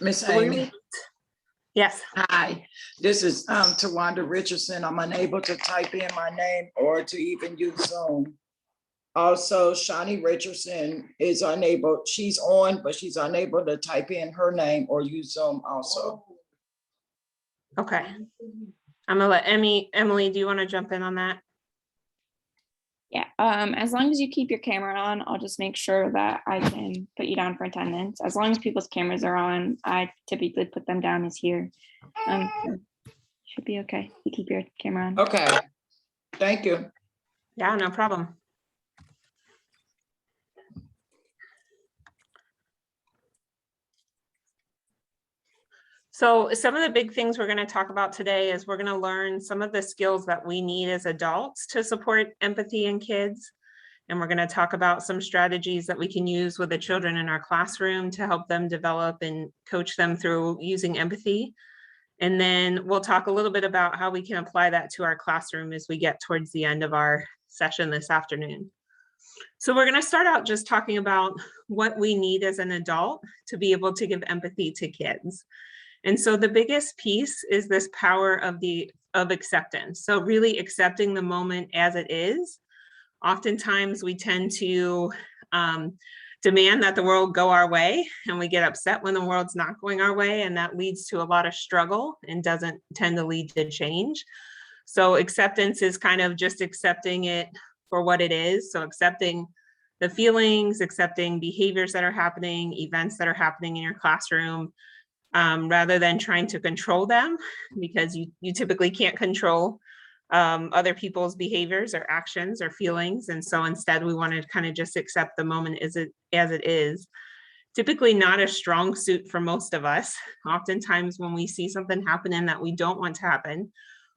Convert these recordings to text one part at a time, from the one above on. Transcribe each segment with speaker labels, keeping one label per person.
Speaker 1: Miss
Speaker 2: So we're gonna,
Speaker 1: Amy,
Speaker 2: yes,
Speaker 1: hi. This is Tawanda Richardson. I'm unable to type in my name or to even use Zoom. Also, Shawnee Richardson is unable, she's on, but she's unable to type in her name or use Zoom also.
Speaker 2: okay. I'm gonna let Emily, do you want to jump in on that?
Speaker 3: Yeah, as long as you keep your camera on, I'll just make sure that I can put you down for attendance. As long as people's cameras are on, I typically put them down as here. Should be okay. You keep your camera on.
Speaker 1: Okay, thank you.
Speaker 2: Yeah, no problem. So some of the big things we're going to talk about today is we're going to learn some of the skills that we need as adults to support empathy in kids. And we're going to talk about some strategies that we can use with the children in our classroom to help them develop and coach them through using empathy. And then we'll talk a little bit about how we can apply that to our classroom as we get towards the end of our session this afternoon. So we're going to start out just talking about what we need as an adult to be able to give empathy to kids. And so the biggest piece is this power of acceptance. So really accepting the moment as it is. Oftentimes we tend to demand that the world go our way, and we get upset when the world's not going our way, and that leads to a lot of struggle and doesn't tend to lead to change. So acceptance is kind of just accepting it for what it is. So accepting the feelings, accepting behaviors that are happening, events that are happening in your classroom, rather than trying to control them, because you typically can't control other people's behaviors or actions or feelings. And so instead we want to kind of just accept the moment as it is. Typically not a strong suit for most of us. Oftentimes when we see something happening that we don't want to happen,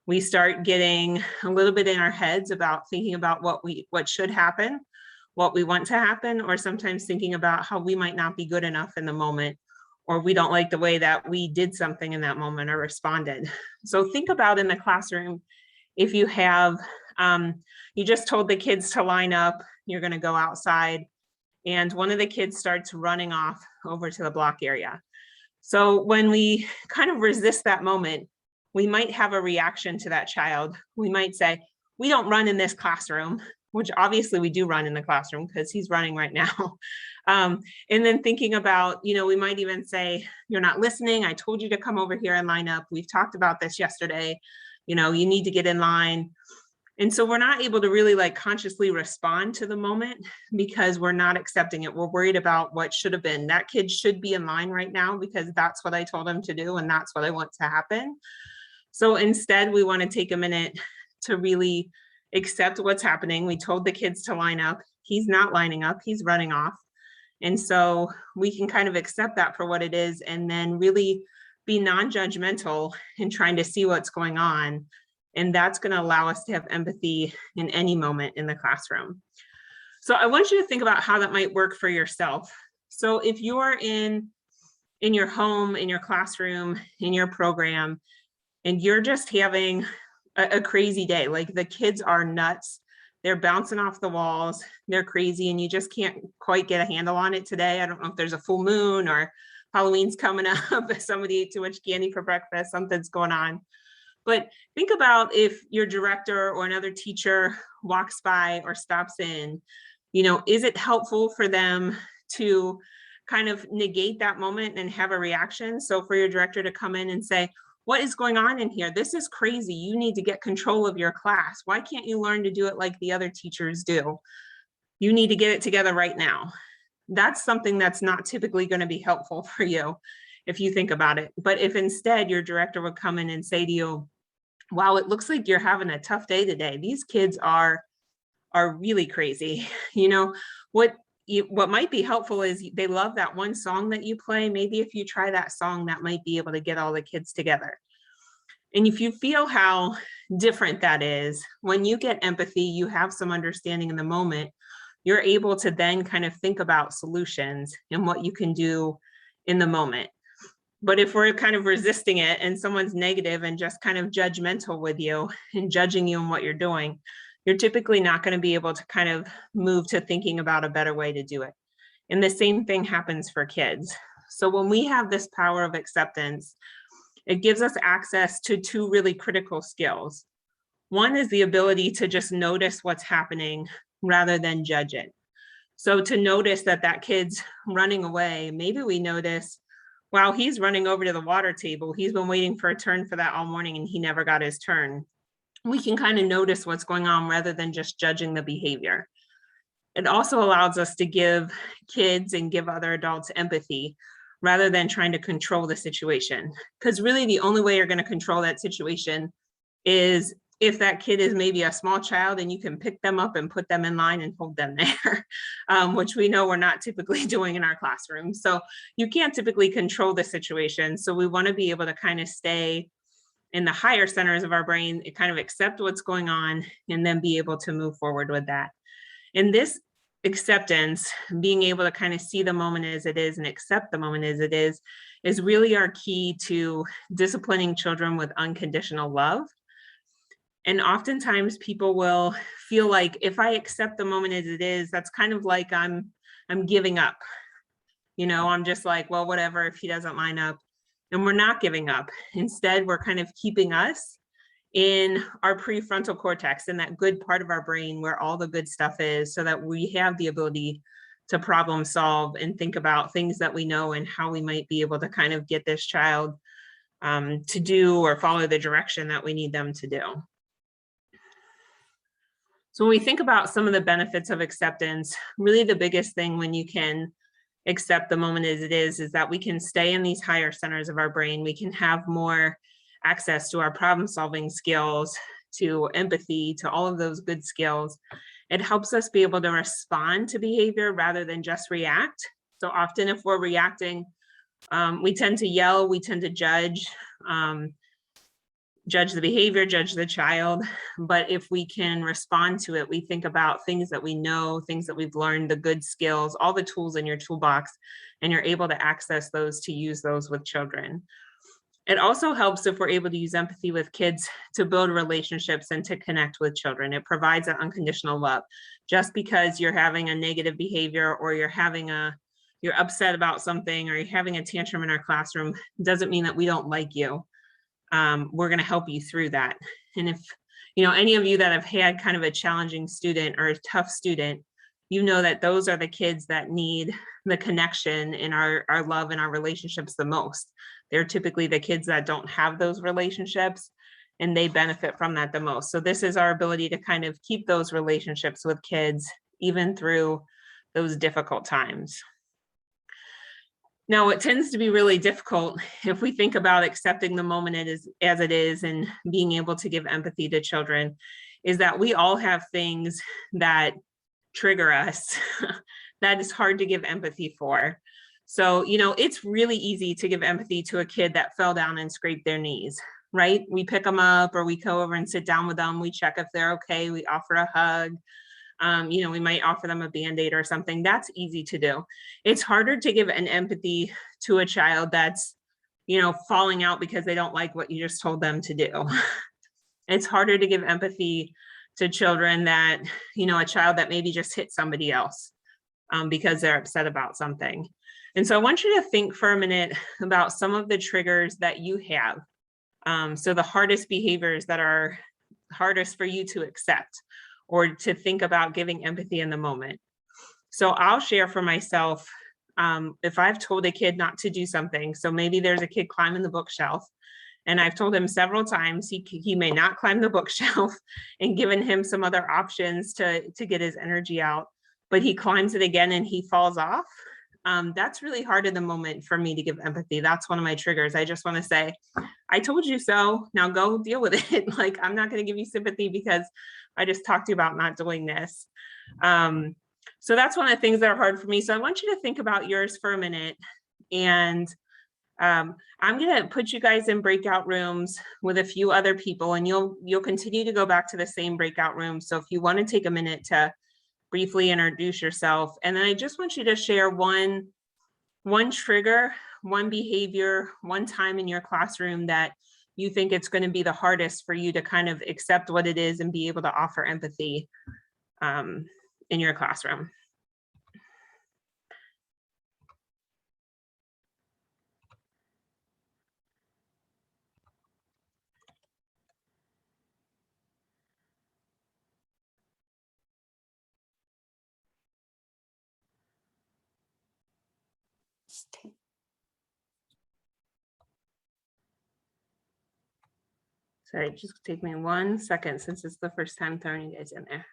Speaker 2: we start getting a little bit in our heads about thinking about what should happen, what we want to happen, or sometimes thinking about how we might not be good enough in the moment, or we don't like the way that we did something in that moment or responded. So think about in the classroom, if you have, you just told the kids to line up, you're going to go outside, and one of the kids starts running off over to the block area. So when we kind of resist that moment, we might have a reaction to that child. We might say, we don't run in this classroom, which obviously we do run in the classroom because he's running right now. And then thinking about, we might even say, you're not listening. I told you to come over here and line up. We've talked about this yesterday. You need to get in line. And so we're not able to really consciously respond to the moment because we're not accepting it. We're worried about what should have been. That kid should be in line right now because that's what I told him to do and that's what I want to happen. So instead, we want to take a minute to really accept what's happening. We told the kids to line up. He's not lining up. He's running off. And so we can kind of accept that for what it is and then really be non-judgmental in trying to see what's going on. And that's going to allow us to have empathy in any moment in the classroom. So I want you to think about how that might work for yourself. So if you're in your home, in your classroom, in your program, and you're just having a crazy day, like the kids are nuts, they're bouncing off the walls, they're crazy, and you just can't quite get a handle on it today. I don't know if there's a full moon or Halloween's coming up, somebody ate too much candy for breakfast, something's going on. But think about if your director or another teacher walks by or stops in, is it helpful for them to kind of negate that moment and have a reaction? So for your director to come in and say, what is going on in here? This is crazy. You need to get control of your class. Why can't you learn to do it like the other teachers do? You need to get it together right now. That's something that's not typically going to be helpful for you if you think about it. But if instead your director would come in and say to you, wow, it looks like you're having a tough day today. These kids are really crazy. What might be helpful is they love that one song that you play. Maybe if you try that song, that might be able to get all the kids together. And if you feel how different that is, when you get empathy, you have some understanding in the moment, you're able to then kind of think about solutions and what you can do in the moment. But if we're kind of resisting it and someone's negative and just kind of judgmental with you and judging you on what you're doing, you're typically not going to be able to kind of move to thinking about a better way to do it. And the same thing happens for kids. So when we have this power of acceptance, it gives us access to two really critical skills. One is the ability to just notice what's happening rather than judge it. So to notice that that kid's running away, maybe we notice, wow, he's running over to the water table. He's been waiting for a turn for that all morning and he never got his turn. We can kind of notice what's going on rather than just judging the behavior. It also allows us to give kids and give other adults empathy rather than trying to control the situation. Because really the only way you're going to control that situation is if that kid is maybe a small child and you can pick them up and put them in line and hold them there, which we know we're not typically doing in our classroom. So you can't typically control the situation. So we want to be able to kind of stay in the higher centers of our brain, kind of accept what's going on and then be able to move forward with that. And this acceptance, being able to kind of see the moment as it is and accept the moment as it is really our key to disciplining children with unconditional love. And oftentimes people will feel like if I accept the moment as it is, that's kind of like I'm giving up. You know, I'm just like, well, whatever, if he doesn't line up. And we're not giving up. Instead, we're kind of keeping us in our prefrontal cortex, in that good part of our brain where all the good stuff is, so that we have the ability to problem solve and think about things that we know and how we might be able to kind of get this child to do or follow the direction that we need them to do. So when we think about some of the benefits of acceptance, really the biggest thing when you can accept the moment as it is that we can stay in these higher centers of our brain. We can have more access to our problem solving skills, to empathy, to all of those good skills. It helps us be able to respond to behavior rather than just react. So often if we're reacting, we tend to yell, we tend to judge the behavior, judge the child. But if we can respond to it, we think about things that we know, things that we've learned, the good skills, all the tools in your toolbox, and you're able to access those to use those with children. It also helps if we're able to use empathy with kids to build relationships and to connect with children. It provides an unconditional love. Just because you're having a negative behavior or you're upset about something or you're having a tantrum in our classroom doesn't mean that we don't like you. We're going to help you through that. And if, you know, any of you that have had kind of a challenging student or a tough student, you know that those are the kids that need the connection in our love and our relationships the most. They're typically the kids that don't have those relationships and they benefit from that the most. So this is our ability to kind of keep those relationships with kids even through those difficult times. Now, it tends to be really difficult if we think about accepting the moment as it is and being able to give empathy to children, is that we all have things that trigger us that is hard to give empathy for. So, you know, it's really easy to give empathy to a kid that fell down and scraped their knees, right? We pick them up or we go over and sit down with them. We check if they're okay. We offer a hug. You know, we might offer them a Band-Aid or something. That's easy to do. It's harder to give an empathy to a child that's, you know, falling out because they don't like what you just told them to do. It's harder to give empathy to children that, you know, a child that maybe just hit somebody else because they're upset about something. And so I want you to think for a minute about some of the triggers that you have. So the hardest behaviors that are hardest for you to accept or to think about giving empathy in the moment. So I'll share for myself, if I've told a kid not to do something, so maybe there's a kid climbing the bookshelf, and I've told him several times he may not climb the bookshelf and given him some other options to get his energy out, but he climbs it again and he falls off. That's really hard in the moment for me to give empathy. That's one of my triggers. I just want to say, I told you so, now go deal with it. Like, I'm not going to give you sympathy because I just talked to you about not doing this. So that's one of the things that are hard for me. So I want you to think about yours for a minute. And I'm going to put you guys in breakout rooms with a few other people, and you'll continue to go back to the same breakout room. So if you want to take a minute to briefly introduce yourself, and then I just want you to share one trigger, one behavior, one time in your classroom that you think it's going to be the hardest for you to kind of accept what it is and be able to offer empathy in your classroom. Sorry, just take me 1 second since it's the first time throwing you guys in there.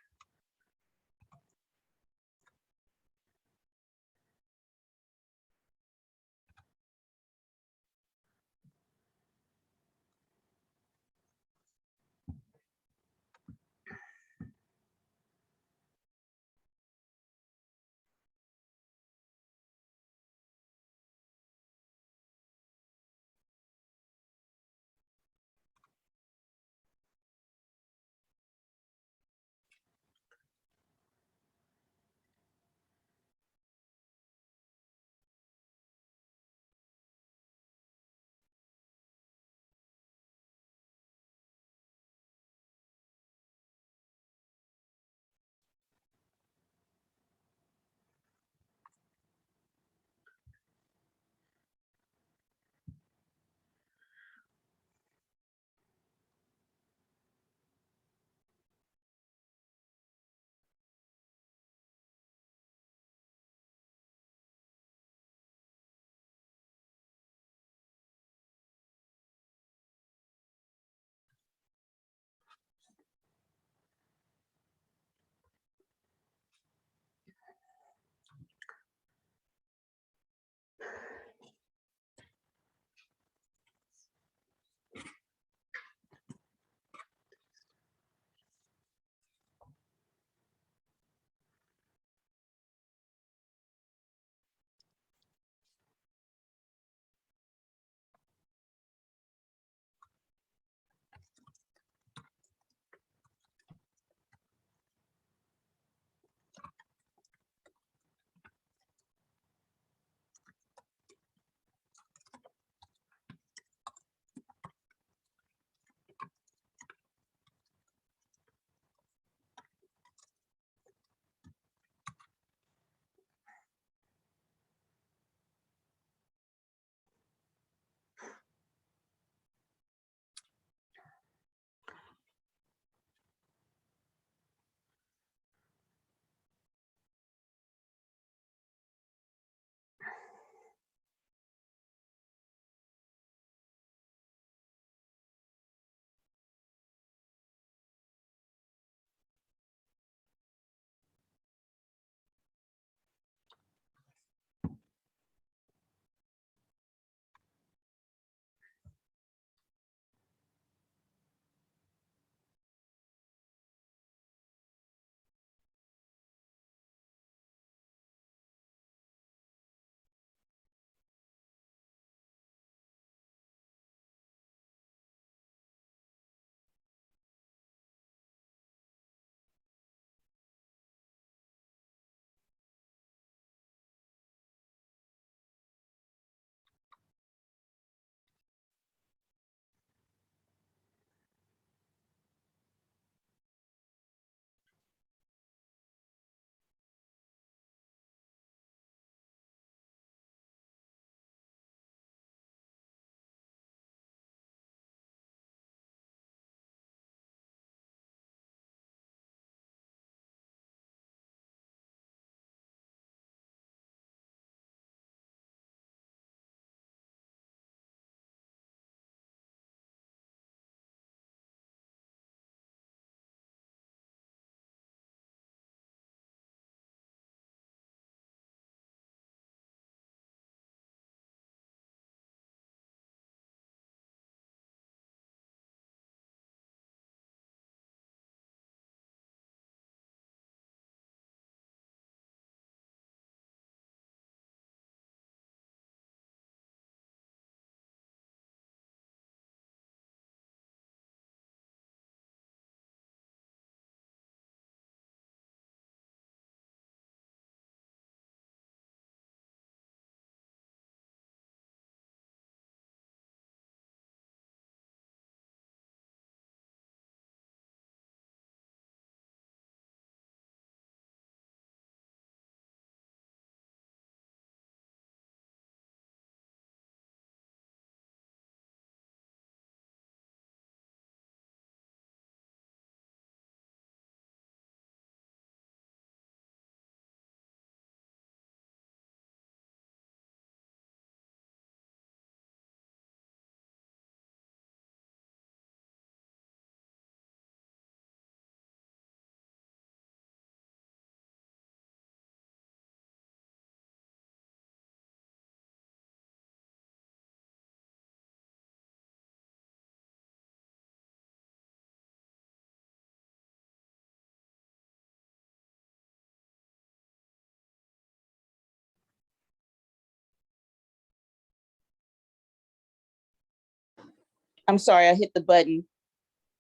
Speaker 4: I'm sorry, I hit the button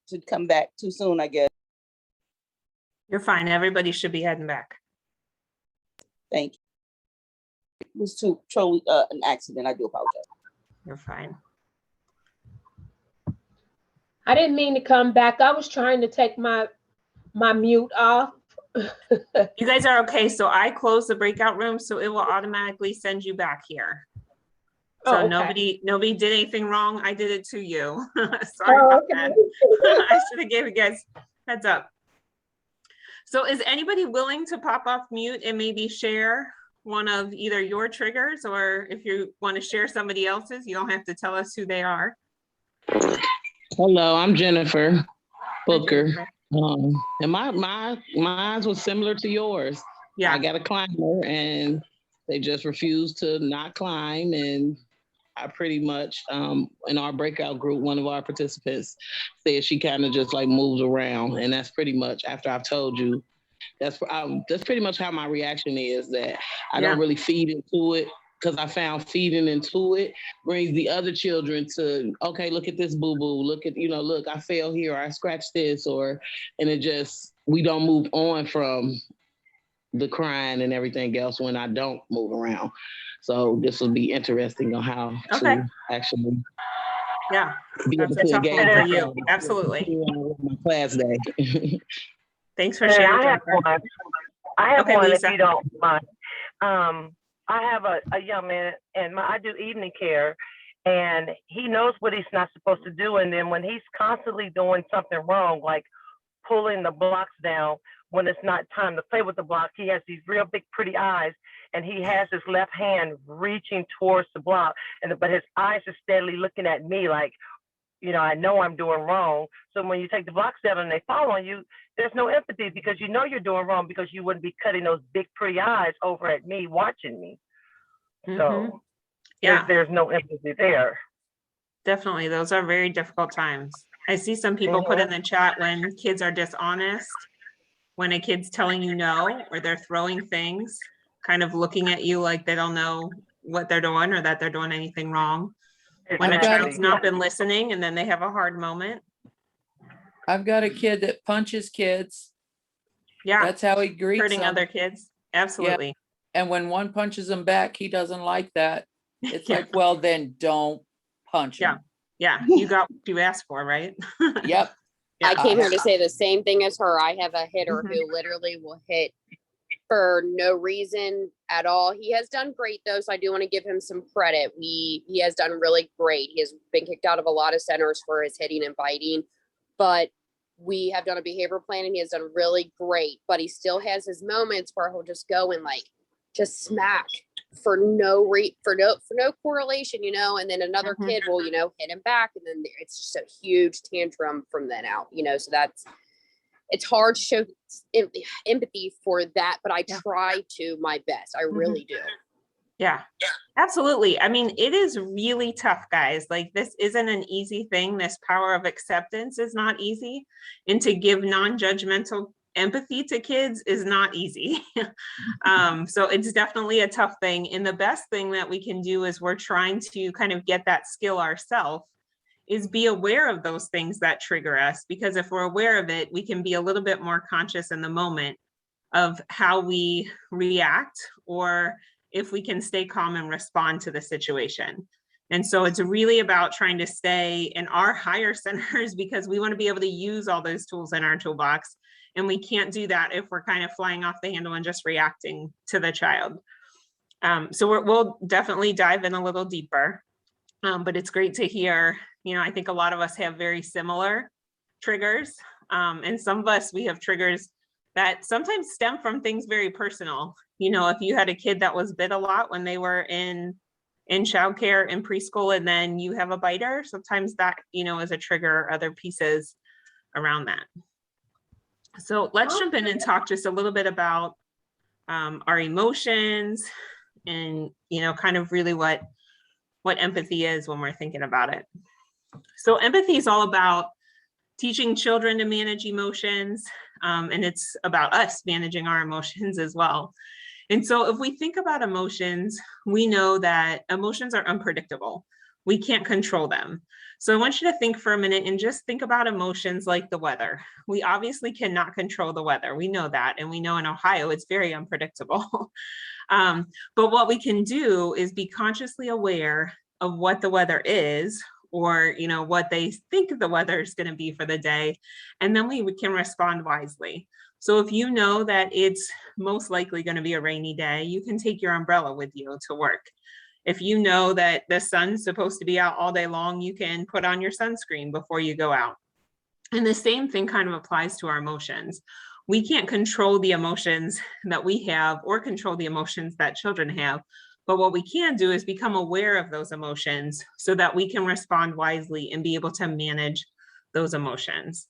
Speaker 4: to come back too soon, I guess.
Speaker 2: You're fine. Everybody should be heading back.
Speaker 4: Thank you. It was totally an accident. I do apologize.
Speaker 2: You're fine.
Speaker 5: I didn't mean to come back. I was trying to take my mute off.
Speaker 2: You guys are okay. So I closed the breakout room, so it will automatically send you back here. So
Speaker 5: Oh, okay.
Speaker 2: nobody did anything wrong. I did it to you. Sorry
Speaker 5: Oh,
Speaker 2: about
Speaker 5: okay.
Speaker 2: that. I should have gave you guys heads up. So is anybody willing to pop off mute and maybe share one of either your triggers, or if you want to share somebody else's, you don't have to tell us who they are.
Speaker 6: Hello, I'm Jennifer Booker.
Speaker 2: Jennifer.
Speaker 6: And mine was similar to yours.
Speaker 2: Yeah.
Speaker 6: I got a climber and they just refused to not climb. And I pretty much, in our breakout group, one of our participants said she kind of just like moves around. And that's pretty much, after I've told you, that's pretty much how my reaction is, that I don't really feed into it, because I found feeding into it brings the other children to, okay, look at this boo-boo, look at, look, I fell here, or I scratched this, and it just, we don't move on from the crying and everything else when I don't move around. So this will be interesting on how to actually be able
Speaker 2: That's a
Speaker 6: to
Speaker 2: tough
Speaker 6: engage
Speaker 2: one for
Speaker 6: with
Speaker 2: you.
Speaker 6: them.
Speaker 2: Absolutely.
Speaker 6: My class day.
Speaker 2: Thanks for sharing.
Speaker 7: I have
Speaker 2: Okay,
Speaker 7: one,
Speaker 2: Lisa.
Speaker 7: if you don't mind. I have a young man, and I do evening care, and he knows what he's not supposed to do. And then when he's constantly doing something wrong, like pulling the blocks down when it's not time to play with the block, he has these real big, pretty eyes, and he has his left hand reaching towards the block, but his eyes are steadily looking at me like, I know I'm doing wrong. So when you take the blocks down and they fall on you, there's no empathy, because you know you're doing wrong, because you wouldn't be cutting those big, pretty eyes over at me watching me. So there's no empathy there.
Speaker 2: Definitely. Those are very difficult times. I see some people put in the chat, when kids are dishonest, when a kid's telling you no, or they're throwing things, kind of looking at you like they don't know what they're doing or that they're doing anything wrong. When a child's not been listening and then they have a hard moment.
Speaker 8: I've got a kid that punches kids.
Speaker 2: Yeah.
Speaker 8: That's how he greets
Speaker 2: Hurting
Speaker 8: them.
Speaker 2: other kids. Absolutely.
Speaker 8: Yeah. And when one punches him back, he doesn't like that. It's
Speaker 2: Yeah.
Speaker 8: like, well, then don't punch him.
Speaker 2: Yeah. You got what you asked for, right?
Speaker 8: Yep.
Speaker 2: Yeah.
Speaker 9: I came here to say the same thing as her. I have a hitter who literally will hit for no reason at all. He has done great though, so I do want to give him some credit. He has done really great. He has been kicked out of a lot of centers for his hitting and biting, but we have done a behavior plan and he has done really great. But he still has his moments where he'll just go and like just smack for no correlation, and then another kid will, hit him back, and then it's just a huge tantrum from then out, so it's hard to show empathy for that, but I try to my best. I really do.
Speaker 2: Yeah, absolutely. I mean, it is really tough, guys. Like, this isn't an easy thing. This power of acceptance is not easy. And to give non-judgmental empathy to kids is not easy. So it's definitely a tough thing. And the best thing that we can do is we're trying to kind of get that skill ourselves, is be aware of those things that trigger us, because if we're aware of it, we can be a little bit more conscious in the moment of how we react, or if we can stay calm and respond to the situation. And so it's really about trying to stay in our higher centers, because we want to be able to use all those tools in our toolbox. And we can't do that if we're kind of flying off the handle and just reacting to the child. So we'll definitely dive in a little deeper. But it's great to hear, I think a lot of us have very similar triggers. And some of us, we have triggers that sometimes stem from things very personal. If you had a kid that was bit a lot when they were in childcare in preschool, and then you have a biter, sometimes that, is a trigger, or other pieces around that. So let's jump in and talk just a little bit about our emotions and, kind of really what empathy is when we're thinking about it. So empathy is all about teaching children to manage emotions, and it's about us managing our emotions as well. And so if we think about emotions, we know that emotions are unpredictable. We can't control them. So I want you to think for a minute and just think about emotions like the weather. We obviously cannot control the weather. We know that. And we know in Ohio, it's very unpredictable. But what we can do is be consciously aware of what the weather is, or what they think the weather is going to be for the day, and then we can respond wisely. So if you know that it's most likely going to be a rainy day, you can take your umbrella with you to work. If you know that the sun's supposed to be out all day long, you can put on your sunscreen before you go out. And the same thing kind of applies to our emotions. We can't control the emotions that we have or control the emotions that children have. But what we can do is become aware of those emotions so that we can respond wisely and be able to manage those emotions.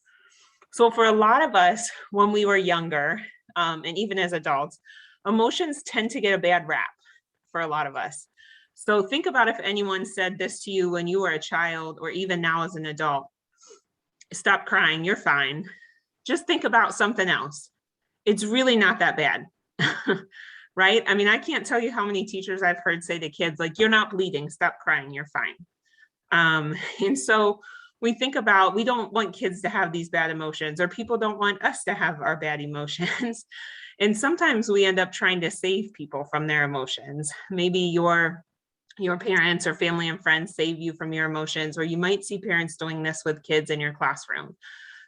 Speaker 2: So for a lot of us, when we were younger, and even as adults, emotions tend to get a bad rap for a lot of us. So think about if anyone said this to you when you were a child, or even now as an adult: stop crying, you're fine. Just think about something else. It's really not that bad, right? I mean, I can't tell you how many teachers I've heard say to kids, like, you're not bleeding, stop crying, you're fine. And so we think about, we don't want kids to have these bad emotions, or people don't want us to have our bad emotions. And sometimes we end up trying to save people from their emotions. Maybe your parents or family and friends save you from your emotions, or you might see parents doing this with kids in your classroom.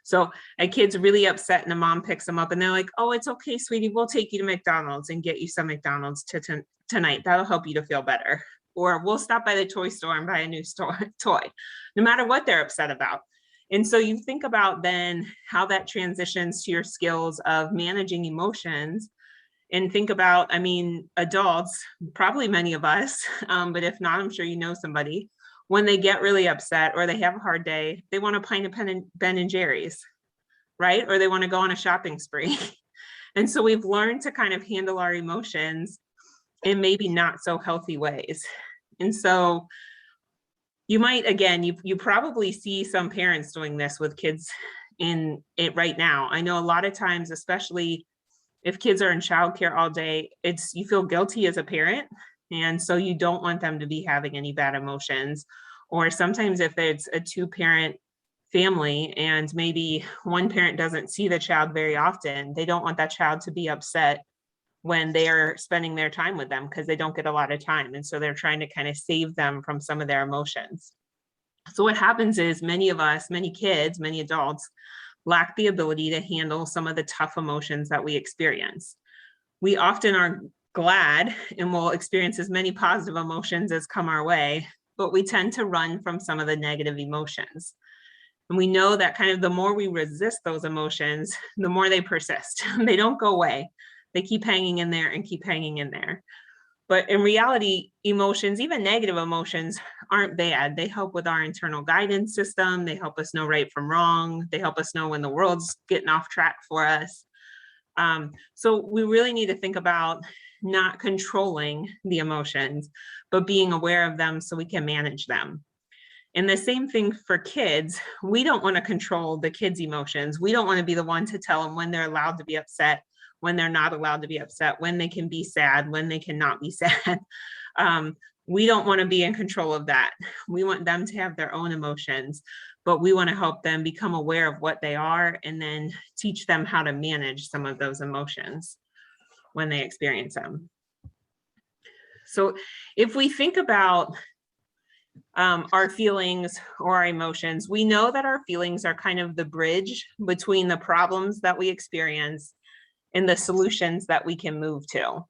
Speaker 2: So a kid's really upset and a mom picks them up and they're like, oh, it's okay, sweetie, we'll take you to McDonald's and get you some McDonald's tonight. That'll help you to feel better. Or we'll stop by the toy store and buy a new toy, no matter what they're upset about. And so you think about then how that transitions to your skills of managing emotions. And think about, I mean, adults, probably many of us, but if not, I'm sure you know somebody, when they get really upset or they have a hard day, they want a pint of Ben and Jerry's, right? Or they want to go on a shopping spree. And so we've learned to kind of handle our emotions in maybe not so healthy ways. And so you might, again, you probably see some parents doing this with kids in it right now. I know a lot of times, especially if kids are in childcare all day, you feel guilty as a parent. And so you don't want them to be having any bad emotions. Or sometimes if it's a 2-parent family and maybe one parent doesn't see the child very often, they don't want that child to be upset when they are spending their time with them because they don't get a lot of time. And so they're trying to kind of save them from some of their emotions. So what happens is many kids, many adults lack the ability to handle some of the tough emotions that we experience. We often are glad and will experience as many positive emotions as come our way, but we tend to run from some of the negative emotions. And we know that kind of the more we resist those emotions, the more they persist. They don't go away. They keep hanging in there and keep hanging in there. But in reality, emotions, even negative emotions, aren't bad. They help with our internal guidance system. They help us know right from wrong. They help us know when the world's getting off track for us. So we really need to think about not controlling the emotions, but being aware of them so we can manage them. And the same thing for kids. We don't want to control the kids' emotions. We don't want to be the one to tell them when they're allowed to be upset, when they're not allowed to be upset, when they can be sad, when they cannot be sad. We don't want to be in control of that. We want them to have their own emotions, but we want to help them become aware of what they are and then teach them how to manage some of those emotions when they experience them. So if we think about our feelings or our emotions, we know that our feelings are kind of the bridge between the problems that we experience and the solutions that we can move to.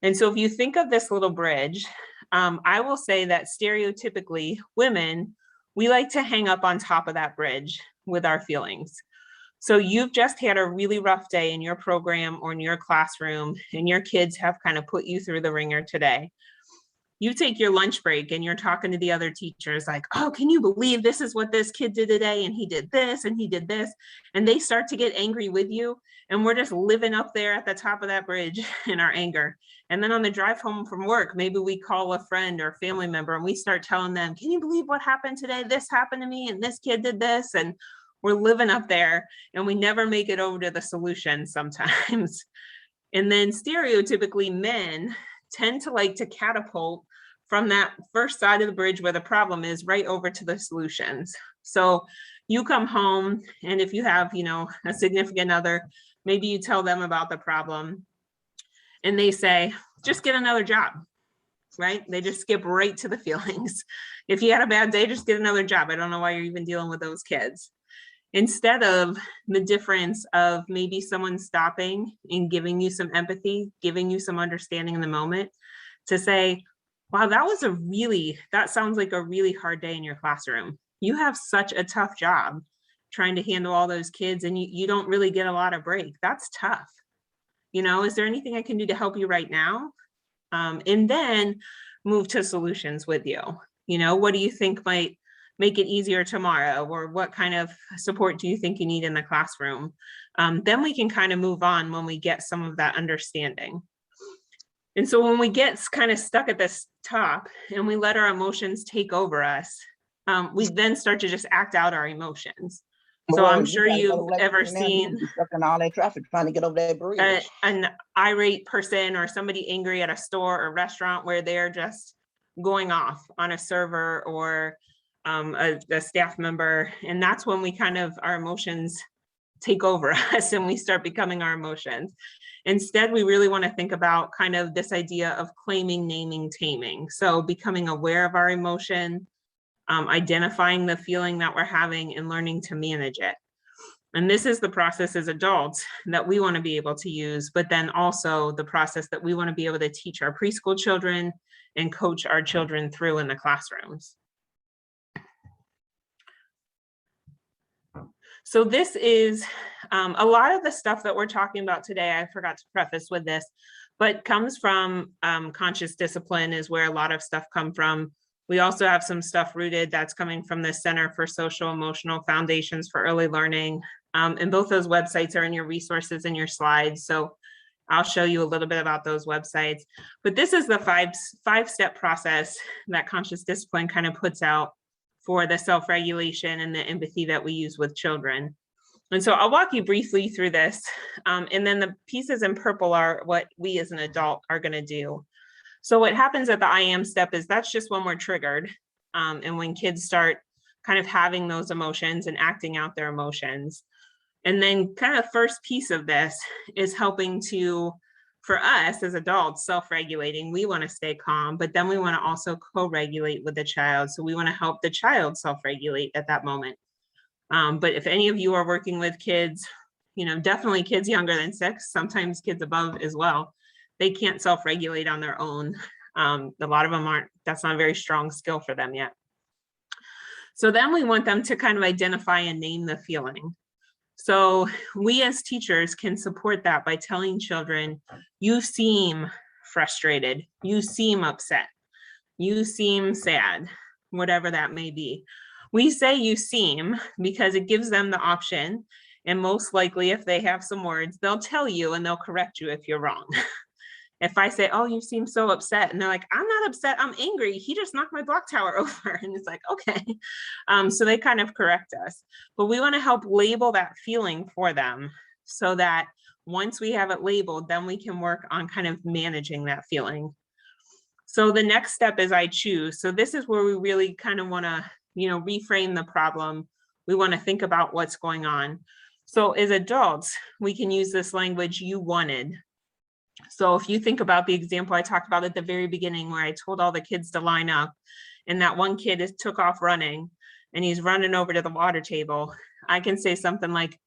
Speaker 2: And so if you think of this little bridge, I will say that stereotypically women, we like to hang up on top of that bridge with our feelings. So you've just had a really rough day in your program or in your classroom, and your kids have kind of put you through the ringer today. You take your lunch break and you're talking to the other teachers like, oh, can you believe this is what this kid did today? And he did this and he did this. And they start to get angry with you. And we're just living up there at the top of that bridge in our anger. And then on the drive home from work, maybe we call a friend or family member and we start telling them, can you believe what happened today? This happened to me and this kid did this. And we're living up there and we never make it over to the solution sometimes. And then stereotypically men tend to like to catapult from that first side of the bridge where the problem is right over to the solutions. So you come home, and if you have, you know, a significant other, maybe you tell them about the problem and they say, just get another job, right? They just skip right to the feelings. If you had a bad day, just get another job. I don't know why you're even dealing with those kids. Instead of the difference of maybe someone stopping and giving you some empathy, giving you some understanding in the moment to say, wow, that sounds like a really hard day in your classroom. You have such a tough job trying to handle all those kids, and you don't really get a lot of break. That's tough. You know, is there anything I can do to help you right now? And then move to solutions with you. You know, what do you think might make it easier tomorrow? Or what kind of support do you think you need in the classroom? Then we can kind of move on when we get some of that understanding. And so when we get kind of stuck at this top and we let our emotions take over us, we then start to just act out our emotions. So I'm sure you've ever seen
Speaker 4: all that traffic trying to get over that bridge.
Speaker 2: an irate person or somebody angry at a store or restaurant where they're just going off on a server or a staff member. And that's when we kind of, our emotions take over us and we start becoming our emotions. Instead, we really want to think about kind of this idea of claiming, naming, taming. So becoming aware of our emotion, identifying the feeling that we're having and learning to manage it. And this is the process as adults that we want to be able to use, but then also the process that we want to be able to teach our preschool children and coach our children through in the classrooms. So this is a lot of the stuff that we're talking about today, I forgot to preface with this, but comes from conscious discipline is where a lot of stuff come from. We also have some stuff rooted that's coming from the Center for Social Emotional Foundations for Early Learning. And both those websites are in your resources in your slides. So I'll show you a little bit about those websites. But this is the five-step process that conscious discipline kind of puts out for the self-regulation and the empathy that we use with children. And so I'll walk you briefly through this. And then the pieces in purple are what we as an adult are going to do. So what happens at the I am step is that's just when we're triggered and when kids start kind of having those emotions and acting out their emotions. And then kind of the first piece of this is helping to, for us as adults, self-regulating. We want to stay calm, but then we want to also co-regulate with the child. So we want to help the child self-regulate at that moment. But if any of you are working with kids, you know, definitely kids younger than 6, sometimes kids above as well, they can't self-regulate on their own. A lot of them aren't, that's not a very strong skill for them yet. So then we want them to kind of identify and name the feeling. So we as teachers can support that by telling children, you seem frustrated, you seem upset, you seem sad, whatever that may be. We say you seem because it gives them the option, and most likely if they have some words, they'll tell you and they'll correct you if you're wrong. If I say, oh, you seem so upset, and they're like, I'm not upset, I'm angry. He just knocked my block tower over. And it's like, okay. So they kind of correct us. But we want to help label that feeling for them so that once we have it labeled, then we can work on kind of managing that feeling. So the next step is I choose. So this is where we really kind of want to, you know, reframe the problem. We want to think about what's going on. So as adults, we can use this language, you wanted. So if you think about the example I talked about at the very beginning where I told all the kids to line up and that one kid took off running and he's running over to the water table, I can say something like,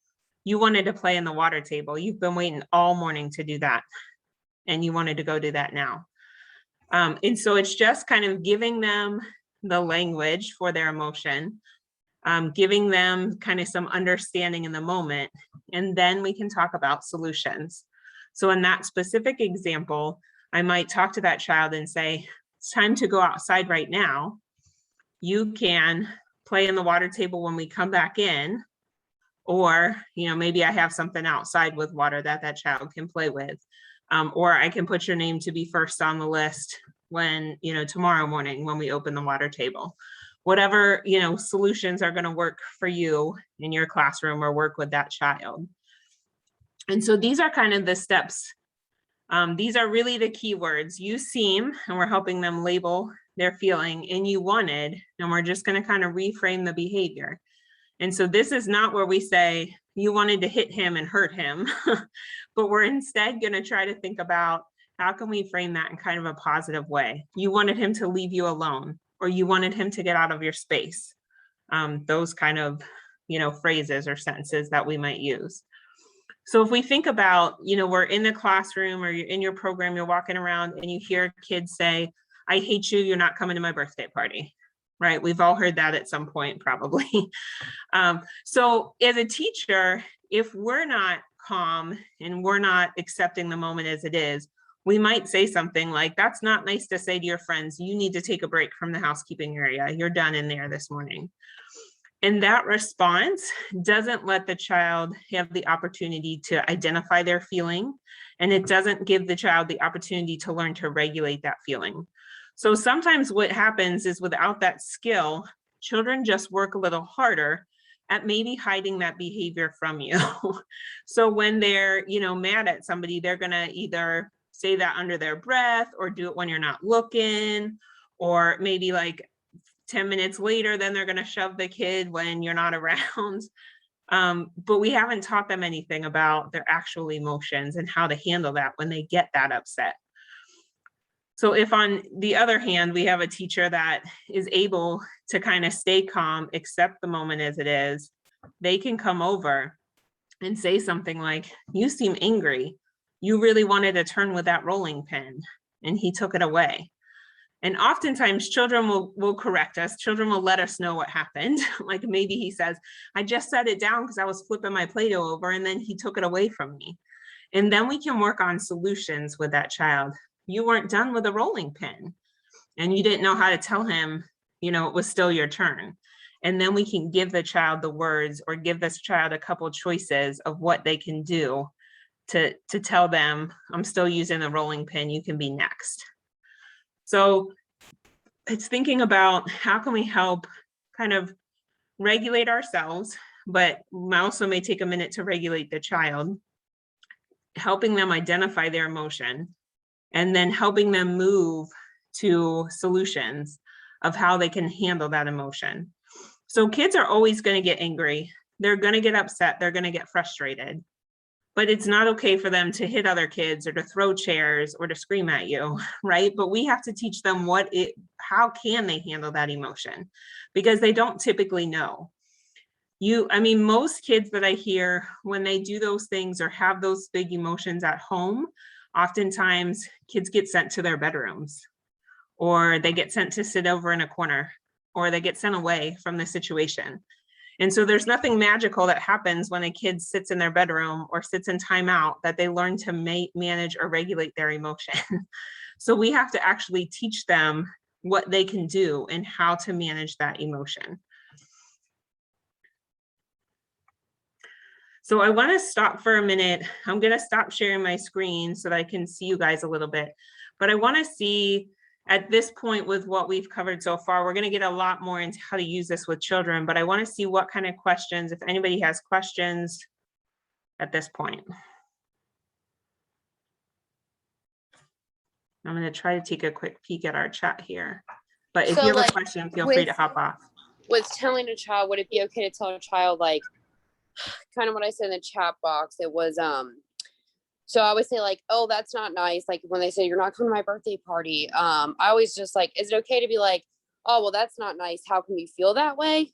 Speaker 2: you wanted to play in the water table. You've been waiting all morning to do that. And you wanted to go do that now. And so it's just kind of giving them the language for their emotion, giving them kind of some understanding in the moment, and then we can talk about solutions. So in that specific example, I might talk to that child and say, it's time to go outside right now. You can play in the water table when we come back in, or, you know, maybe I have something outside with water that that child can play with. Or I can put your name to be first on the list when, you know, tomorrow morning when we open the water table. Whatever, you know, solutions are going to work for you in your classroom or work with that child. And so these are kind of the steps These are really the key words. You seem, and we're helping them label their feeling, and you wanted, and we're just going to kind of reframe the behavior. And so this is not where we say you wanted to hit him and hurt him, but we're instead going to try to think about how can we frame that in kind of a positive way. You wanted him to leave you alone, or you wanted him to get out of your space. Those kind of, phrases or sentences that we might use. So if we think about, we're in the classroom or you're in your program, you're walking around and you hear kids say, I hate you, you're not coming to my birthday party, right? We've all heard that at some point, probably. So as a teacher, if we're not calm and we're not accepting the moment as it is, we might say something like, that's not nice to say to your friends, you need to take a break from the housekeeping area. You're done in there this morning. And that response doesn't let the child have the opportunity to identify their feeling, and it doesn't give the child the opportunity to learn to regulate that feeling. So sometimes what happens is without that skill, children just work a little harder at maybe hiding that behavior from you. So when they're, mad at somebody, they're gonna either say that under their breath or do it when you're not looking, or maybe like 10 minutes later, then they're going to shove the kid when you're not around. But we haven't taught them anything about their actual emotions and how to handle that when they get that upset. So if on the other hand, we have a teacher that is able to kind of stay calm, accept the moment as it is, they can come over and say something like, you seem angry. You really wanted to turn with that rolling pin and he took it away. And oftentimes children will correct us. Children will let us know what happened. Like maybe he says, I just set it down because I was flipping my Play-Doh over and then he took it away from me. And then we can work on solutions with that child. You weren't done with a rolling pin and you didn't know how to tell him, it was still your turn. And then we can give the child the words or give this child a couple of choices of what they can do to tell them, I'm still using the rolling pin, you can be next. So it's thinking about how can we help kind of regulate ourselves, but also may take a minute to regulate the child, helping them identify their emotion, and then helping them move to solutions of how they can handle that emotion. So kids are always going to get angry. They're going to get upset. They're going to get frustrated. But it's not okay for them to hit other kids or to throw chairs or to scream at you, right? But we have to teach them how can they handle that emotion, because they don't typically know. Most kids that I hear, when they do those things or have those big emotions at home, oftentimes kids get sent to their bedrooms, or they get sent to sit over in a corner, or they get sent away from the situation. And so there's nothing magical that happens when a kid sits in their bedroom or sits in timeout that they learn to manage or regulate their emotion. So we have to actually teach them what they can do and how to manage that emotion. So I want to stop for a minute. I'm going to stop sharing my screen so that I can see you guys a little bit. But I want to see, at this point with what we've covered so far, we're going to get a lot more into how to use this with children, but I want to see what kind of questions, if anybody has questions at this point. I'm going to try to take a quick peek at our chat here, but if
Speaker 9: So,
Speaker 2: you have
Speaker 9: like,
Speaker 2: a question, feel free to hop off.
Speaker 9: Was telling a child, would it be okay to tell a child, like, kind of what I said in the chat box? It was, so I always say like, oh, that's not nice. Like when they say you're not coming to my birthday party, I always just like, is it okay to be like, oh, well, that's not nice. How can you feel that way?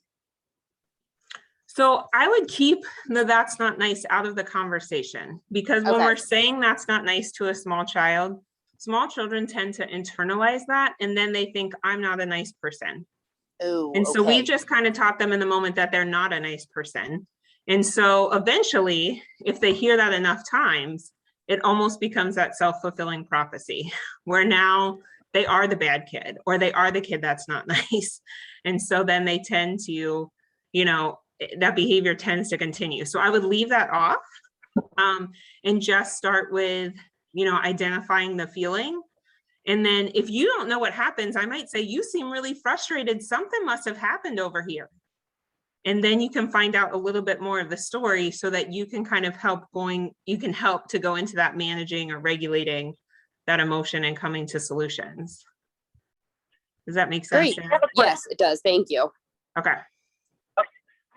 Speaker 2: So I would keep the that's not nice out of the conversation, because when
Speaker 9: Okay.
Speaker 2: we're saying that's not nice to a small child, small children tend to internalize that and then they think I'm not a nice person.
Speaker 9: Oh,
Speaker 2: And so we've just kind of taught them in the moment that they're not a nice person. And so eventually, if they hear that enough times, it almost becomes that self-fulfilling prophecy where now they are the bad kid or they are the kid that's not nice. And so then they tend to, that behavior tends to continue. So I would leave that off and just start with, identifying the feeling. And then if you don't know what happens, I might say, you seem really frustrated. Something must have happened over here. And then you can find out a little bit more of the story so that you can kind of help to go into that managing or regulating that emotion and coming to solutions. Does that make sense?
Speaker 9: Great.
Speaker 2: Sharon?
Speaker 9: Yes, it does. Thank you.
Speaker 2: Okay.
Speaker 7: I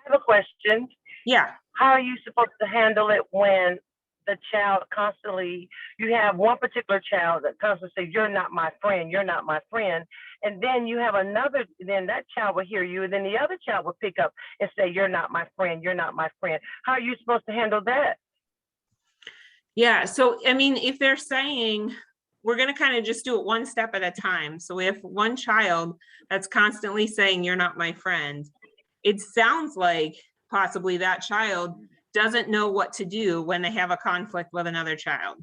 Speaker 7: have a question.
Speaker 2: Yeah.
Speaker 7: How are you supposed to handle it when the child constantly, you have one particular child that constantly says, you're not my friend, you're not my friend. And then you have another, then that child will hear you. And then the other child will pick up and say, you're not my friend, you're not my friend. How are you supposed to handle that?
Speaker 2: Yeah. So, I mean, if they're saying, we're going to kind of just do it one step at a time. So if one child that's constantly saying, you're not my friend, it sounds like possibly that child doesn't know what to do when they have a conflict with another child,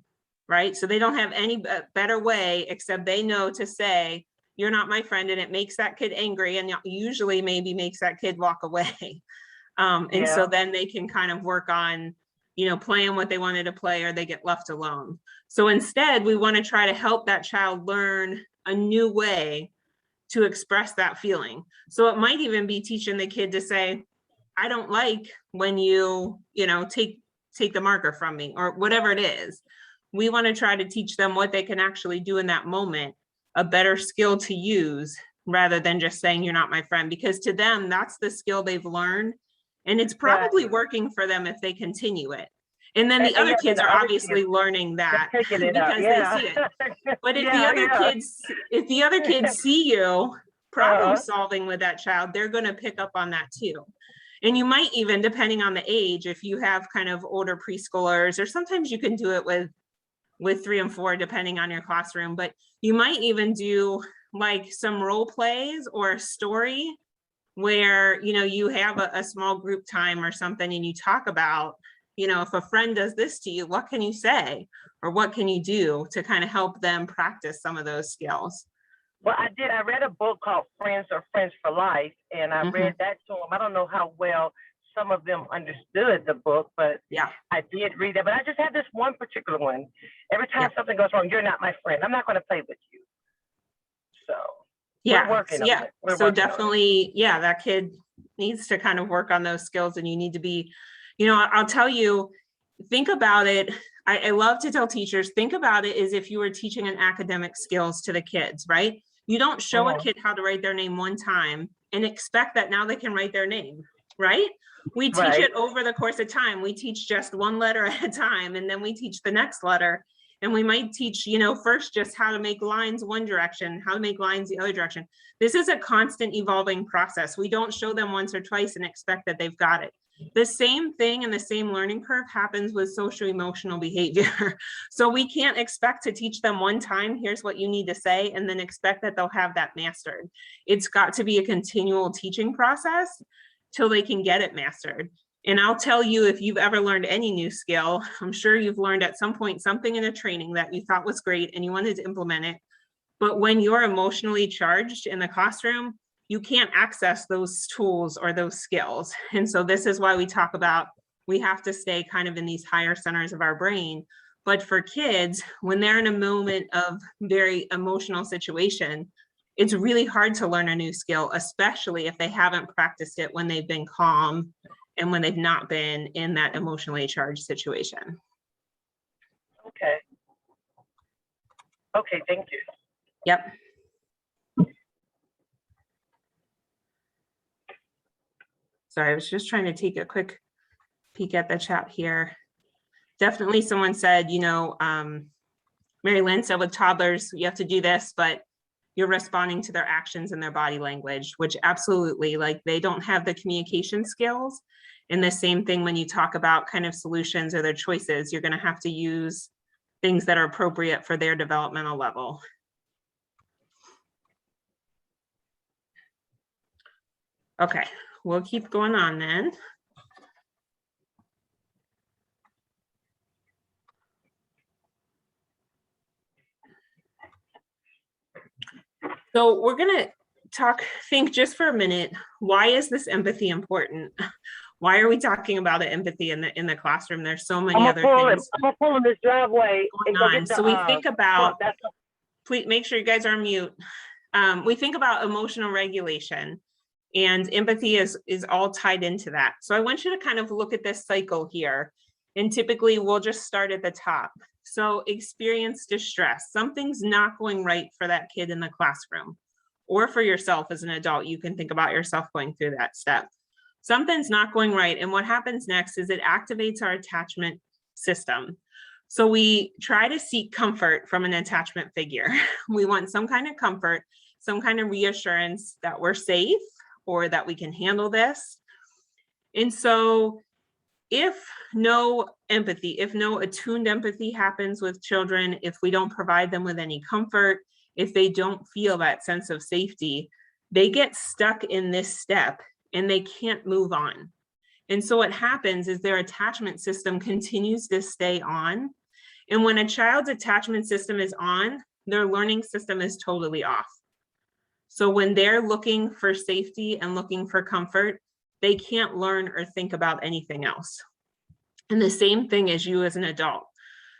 Speaker 2: right? So they don't have any better way except they know to say, you're not my friend, and it makes that kid angry and usually maybe makes that kid walk away. And so then they can kind of work on, playing what they wanted to play, or they get left alone. So instead, we want to try to help that child learn a new way to express that feeling. So it might even be teaching the kid to say, I don't like when you take the marker from me, or whatever it is. We want to try to teach them what they can actually do in that moment, a better skill to use rather than just saying you're not my friend, because to them, that's the skill they've learned. And it's probably working for them if they continue it. And then the other kids are obviously learning that because they see it. But if the other kids see you problem solving with that child, they're going to pick up on that too. And you might even, depending on the age, if you have kind of older preschoolers, or sometimes you can do it with 3 and 4, depending on your classroom, but you might even do like some role plays or a story where, you have a small group time or something, and you talk about, if a friend does this to you, what can you say? Or what can you do to kind of help them practice some of those skills?
Speaker 7: Well, I read a book called Friends or Friends for Life, and I read that to them. I don't know how well some of them understood the book, but I did read it. But I just had this one particular one. Every time something goes wrong, you're not my friend. I'm not going to play with you. So we're working on it.
Speaker 2: So definitely, that kid needs to kind of work on those skills, and you need to be, I'll tell you, think about it. I love to tell teachers, think about it as if you were teaching an academic skills to the kids, right? You don't show a kid how to write their name one time and expect that now they can write their name, right? We teach it over the course of time. We teach just one letter at a time, and then we teach the next letter. And we might teach, first just how to make lines one direction, how to make lines the other direction. This is a constant evolving process. We don't show them once or twice and expect that they've got it. The same thing and the same learning curve happens with social emotional behavior. So we can't expect to teach them one time, here's what you need to say, and then expect that they'll have that mastered. It's got to be a continual teaching process till they can get it mastered. And I'll tell you, if you've ever learned any new skill, I'm sure you've learned at some point something in a training that you thought was great and you wanted to implement it. But when you're emotionally charged in the classroom, you can't access those tools or those skills. And so this is why we talk about, we have to stay kind of in these higher centers of our brain. But for kids, when they're in a moment of very emotional situation, it's really hard to learn a new skill, especially if they haven't practiced it when they've been calm and when they've not been in that emotionally charged situation.
Speaker 7: Okay. Okay, thank you.
Speaker 2: Yep. Sorry, I was just trying to take a quick peek at the chat here. Definitely someone said, Mary Lynn said with toddlers, you have to do this, but you're responding to their actions and their body language, which absolutely, like, they don't have the communication skills. And the same thing when you talk about kind of solutions or their choices, you're going to have to use things that are appropriate for their developmental level. Okay, we'll keep going on then. So we're going to think just for a minute, why is this empathy important? Why are we talking about empathy in the classroom? There's so many other things.
Speaker 7: I'm gonna pull in this driveway and go get the,
Speaker 2: so we think about, please make sure you guys are on mute. We think about emotional regulation. And empathy is all tied into that. So I want you to kind of look at this cycle here. And typically we'll just start at the top. So experience distress. Something's not going right for that kid in the classroom, or for yourself as an adult. You can think about yourself going through that step. Something's not going right. And what happens next is it activates our attachment system. So we try to seek comfort from an attachment figure. We want some kind of comfort, some kind of reassurance that we're safe or that we can handle this. And so if no empathy, if no attuned empathy happens with children, if we don't provide them with any comfort, if they don't feel that sense of safety, they get stuck in this step and they can't move on. And so what happens is their attachment system continues to stay on. And when a child's attachment system is on, their learning system is totally off. So when they're looking for safety and looking for comfort, they can't learn or think about anything else. And the same thing as you as an adult.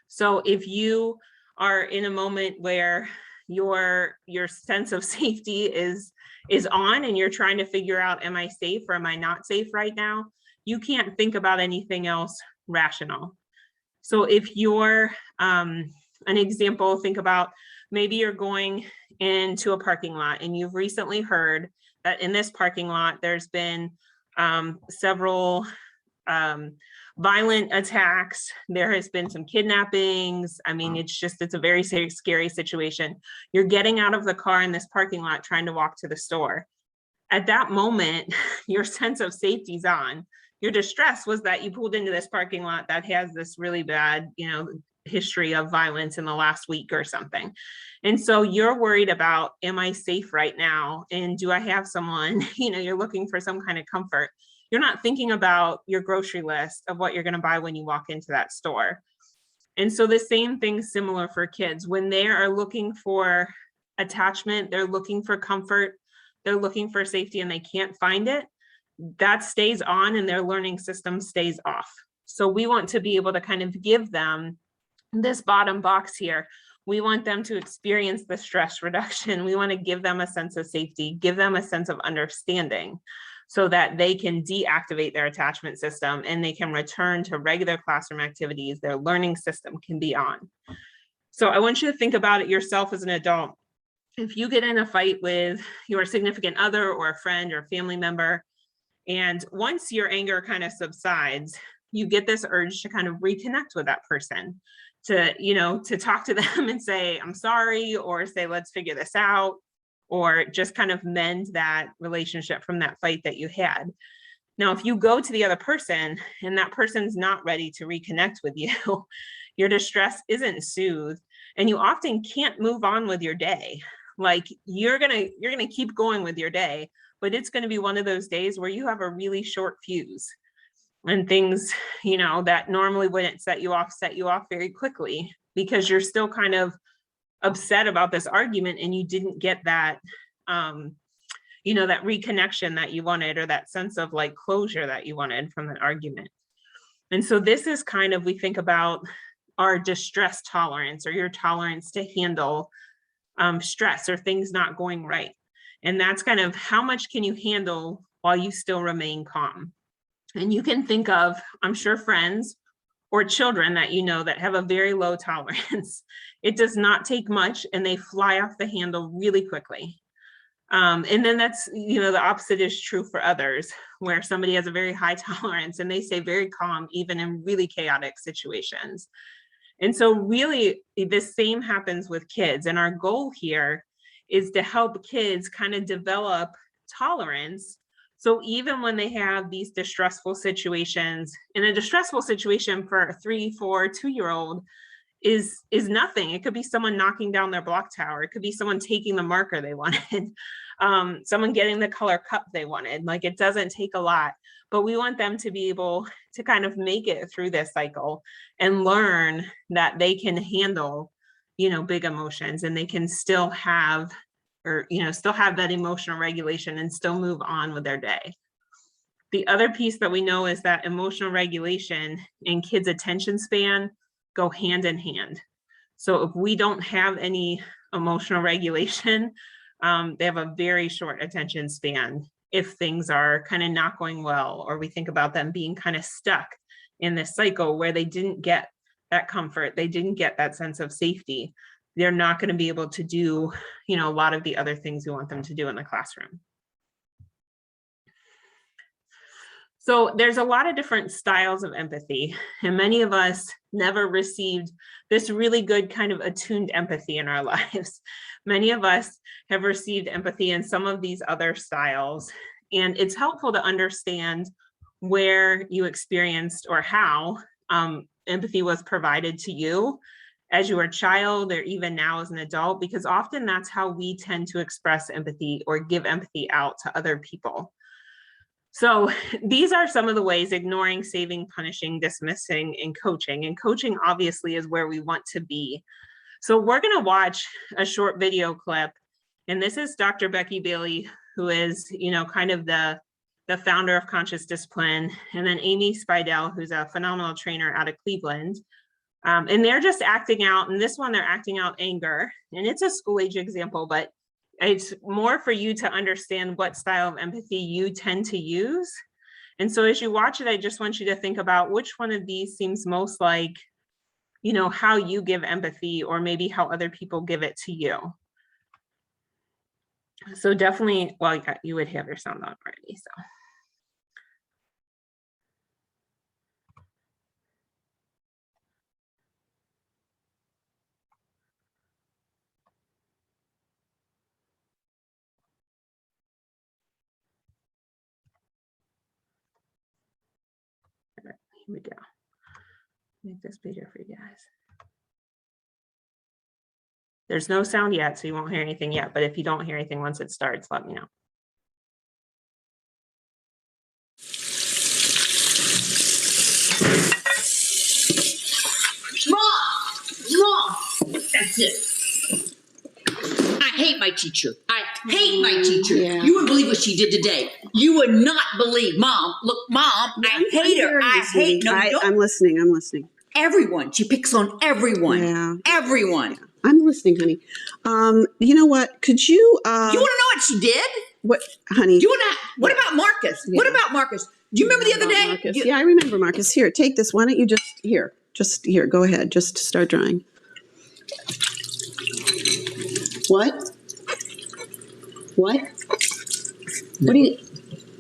Speaker 2: So if you are in a moment where your sense of safety is on and you're trying to figure out, am I safe or am I not safe right now? You can't think about anything else rational. So if you're an example, think about maybe you're going into a parking lot and you've recently heard that in this parking lot, there's been several violent attacks. There has been some kidnappings. I mean, it's a very scary situation. You're getting out of the car in this parking lot, trying to walk to the store. At that moment, your sense of safety's on. Your distress was that you pulled into this parking lot that has this really bad, history of violence in the last week or something. And so you're worried about, am I safe right now? And do I have someone, you're looking for some kind of comfort. You're not thinking about your grocery list of what you're going to buy when you walk into that store. And so the same thing's similar for kids. When they are looking for attachment, they're looking for comfort, they're looking for safety and they can't find it, that stays on and their learning system stays off. So we want to be able to kind of give them this bottom box here. We want them to experience the stress reduction. We want to give them a sense of safety, give them a sense of understanding so that they can deactivate their attachment system and they can return to regular classroom activities. Their learning system can be on. So I want you to think about it yourself as an adult. If you get in a fight with your significant other or a friend or family member, and once your anger kind of subsides, you get this urge to kind of reconnect with that person, to talk to them and say, I'm sorry, or say, let's figure this out, or just kind of mend that relationship from that fight that you had. Now, if you go to the other person and that person's not ready to reconnect with you, your distress isn't soothed and you often can't move on with your day. Like you're gonna keep going with your day, but it's gonna be one of those days where you have a really short fuse and things, that normally wouldn't set you off very quickly because you're still kind of upset about this argument and you didn't get that, that reconnection that you wanted or that sense of like closure that you wanted from that argument. And so this is kind of, we think about our distress tolerance or your tolerance to handle stress or things not going right. And that's kind of how much can you handle while you still remain calm. And you can think of, I'm sure, friends or children that that have a very low tolerance. It does not take much and they fly off the handle really quickly. And then that's, the opposite is true for others, where somebody has a very high tolerance and they stay very calm, even in really chaotic situations. And so really the same happens with kids. And our goal here is to help kids kind of develop tolerance. So even when they have these distressful situations, and a distressful situation for a 3, 4, 2-year-old is nothing. It could be someone knocking down their block tower. It could be someone taking the marker they wanted, someone getting the color cup they wanted. Like it doesn't take a lot, but we want them to be able to kind of make it through this cycle and learn that they can handle, big emotions and they can still have that emotional regulation and still move on with their day. The other piece that we know is that emotional regulation and kids' attention span go hand in hand. So if we don't have any emotional regulation, they have a very short attention span if things are kind of not going well, or we think about them being kind of stuck in this cycle where they didn't get that comfort, they didn't get that sense of safety. They're not going to be able to do, a lot of the other things we want them to do in the classroom. So there's a lot of different styles of empathy, and many of us never received this really good kind of attuned empathy in our lives. Many of us have received empathy in some of these other styles, and it's helpful to understand where you experienced or how empathy was provided to you as you were a child or even now as an adult, because often that's how we tend to express empathy or give empathy out to other people. So these are some of the ways: ignoring, saving, punishing, dismissing, and coaching. And coaching obviously is where we want to be. So we're going to watch a short video clip. And this is Dr. Becky Bailey, who is, kind of the founder of Conscious Discipline. And then Amy Spidell, who's a phenomenal trainer out of Cleveland. And they're just acting out. And this one, they're acting out anger. And it's a school age example, but it's more for you to understand what style of empathy you tend to use. And so as you watch it, I just want you to think about which one of these seems most like, how you give empathy, or maybe how other people give it to you. So definitely, well, you would have your sound on already, so. Here we go. Make this bigger for you guys. There's no sound yet, so you won't hear anything yet, but if you don't hear anything once it starts, let me know.
Speaker 10: Mom, that's it. I hate my teacher. I hate my teacher.
Speaker 4: Yeah.
Speaker 10: You wouldn't believe what she did today. You would not believe. Mom, look, Mom, I hate her. I hate, no, you don't.
Speaker 11: I'm listening.
Speaker 10: Everyone. She picks on everyone.
Speaker 11: Yeah.
Speaker 10: Everyone.
Speaker 11: I'm listening, honey. You know what? Could you,
Speaker 10: You want to know what she did?
Speaker 11: what, honey?
Speaker 10: You want to, what about Marcus?
Speaker 11: Yeah.
Speaker 10: What about Marcus? Do you remember the other day?
Speaker 11: Marcus. Yeah, I remember Marcus. Here, take this. Why don't you just here, go ahead. Just start drawing. What? What? What do you?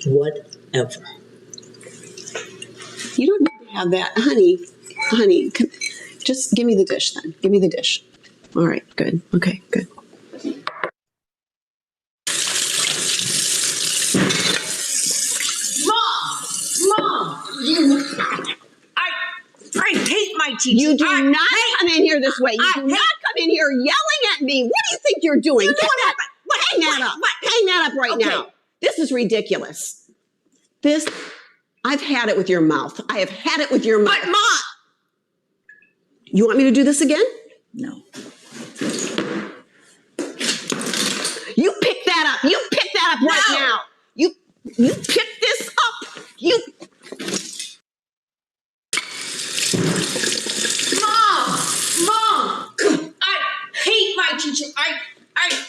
Speaker 10: Whatever.
Speaker 11: You don't need to have that, honey. Just give me the dish then. Give me the dish. All right, good. Okay, good.
Speaker 10: Mom, I hate my teacher.
Speaker 11: You do not come in here this way. You do not come in here yelling at me. What do you think you're doing? Hang that up right now. This is ridiculous. I've had it with your mouth. I have had it with your mouth.
Speaker 10: But Mom!
Speaker 11: You want me to do this again?
Speaker 10: No.
Speaker 11: You pick that up. You pick that up right now. You pick this up.
Speaker 10: Mom! I hate my teacher.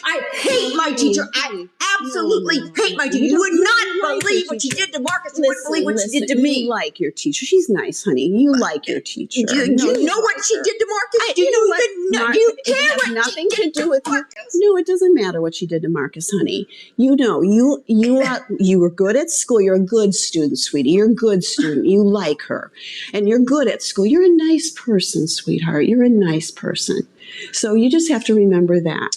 Speaker 10: I hate my teacher. I absolutely hate my teacher. You would not believe what she did to Marcus. You wouldn't believe what she did to me.
Speaker 11: You like your teacher. She's nice, honey. You like your teacher.
Speaker 10: Do you know what she did to Marcus? Do you even know? Do you care what she
Speaker 11: nothing to
Speaker 10: did
Speaker 11: do with
Speaker 10: to
Speaker 11: you.
Speaker 10: Marcus?
Speaker 11: No, it doesn't matter what she did to Marcus, honey. You know, you were good at school. You're a good student, sweetie. You're a good student. You like her. And you're good at school. You're a nice person, sweetheart. You're a nice person. So you just have to remember that.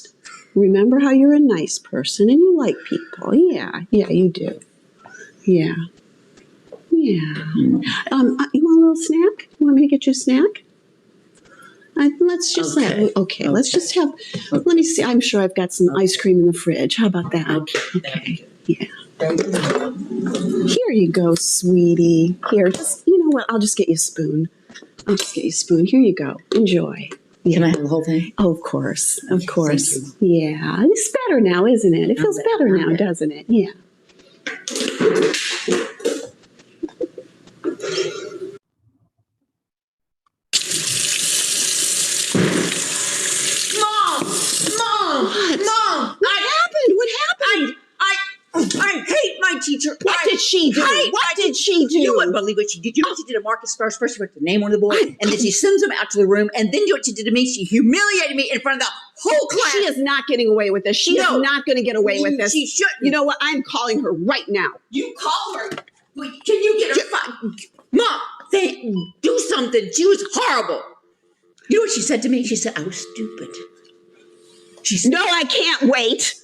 Speaker 11: Remember how you're a nice person and you like people. Yeah, you do. Yeah. You want a little snack? You want me to get you a snack? Let's just let's just have, let me see. I'm sure I've got some ice cream in the fridge. How about that? Okay. Yeah. Here you go, sweetie. Here, just, you know what? I'll just get you a spoon. Here you go. Enjoy. Yeah.
Speaker 10: Can I have the whole thing?
Speaker 11: Oh, of course. Yeah. It's better now, isn't it? It feels better now, doesn't it? Yeah.
Speaker 10: Mom!
Speaker 11: What happened?
Speaker 10: I hate my teacher.
Speaker 11: What did she do?
Speaker 10: Hate
Speaker 11: What
Speaker 10: my
Speaker 11: did she do?
Speaker 10: You wouldn't believe what she did. You know what she did to Marcus first? First she wrote the name on the board, and then she sends him out to the room, and then you know what she did to me? She humiliated me in front of the whole class.
Speaker 11: She is not getting away with this. She
Speaker 10: No.
Speaker 11: is not going to get away with this.
Speaker 10: She shouldn't.
Speaker 11: You know what? I'm calling her right now.
Speaker 10: You call her. Wait, can you get her fired? Mom, do something. She was horrible. You know what she said to me? She said, I was stupid. She said,
Speaker 11: No, I can't wait.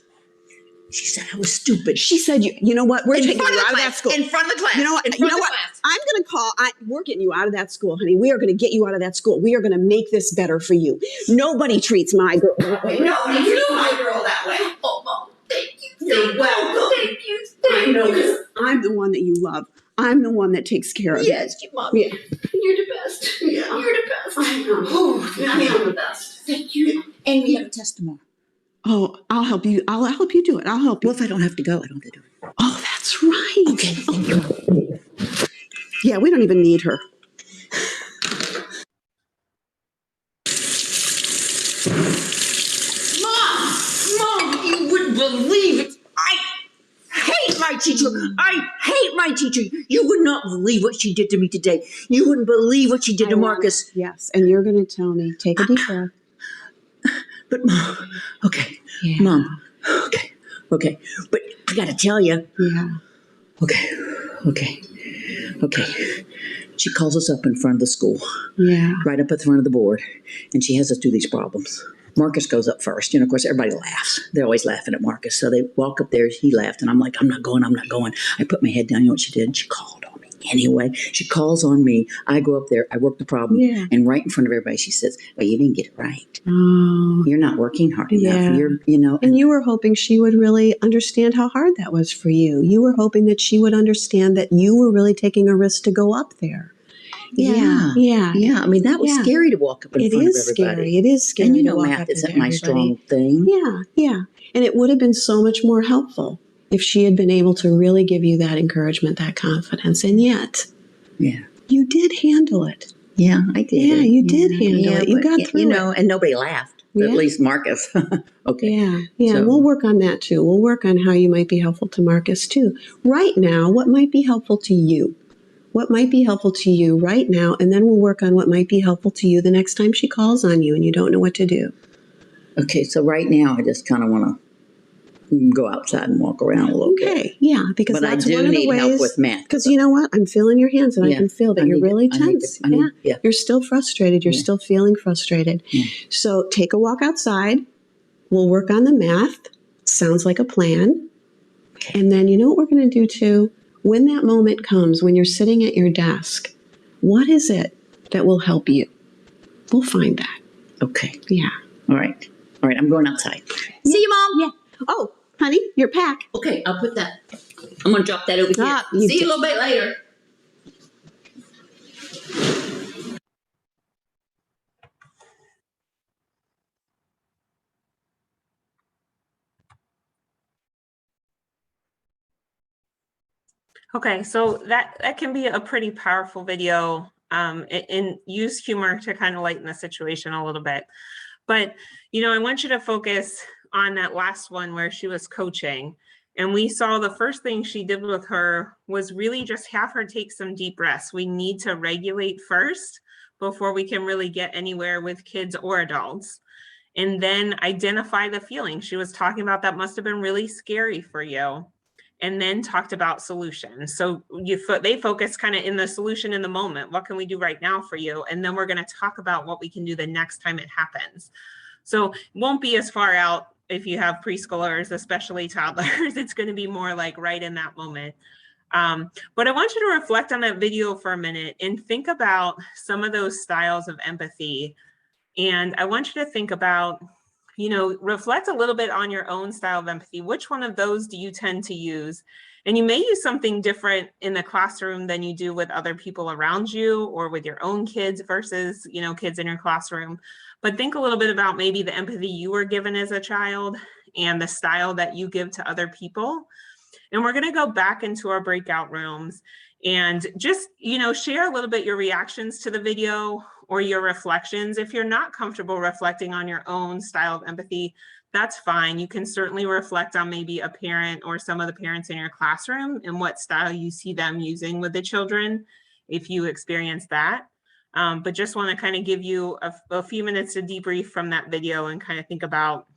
Speaker 10: She said, I was stupid.
Speaker 11: She said, you know what? We're
Speaker 10: In
Speaker 11: taking
Speaker 10: front
Speaker 11: you
Speaker 10: of the
Speaker 11: out of that
Speaker 10: class.
Speaker 11: school.
Speaker 10: In front of the class.
Speaker 11: You know what?
Speaker 10: In
Speaker 11: You
Speaker 10: front
Speaker 11: know
Speaker 10: of the
Speaker 11: what?
Speaker 10: class.
Speaker 11: I'm going to call. We're getting you out of that school, honey. We are going to get you out of that school. We are going to make this better for you. Nobody treats my girl that way.
Speaker 10: Nobody treats my girl that way. Oh, Mom, thank you. You're welcome. Thank you. Thank you.
Speaker 11: I'm the one that you love. I'm the one that takes care of you.
Speaker 10: Yes, Mom.
Speaker 11: Yeah.
Speaker 10: You're the best.
Speaker 11: Yeah.
Speaker 10: You're the best.
Speaker 11: I know.
Speaker 10: Oh,
Speaker 11: I am the best.
Speaker 10: Thank you. And we have a test tomorrow.
Speaker 11: Oh, I'll help you. I'll help you do it. I'll help you.
Speaker 10: Well, if I don't have to go, I don't have to do it.
Speaker 11: Oh, that's right.
Speaker 10: Okay, thank you.
Speaker 11: Yeah, we don't even need her.
Speaker 10: Mom, you wouldn't believe it. I hate my teacher. I hate my teacher. You would not believe what she did to me today. You wouldn't believe what she did to Marcus.
Speaker 11: Yes, and you're going to tell me. Take a deep breath.
Speaker 10: But Mom, okay,
Speaker 11: Yeah.
Speaker 10: Mom, okay. But I gotta tell you,
Speaker 11: Yeah.
Speaker 10: okay. She calls us up in front of the school,
Speaker 11: Yeah.
Speaker 10: right up at the front of the board, and she has us do these problems. Marcus goes up first. You know, of course, everybody laughs. They're always laughing at Marcus. So they walk up there. He laughed, and I'm like, I'm not going. I put my head down. You know what she did? She called on me. Anyway, she calls on me. I go up there. I work the problem.
Speaker 11: Yeah.
Speaker 10: And right in front of everybody, she says, well, you didn't get it right.
Speaker 11: Oh.
Speaker 10: You're not working hard enough.
Speaker 11: Yeah.
Speaker 10: You're.
Speaker 11: And you were hoping she would really understand how hard that was for you. You were hoping that she would understand that you were really taking a risk to go up there.
Speaker 10: Yeah.
Speaker 11: Yeah.
Speaker 10: I mean, that was
Speaker 11: Yeah.
Speaker 10: scary to walk up in
Speaker 11: It
Speaker 10: front
Speaker 11: is
Speaker 10: of everybody.
Speaker 11: scary. It is scary.
Speaker 10: And you
Speaker 11: to
Speaker 10: know,
Speaker 11: walk
Speaker 10: math
Speaker 11: up
Speaker 10: isn't
Speaker 11: into
Speaker 10: my
Speaker 11: everybody.
Speaker 10: strong thing.
Speaker 11: Yeah. And it would have been so much more helpful if she had been able to really give you that encouragement, that confidence. And yet,
Speaker 10: Yeah.
Speaker 11: you did handle it.
Speaker 10: Yeah, I did.
Speaker 11: Yeah, you did handle it. You
Speaker 10: but,
Speaker 11: got through
Speaker 10: you know,
Speaker 11: it.
Speaker 10: and nobody laughed.
Speaker 11: Yeah.
Speaker 10: At least Marcus. Okay.
Speaker 11: Yeah.
Speaker 10: So-
Speaker 11: We'll work on that too. We'll work on how you might be helpful to Marcus too. Right now, what might be helpful to you? What might be helpful to you right now? And then we'll work on what might be helpful to you the next time she calls on you and you don't know what to do.
Speaker 10: Okay, so right now I just kind of want to go outside and walk around a little bit.
Speaker 11: Okay. Yeah, because
Speaker 10: But I
Speaker 11: that's
Speaker 10: do
Speaker 11: one of the
Speaker 10: need
Speaker 11: ways.
Speaker 10: help with math.
Speaker 11: Because you know what? I'm feeling your hands and I
Speaker 10: Yeah,
Speaker 11: can feel that
Speaker 10: I
Speaker 11: you're
Speaker 10: need to-
Speaker 11: really
Speaker 10: I need to-
Speaker 11: tense.
Speaker 10: I need- yeah.
Speaker 11: You're still frustrated. You're
Speaker 10: Yeah.
Speaker 11: still feeling frustrated.
Speaker 10: Yeah.
Speaker 11: So take a walk outside. We'll work on the math. Sounds like a plan.
Speaker 10: Okay.
Speaker 11: And then you know what we're going to do too? When that moment comes, when you're sitting at your desk, what is it that will help you? We'll find that.
Speaker 10: Okay.
Speaker 11: Yeah.
Speaker 10: All right. I'm going outside.
Speaker 11: See you, Mom. Yeah. Oh, honey, your pack.
Speaker 10: Okay, I'll put that. I'm going to drop that over here.
Speaker 11: Ah, you
Speaker 10: See you
Speaker 11: did-
Speaker 10: a little bit later.
Speaker 2: Okay, so that can be a pretty powerful video, and use humor to kind of lighten the situation a little bit. But, you know, I want you to focus on that last one where she was coaching. And we saw the first thing she did with her was really just have her take some deep breaths. We need to regulate first before we can really get anywhere with kids or adults. And then identify the feeling. She was talking about that must have been really scary for you. And then talked about solutions. So they focus kind of in the solution in the moment. What can we do right now for you? And then we're going to talk about what we can do the next time it happens. So it won't be as far out if you have preschoolers, especially toddlers. It's going to be more like right in that moment. But I want you to reflect on that video for a minute and think about some of those styles of empathy. And I want you to think about, you know, reflect a little bit on your own style of empathy. Which one of those do you tend to use? And you may use something different in the classroom than you do with other people around you or with your own kids versus, you know, kids in your classroom. But think a little bit about maybe the empathy you were given as a child and the style that you give to other people. And we're going to go back into our breakout rooms and just, you know, share a little bit your reactions to the video or your reflections. If you're not comfortable reflecting on your own style of empathy, that's fine. You can certainly reflect on maybe a parent or some of the parents in your classroom and what style you see them using with the children, if you experience that. But just want to kind of give you a few minutes to debrief from that video and kind of think about,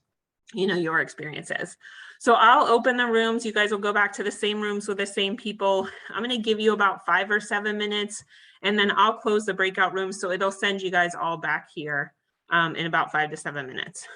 Speaker 2: you know, your experiences. So I'll open the rooms. You guys will go back to the same rooms with the same people. I'm going to give you about 5 or 7 minutes, and then I'll close the breakout room. So it'll send you guys all back here in about 5 to 7 minutes.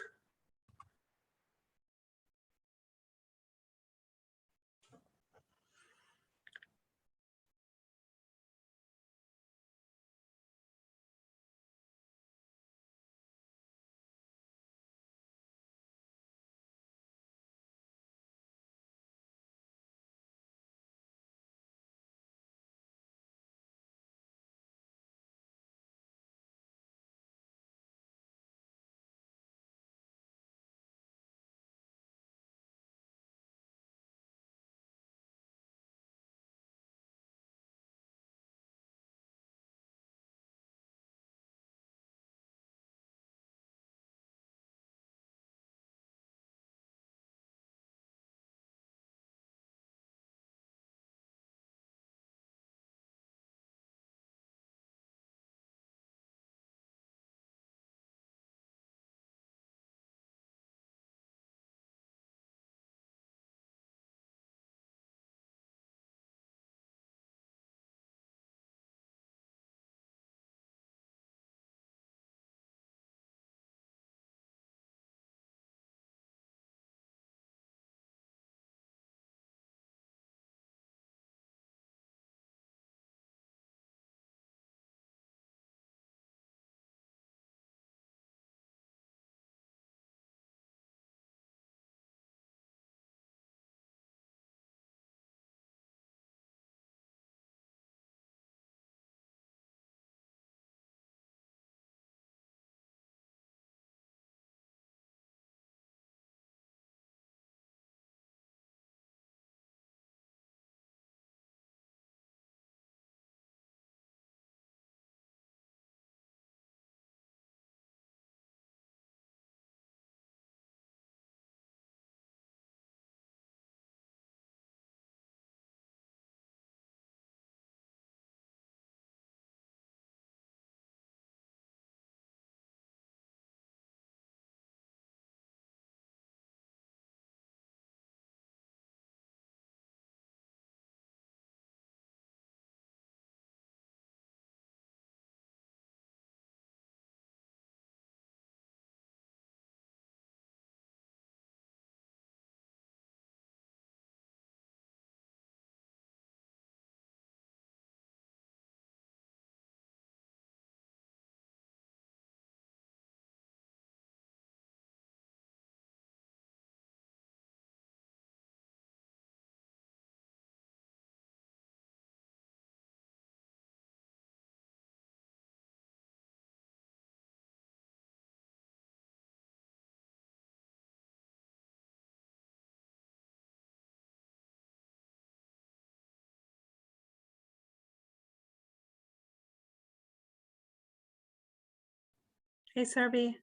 Speaker 2: Hey, Serby.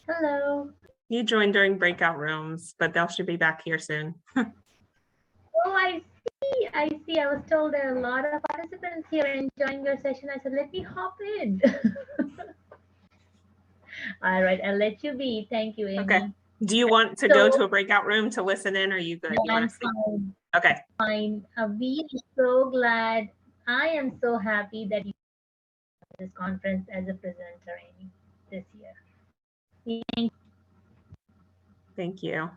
Speaker 12: Hello.
Speaker 2: You joined during breakout rooms, but they should be back here soon.
Speaker 12: Oh, I see. I see. I was told there are a lot of participants here enjoying your session. I said, let me hop in. All right, I'll let you be. Thank you, Amy.
Speaker 2: Okay. Do you want to go to a breakout room to listen in, or are you good?
Speaker 12: No,
Speaker 2: You wanna
Speaker 12: I'm
Speaker 2: sleep?
Speaker 12: fine.
Speaker 2: Okay.
Speaker 12: Fine. We are so glad. I am so happy that you this conference as a presenter, Amy, this year.
Speaker 2: Thank you.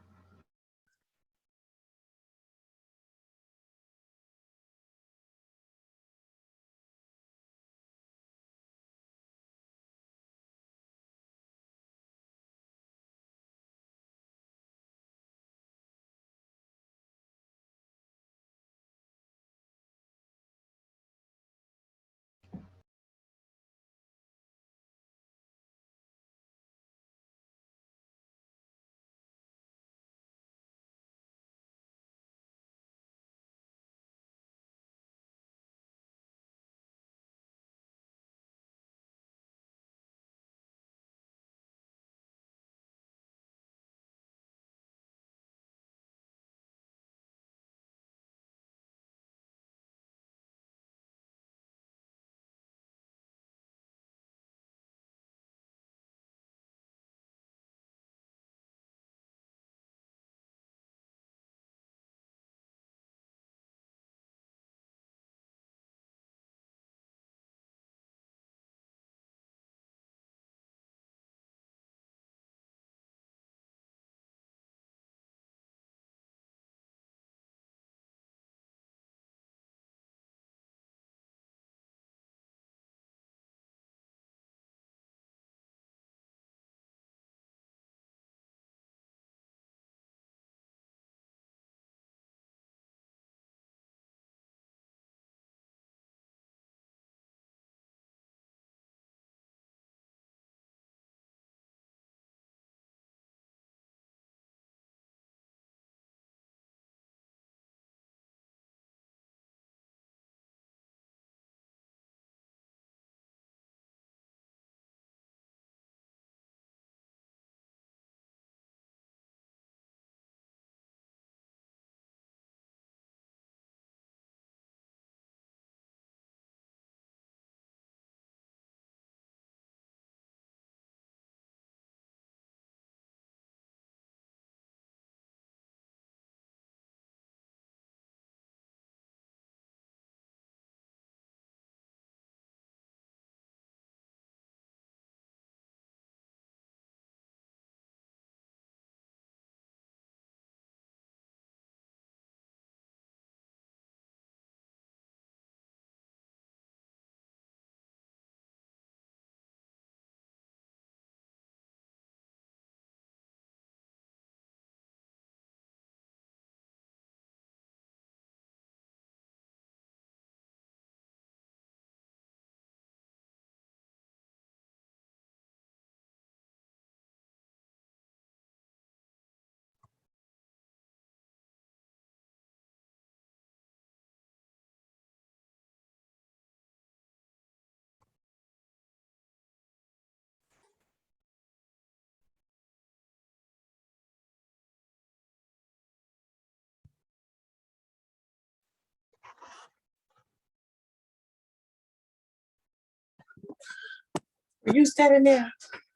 Speaker 4: You standing there?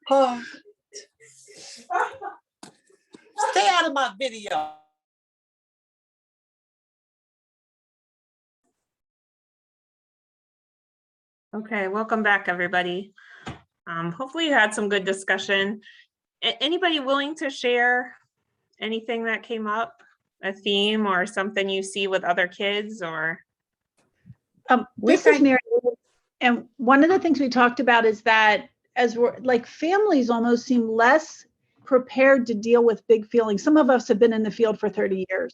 Speaker 4: Huh? Stay out of my video.
Speaker 2: Okay, welcome back, everybody. Hopefully you had some good discussion. Anybody willing to share anything that came up, a theme or something you see with other kids or?
Speaker 13: This is Mary. And one of the things we talked about is that as we're like families almost seem less prepared to deal with big feelings. Some of us have been in the field for 30 years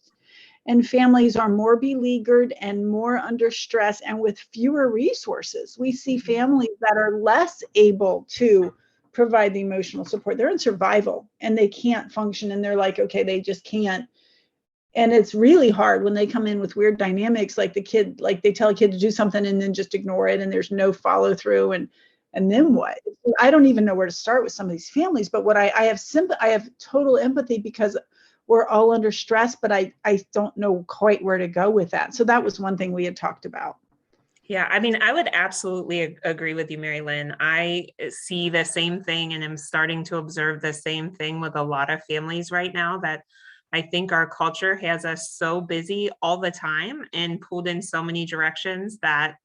Speaker 13: and families are more beleaguered and more under stress and with fewer resources. We see families that are less able to provide the emotional support. They're in survival and they can't function and they're like, okay, they just can't. And it's really hard when they come in with weird dynamics, like the kid, like they tell a kid to do something and then just ignore it and there's no follow through and then what? I don't even know where to start with some of these families, but what I have total empathy because we're all under stress, but I don't know quite where to go with that. So that was one thing we had talked about.
Speaker 2: Yeah, I mean, I would absolutely agree with you, Mary Lynn. I see the same thing and I'm starting to observe the same thing with a lot of families right now, that I think our culture has us so busy all the time and pulled in so many directions that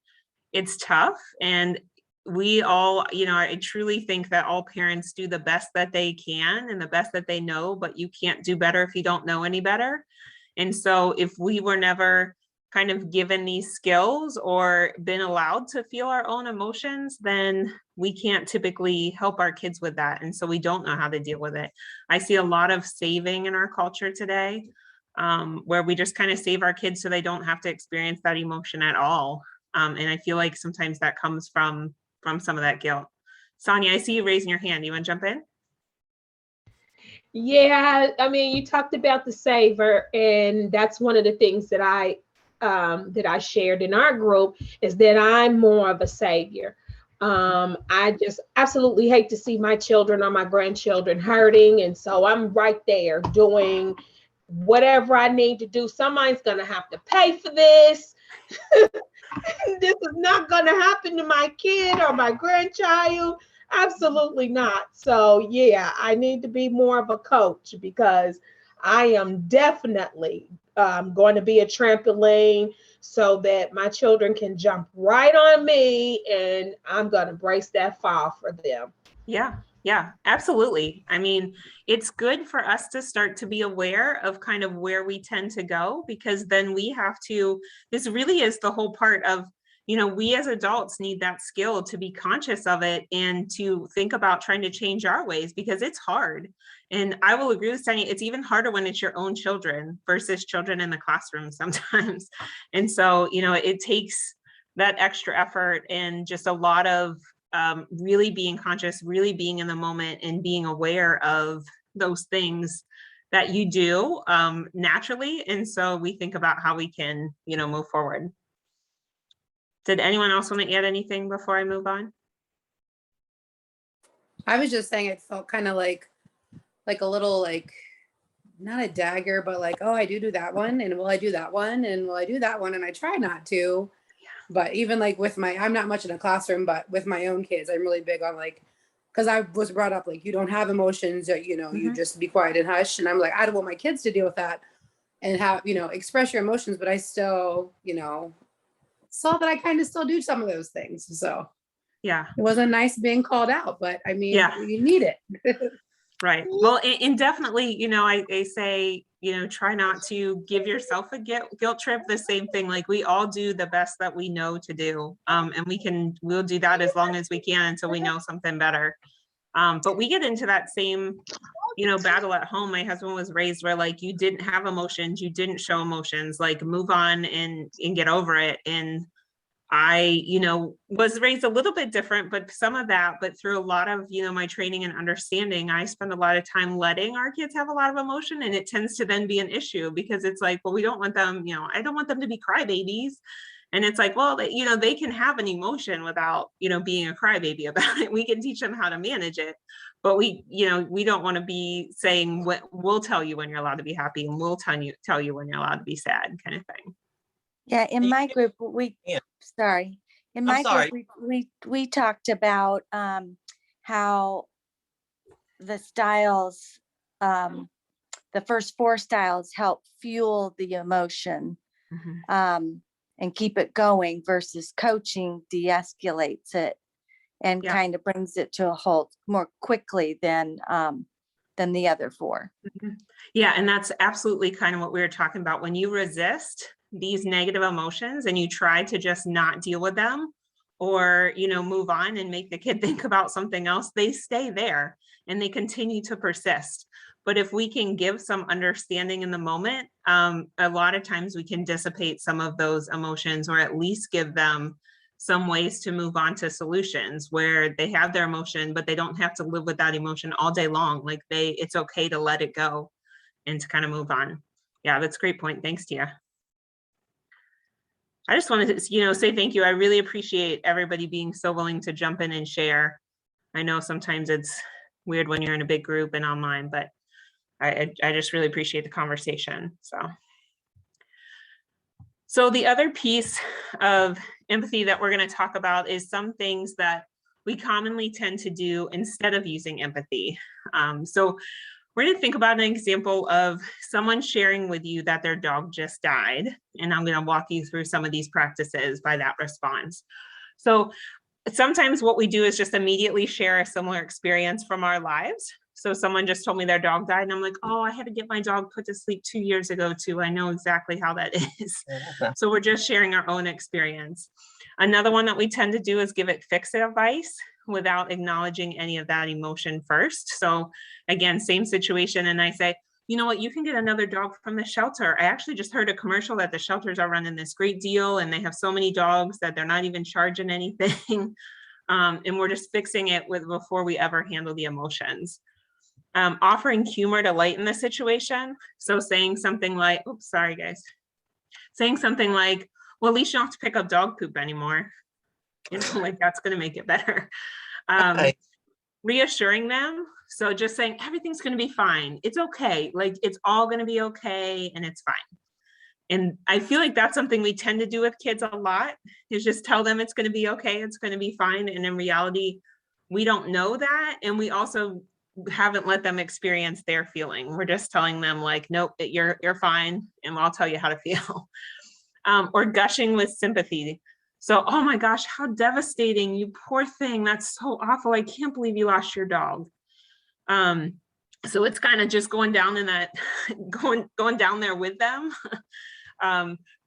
Speaker 2: it's tough. And we all, I truly think that all parents do the best that they can and the best that they know, but you can't do better if you don't know any better. And so if we were never kind of given these skills or been allowed to feel our own emotions, then we can't typically help our kids with that. And so we don't know how to deal with it. I see a lot of saving in our culture today, where we just kind of save our kids so they don't have to experience that emotion at all. And I feel like sometimes that comes from some of that guilt. Sonia, I see you raising your hand. You want to jump in?
Speaker 5: Yeah, I mean, you talked about the saver, and that's one of the things that I shared in our group is that I'm more of a savior. I just absolutely hate to see my children or my grandchildren hurting, and so I'm right there doing whatever I need to do. Somebody's gonna have to pay for this. This is not gonna happen to my kid or my grandchild. Absolutely not. So yeah, I need to be more of a coach because I am definitely going to be a trampoline so that my children can jump right on me and I'm going to brace that fall for them.
Speaker 2: Yeah, absolutely. I mean, it's good for us to start to be aware of kind of where we tend to go, because then we have to, this really is the whole part of, we as adults need that skill to be conscious of it and to think about trying to change our ways, because it's hard. And I will agree with Sonia, it's even harder when it's your own children versus children in the classroom sometimes. And so, it takes that extra effort and just a lot of really being conscious, really being in the moment and being aware of those things that you do naturally. And so we think about how we can, move forward. Did anyone else want to add anything before I move on?
Speaker 14: I was just saying it felt kind of like a little, like, not a dagger, but like, oh, I do that one, and will I do that one, and will I do that one, and I try not to. But even like with I'm not much in a classroom, but with my own kids, I'm really big on like, because I was brought up like, you don't have emotions, you just be quiet and hush. And I'm like, I don't want my kids to deal with that and have, express your emotions, but I still, saw that I kind of still do some of those things. So
Speaker 2: yeah,
Speaker 14: it wasn't nice being called out, but I mean,
Speaker 2: yeah,
Speaker 14: you need it.
Speaker 2: Right. Well, and definitely, I say, try not to give yourself a guilt trip. The same thing, like we all do the best that we know to do. And we'll do that as long as we can until we know something better. But we get into that same, battle at home. My husband was raised where like, you didn't have emotions, you didn't show emotions, like move on and get over it. And I, was raised a little bit different, but some of that, but through a lot of, my training and understanding, I spend a lot of time letting our kids have a lot of emotion. And it tends to then be an issue because it's like, well, we don't want them, I don't want them to be crybabies. And it's like, well, they can have an emotion without, being a crybaby about it. We can teach them how to manage it. But we don't want to be saying, we'll tell you when you're allowed to be happy and we'll tell you when you're allowed to be sad, kind of thing.
Speaker 15: Yeah, in my group, we talked about how the styles, the first 4 styles help fuel the emotion and keep it going, versus coaching de-escalates it and kind of brings it to a halt more quickly than the other 4.
Speaker 2: Yeah, and that's absolutely kind of what we were talking about. When you resist these negative emotions and you try to just not deal with them, or, you know, move on and make the kid think about something else, they stay there and they continue to persist. But if we can give some understanding in the moment, a lot of times we can dissipate some of those emotions, or at least give them some ways to move on to solutions where they have their emotion, but they don't have to live with that emotion all day long. Like it's okay to let it go and to kind of move on. Yeah, that's a great point. Thanks, Tia. I just wanted to, you know, say thank you. I really appreciate everybody being so willing to jump in and share. I know sometimes it's weird when you're in a big group and online, but I just really appreciate the conversation. So the other piece of empathy that we're going to talk about is some things that we commonly tend to do instead of using empathy. So we're going to think about an example of someone sharing with you that their dog just died. And I'm going to walk you through some of these practices by that response. So sometimes what we do is just immediately share a similar experience from our lives. So someone just told me their dog died and I'm like, oh, I had to get my dog put to sleep 2 years ago too. I know exactly how that is. So we're just sharing our own experience. Another one that we tend to do is give it fix it advice without acknowledging any of that emotion first. So again, same situation. And I say, you know what, you can get another dog from the shelter. I actually just heard a commercial that the shelters are running this great deal and they have so many dogs that they're not even charging anything. And we're just fixing it before we ever handle the emotions. Offering humor to lighten the situation. So saying something like, oops, sorry guys. Saying something like, well, at least you don't have to pick up dog poop anymore. You know, like that's going to make it better. Reassuring them. So just saying everything's going to be fine. It's okay. Like it's all going to be okay and it's fine. And I feel like that's something we tend to do with kids a lot, is just tell them it's going to be okay. It's going to be fine. And in reality, we don't know that. And we also haven't let them experience their feeling. We're just telling them like, nope, you're fine. And I'll tell you how to feel. Or gushing with sympathy. So, oh my gosh, how devastating, you poor thing. That's so awful. I can't believe you lost your dog. So it's kind of just going down in that, going down there with them,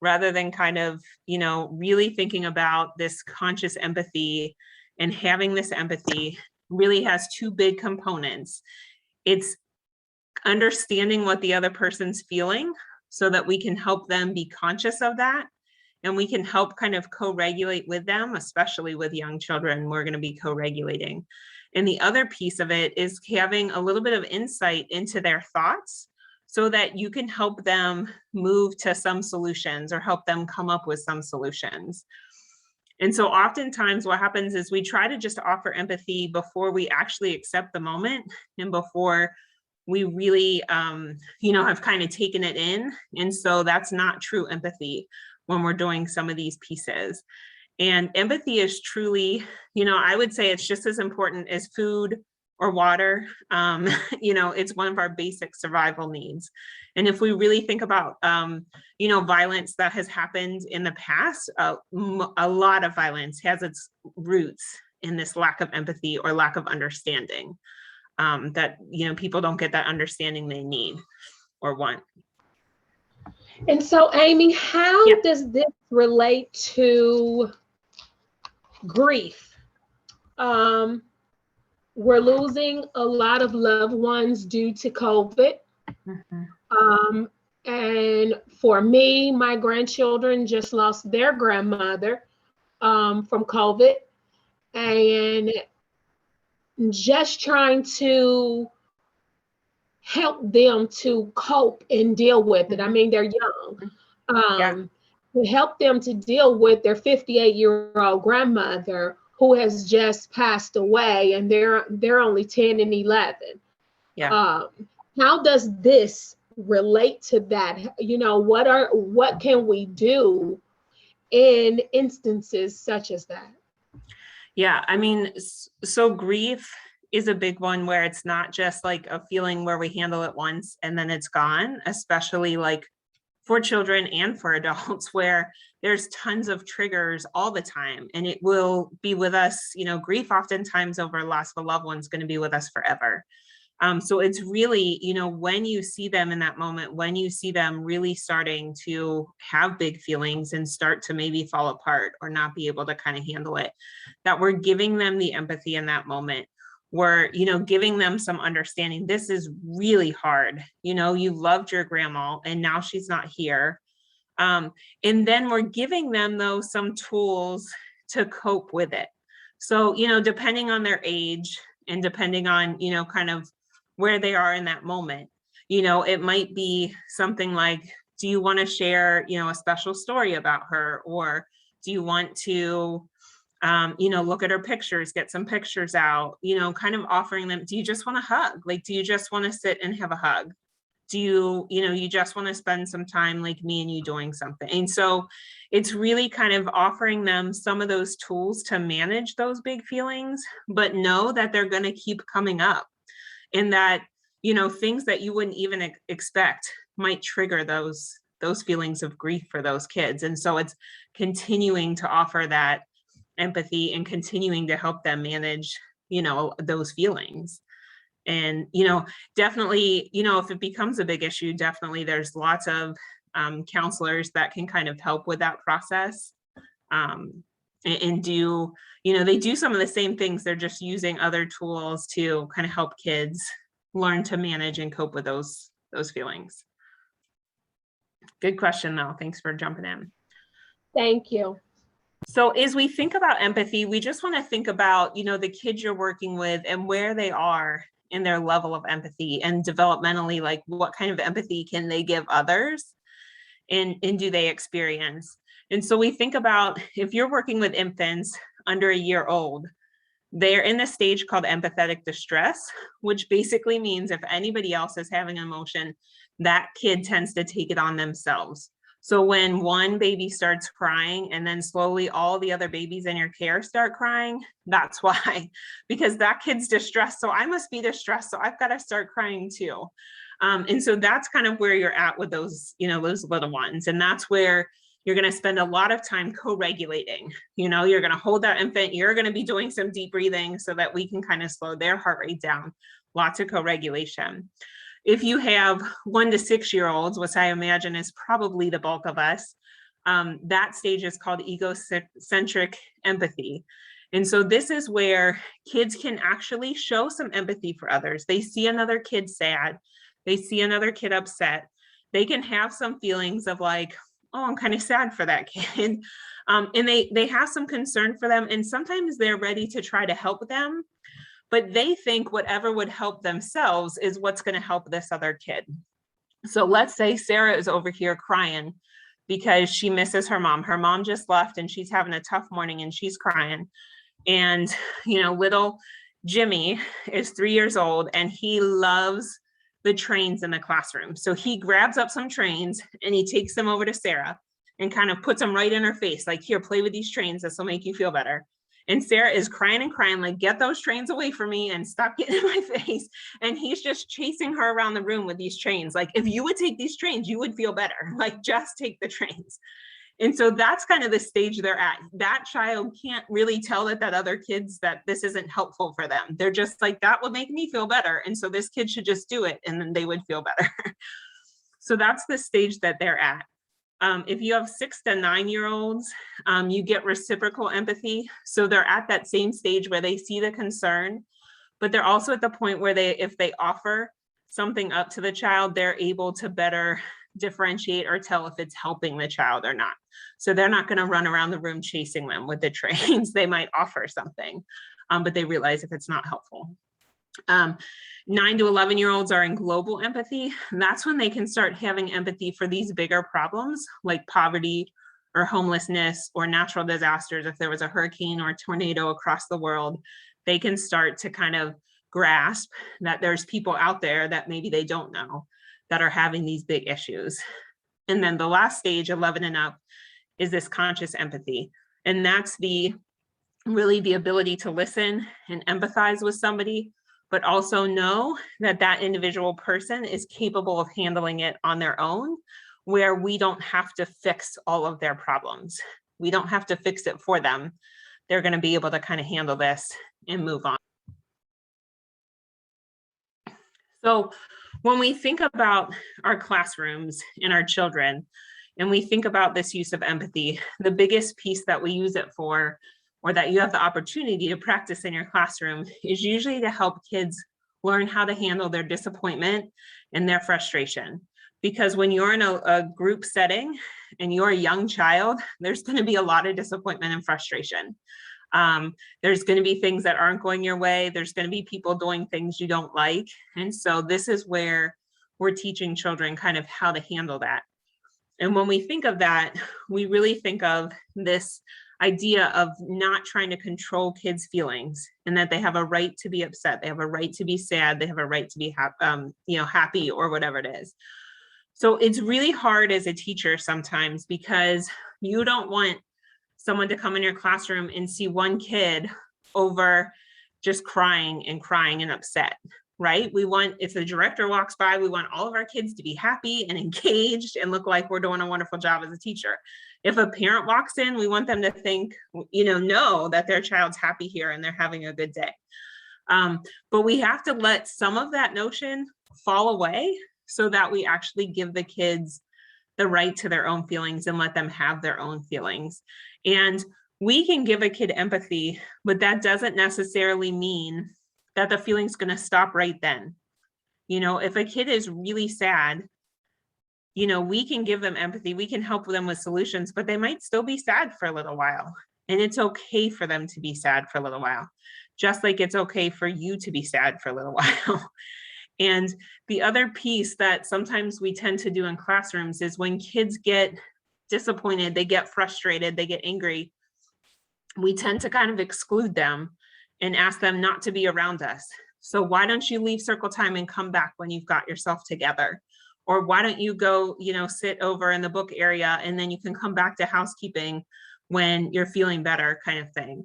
Speaker 2: rather than kind of, you know, really thinking about this conscious empathy. And having this empathy really has 2 big components. It's understanding what the other person's feeling so that we can help them be conscious of that. And we can help kind of co-regulate with them, especially with young children, we're going to be co-regulating. And the other piece of it is having a little bit of insight into their thoughts so that you can help them move to some solutions or help them come up with some solutions. And so oftentimes what happens is we try to just offer empathy before we actually accept the moment and before we really, you know, have kind of taken it in. And so that's not true empathy when we're doing some of these pieces. And empathy is truly, you know, I would say it's just as important as food or water. You know, it's one of our basic survival needs. And if we really think about, you know, violence that has happened in the past, a lot of violence has its roots in this lack of empathy or lack of understanding, that, you know, people don't get that understanding they need or want.
Speaker 5: And so, Amy, how does this relate to grief? We're losing a lot of loved ones due to COVID. And for me, my grandchildren just lost their grandmother from COVID. And just trying to help them to cope and deal with it. I mean, they're young. To help them to deal with their 58-year-old grandmother who has just passed away, and they're only 10 and 11. How does this relate to that? You know, what can we do in instances such as that?
Speaker 2: Yeah, I mean, so grief is a big one, where it's not just like a feeling where we handle it once and then it's gone, especially like for children and for adults, where there's tons of triggers all the time, and it will be with us. Grief oftentimes over loss of a loved one is going to be with us forever. So it's really, when you see them in that moment, when you see them really starting to have big feelings and start to maybe fall apart or not be able to kind of handle it, that we're giving them the empathy in that moment. We're, giving them some understanding. This is really hard. You loved your grandma and now she's not here. And then we're giving them, though, some tools to cope with it. So, depending on their age and depending on, kind of where they are in that moment, it might be something like, do you want to share, a special story about her? Or do you want to, look at her pictures, get some pictures out, kind of offering them, do you just want a hug? Like, do you just want to sit and have a hug? Do you, you just want to spend some time like me and you doing something? And so it's really kind of offering them some of those tools to manage those big feelings, but know that they're going to keep coming up, and that, things that you wouldn't even expect might trigger those feelings of grief for those kids. And so it's continuing to offer that empathy and continuing to help them manage, those feelings. And, definitely, if it becomes a big issue, definitely there's lots of counselors that can kind of help with that process, and do, they do some of the same things. They're just using other tools to kind of help kids learn to manage and cope with those feelings. Good question, though. Thanks for jumping in.
Speaker 5: Thank you.
Speaker 2: So as we think about empathy, we just want to think about, the kids you're working with and where they are in their level of empathy, and developmentally, like what kind of empathy can they give others, and do they experience? And so we think about, if you're working with infants under a year old, they're in a stage called empathetic distress, which basically means if anybody else is having an emotion, that kid tends to take it on themselves. So when one baby starts crying and then slowly all the other babies in your care start crying, that's why, because that kid's distressed. So I must be distressed. So I've got to start crying too. And so that's kind of where you're at with those, those little ones. And that's where you're going to spend a lot of time co-regulating. You're going to hold that infant. You're going to be doing some deep breathing so that we can kind of slow their heart rate down. Lots of co-regulation. If you have 1 to 6 year olds, which I imagine is probably the bulk of us, that stage is called egocentric empathy. And so this is where kids can actually show some empathy for others. They see another kid sad. They see another kid upset. They can have some feelings of like, oh, I'm kind of sad for that kid. And they have some concern for them. And sometimes they're ready to try to help them, but they think whatever would help themselves is what's going to help this other kid. So let's say Sarah is over here crying because she misses her mom. Her mom just left and she's having a tough morning and she's crying. And, little Jimmy is 3 years old and he loves the trains in the classroom. So he grabs up some trains and he takes them over to Sarah and kind of puts them right in her face. Like, here, play with these trains. This will make you feel better. And Sarah is crying and crying, like, get those trains away from me and stop getting in my face. And he's just chasing her around the room with these trains. Like, if you would take these trains, you would feel better. Like, just take the trains. And so that's kind of the stage they're at. That child can't really tell that other kids that this isn't helpful for them. They're just like, that would make me feel better. And so this kid should just do it and then they would feel better. So that's the stage that they're at. If you have 6 to 9 year olds, you get reciprocal empathy. So they're at that same stage where they see the concern, but they're also at the point where if they offer something up to the child, they're able to better differentiate or tell if it's helping the child or not. So they're not going to run around the room chasing them with the trains. They might offer something, but they realize if it's not helpful. 9 to 11 year olds are in global empathy. And that's when they can start having empathy for these bigger problems like poverty or homelessness or natural disasters. If there was a hurricane or a tornado across the world, they can start to kind of grasp that there's people out there that maybe they don't know that are having these big issues. And then the last stage, 11 and up, is this conscious empathy. And that's really the ability to listen and empathize with somebody but also know that that individual person is capable of handling it on their own, where we don't have to fix all of their problems. We don't have to fix it for them. They're going to be able to kind of handle this and move on. So when we think about our classrooms and our children, and we think about this use of empathy, the biggest piece that we use it for, or that you have the opportunity to practice in your classroom, is usually to help kids learn how to handle their disappointment and their frustration. Because when you're in a group setting and you're a young child, there's going to be a lot of disappointment and frustration. There's going to be things that aren't going your way. There's going to be people doing things you don't like. And so this is where we're teaching children kind of how to handle that. And when we think of that, we really think of this idea of not trying to control kids' feelings, and that they have a right to be upset. They have a right to be sad. They have a right to be happy, or whatever it is. So it's really hard as a teacher sometimes, because you don't want someone to come in your classroom and see one kid over just crying and upset, right? We want, if the director walks by, we want all of our kids to be happy and engaged and look like we're doing a wonderful job as a teacher. If a parent walks in, we want them to think, know that their child's happy here and they're having a good day. But we have to let some of that notion fall away, so that we actually give the kids the right to their own feelings and let them have their own feelings. And we can give a kid empathy, but that doesn't necessarily mean that the feeling's going to stop right then. If a kid is really sad, we can give them empathy, we can help them with solutions, but they might still be sad for a little while. And it's okay for them to be sad for a little while, just like it's okay for you to be sad for a little while. And the other piece that sometimes we tend to do in classrooms is when kids get disappointed, they get frustrated, they get angry, we tend to kind of exclude them and ask them not to be around us. So why don't you leave circle time and come back when you've got yourself together? Or why don't you go, sit over in the book area and then you can come back to housekeeping when you're feeling better, kind of thing.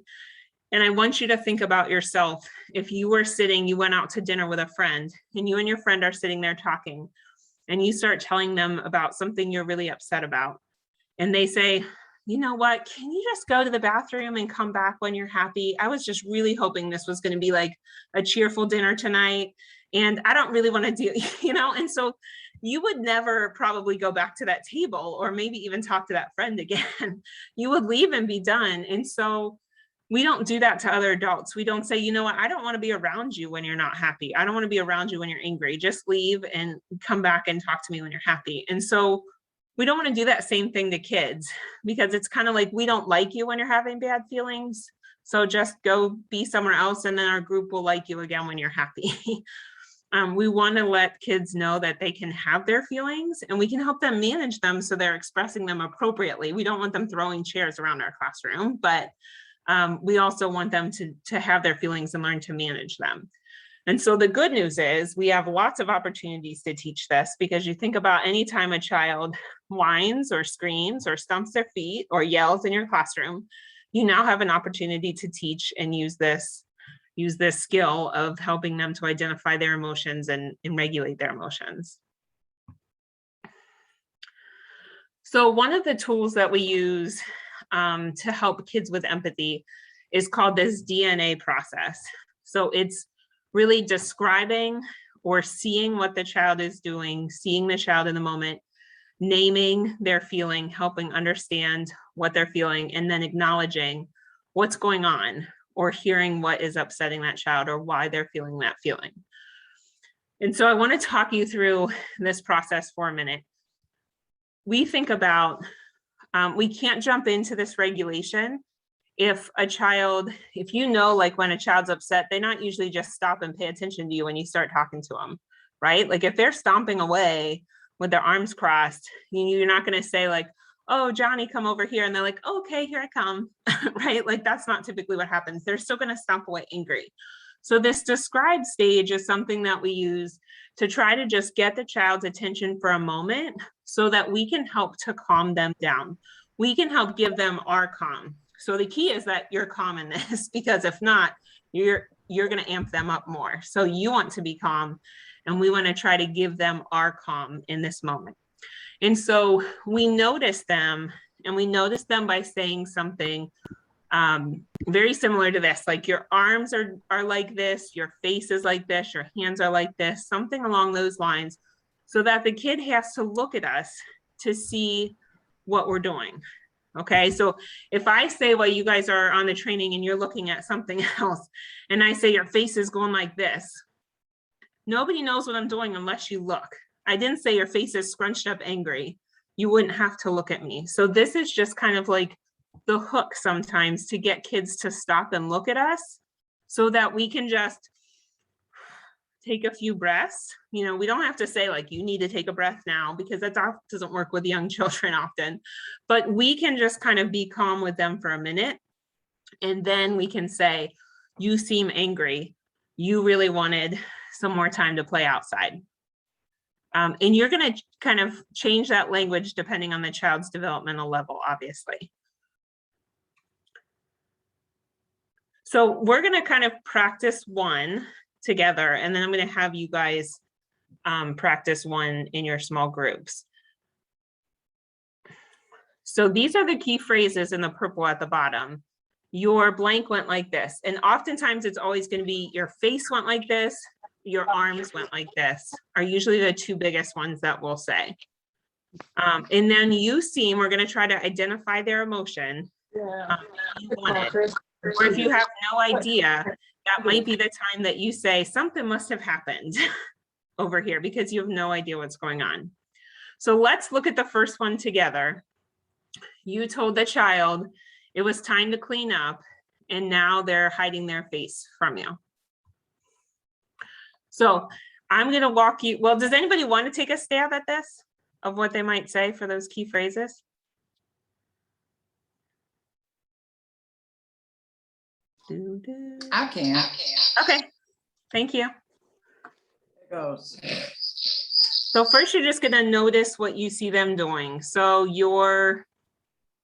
Speaker 2: And I want you to think about yourself. If you went out to dinner with a friend and you and your friend are sitting there talking, and you start telling them about something you're really upset about, and they say, you know what, can you just go to the bathroom and come back when you're happy? I was just really hoping this was going to be like a cheerful dinner tonight, and I don't really want to do, and so you would never probably go back to that table, or maybe even talk to that friend again. You would leave and be done. And so we don't do that to other adults. We don't say, you know what, I don't want to be around you when you're not happy. I don't want to be around you when you're angry. Just leave and come back and talk to me when you're happy. And so we don't want to do that same thing to kids, because it's kind of like, we don't like you when you're having bad feelings. So just go be somewhere else, and then our group will like you again when you're happy. We want to let kids know that they can have their feelings, and we can help them manage them so they're expressing them appropriately. We don't want them throwing chairs around our classroom, but we also want them to have their feelings and learn to manage them. And so the good news is we have lots of opportunities to teach this, because you think about any time a child whines or screams or stomps their feet or yells in your classroom, you now have an opportunity to teach and use this skill of helping them to identify their emotions and regulate their emotions. So one of the tools that we use to help kids with empathy is called this DNA process. So it's really describing or seeing what the child is doing, seeing the child in the moment, naming their feeling, helping understand what they're feeling, and then acknowledging what's going on, or hearing what is upsetting that child or why they're feeling that feeling. And so I want to talk you through this process for a minute. We think about, we can't jump into this regulation if like when a child's upset, they not usually just stop and pay attention to you when you start talking to them, right? Like if they're stomping away with their arms crossed, you're not going to say like, oh, Johnny, come over here. And they're like, oh, okay, here I come, right? Like that's not typically what happens. They're still going to stomp away angry. So this described stage is something that we use to try to just get the child's attention for a moment so that we can help to calm them down. We can help give them our calm. So the key is that you're calm in this, because if not, you're you're going to amp them up more. So you want to be calm, and we want to try to give them our calm in this moment. And so we notice them, and we notice them by saying something very similar to this, like your arms are like this, your face is like this, your hands are like this, something along those lines, so that the kid has to look at us to see what we're doing. Okay, so if I say, well, you guys are on the training and you're looking at something else, and I say your face is going like this, nobody knows what I'm doing unless you look. I didn't say your face is scrunched up angry. You wouldn't have to look at me. So this is just kind of like the hook sometimes to get kids to stop and look at us, so that we can just take a few breaths. You know, we don't have to say like, you need to take a breath now, because that doesn't work with young children often, but we can just kind of be calm with them for a minute. And then we can say, you seem angry. You really wanted some more time to play outside. And you're going to kind of change that language depending on the child's developmental level, obviously. So we're going to kind of practice one together, and then I'm going to have you guys practice one in your small groups. So these are the key phrases in the purple at the bottom. Your blank went like this, and oftentimes it's always going to be your face went like this, your arms went like this, are usually the two biggest ones that we'll say. And then you seem, we're going to try to identify their emotion. You wanted. Or if you have no idea, that might be the time that you say something must have happened over here, because you have no idea what's going on. So let's look at the first one together. You told the child it was time to clean up, and now they're hiding their face from you. So I'm going to walk you. Well, does anybody want to take a stab at this, of what they might say for those key phrases?
Speaker 1: I can.
Speaker 2: Okay, thank you.
Speaker 1: There goes.
Speaker 2: So first, you're just going to notice what you see them doing. So your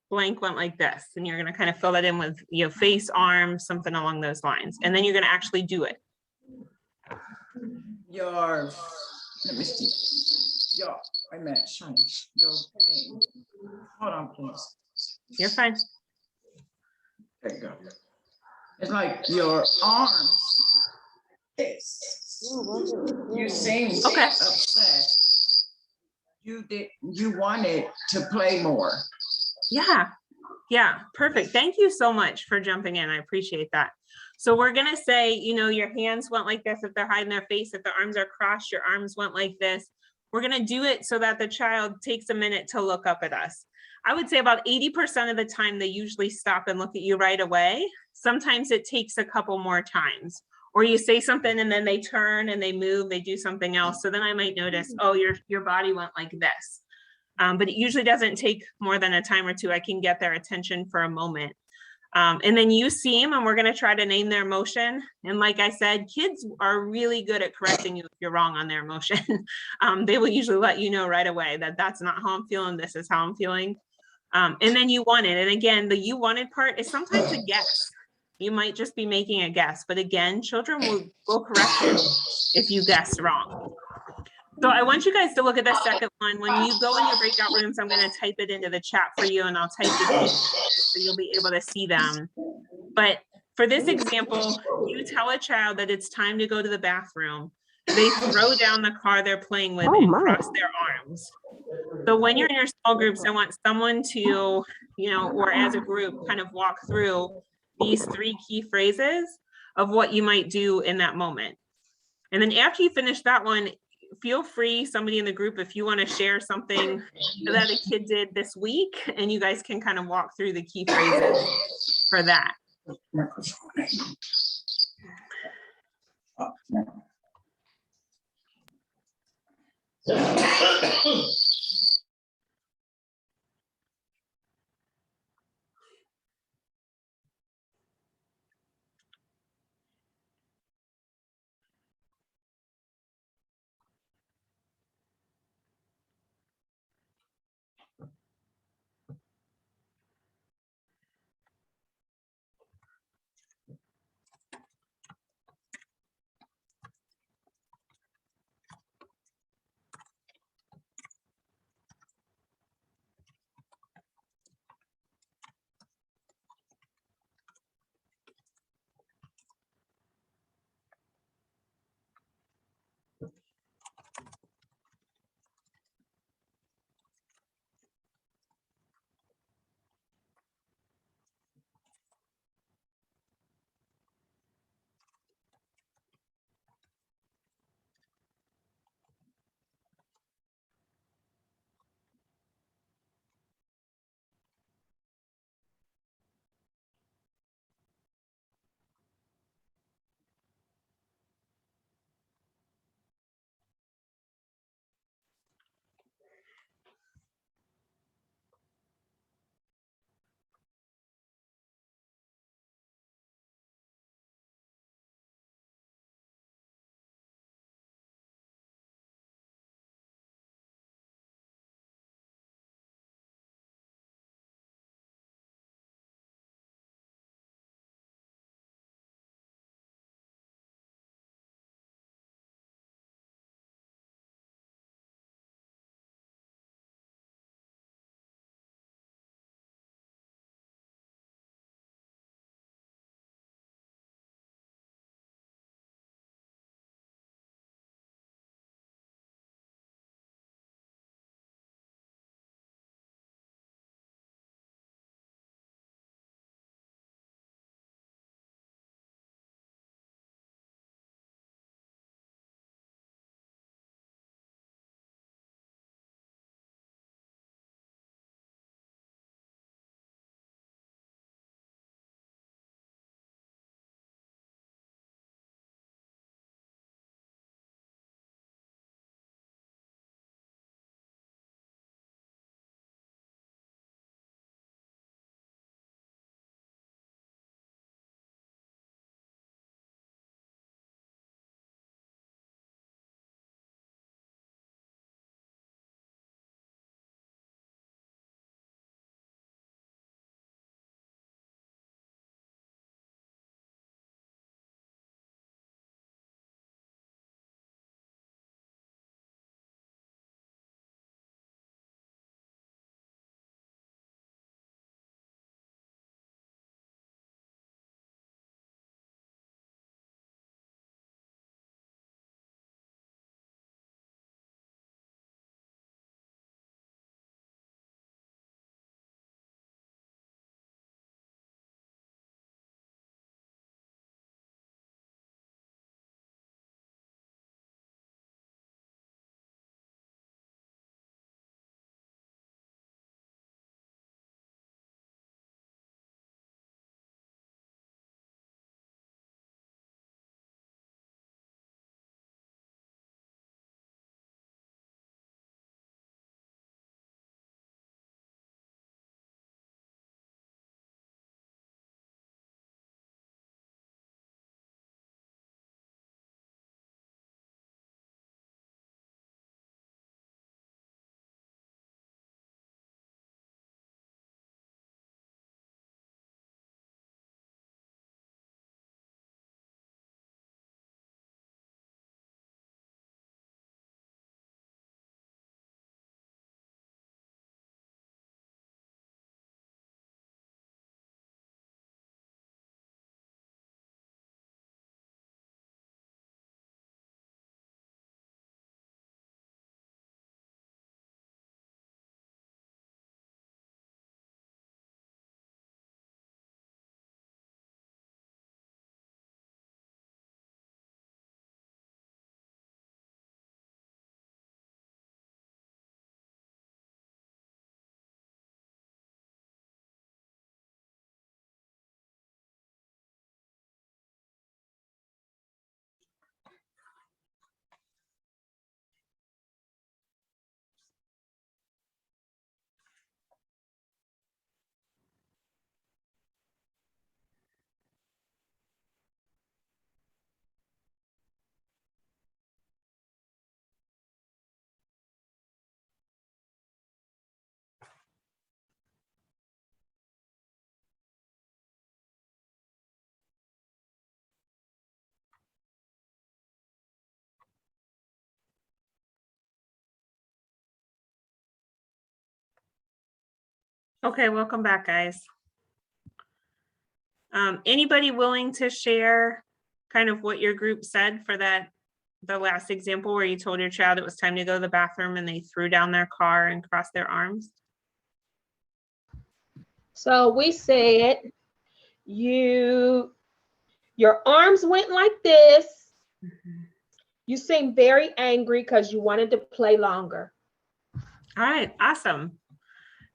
Speaker 2: blank went like this, and you're going to kind of fill that in with your face, arms, something along those lines. And then you're going to actually do it.
Speaker 1: Your, let me see. Your, wait a minute, Shani, your thing. Hold on, please.
Speaker 2: You're fine.
Speaker 1: There you go. It's like your arms. This. You seem
Speaker 2: okay.
Speaker 1: Upset. You wanted to play more.
Speaker 2: Yeah, perfect. Thank you so much for jumping in. I appreciate that. So we're going to say, you know, your hands went like this if they're hiding their face. If their arms are crossed, your arms went like this. We're going to do it so that the child takes a minute to look up at us. I would say about 80% of the time, they usually stop and look at you right away. Sometimes it takes a couple more times, or you say something and then they turn and they move, they do something else. So then I might notice, oh, your body went like this. But it usually doesn't take more than a time or two. I can get their attention for a moment. And then you see them, and we're going to try to name their emotion. And like I said, kids are really good at correcting you if you're wrong on their emotion. They will usually let you know right away that that's not how I'm feeling. This is how I'm feeling. And then you wanted. And again, the you wanted part is sometimes a guess. You might just be making a guess. But again, children will correct you if you guess wrong. So I want you guys to look at the second one. When you go in your breakout rooms, I'm going to type it into the chat for you, and I'll type it so you'll be able to see them. But for this example, you tell a child that it's time to go to the bathroom. They throw down the car they're playing with and cross their arms. So when you're in your small groups, I want someone to, you know, or as a group, kind of walk through these 3 key phrases of what you might do in that moment. And then after you finish that one, feel free, somebody in the group, if you want to share something that a kid did this week, and you guys can kind of walk through the key phrases for that. Okay, welcome back, guys. Anybody willing to share kind of what your group said for that, the last example where you told your child it was time to go to the bathroom and they threw down their car and crossed their arms?
Speaker 5: So we said, your arms went like this. You seemed very angry because you wanted to play longer.
Speaker 2: All right, awesome.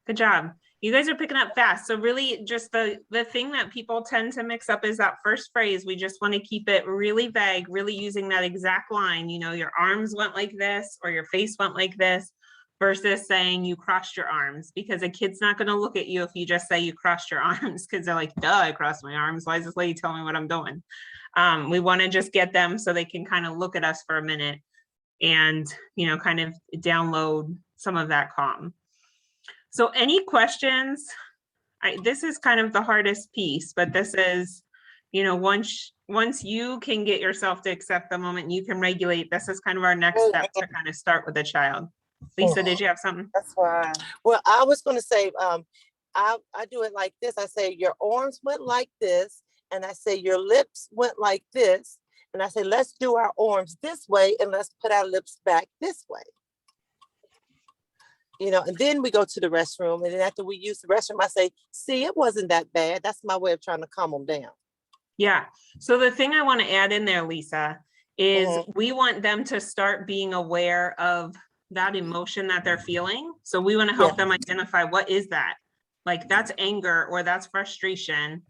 Speaker 2: Good job. You guys are picking up fast. So really just the thing that people tend to mix up is that first phrase. We just want to keep it really vague, really using that exact line, you know, your arms went like this or your face went like this versus saying you crossed your arms, because a kid's not going to look at you if you just say you crossed your arms, because they're like, duh, I crossed my arms. Why is this lady telling me what I'm doing? We want to just get them so they can kind of look at us for a minute and, you know, kind of download some of that calm. So any questions? This is kind of the hardest piece, but this is, you know, once you can get yourself to accept the moment you can regulate, this is kind of our next step to kind of start with the child. Lisa, did you have something?
Speaker 16: That's why. Well, I was going to say, I do it like this. I say your arms went like this, and I say your lips went like this, and I say let's do our arms this way, and let's put our lips back this way. You know, and then we go to the restroom, and then after we use the restroom, I say, see, it wasn't that bad. That's my way of trying to calm them down.
Speaker 2: Yeah. So the thing I want to add in there, Lisa, is we want them to start being aware of that emotion that they're feeling. So we want to help them identify what is that? Like that's anger or that's frustration.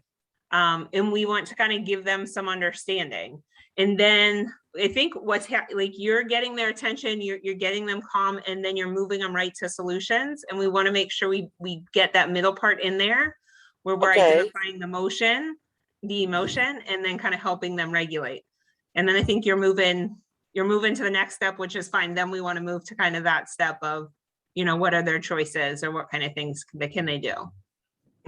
Speaker 2: And we want to kind of give them some understanding. And then I think what's like you're getting their attention, you're getting them calm, and then you're moving them right to solutions. And we want to make sure we get that middle part in there where we're identifying the emotion, and then kind of helping them regulate. And then I think you're moving to the next step, which is fine. Then we want to move to kind of that step of, you know, what are their choices or what kind of things can they do?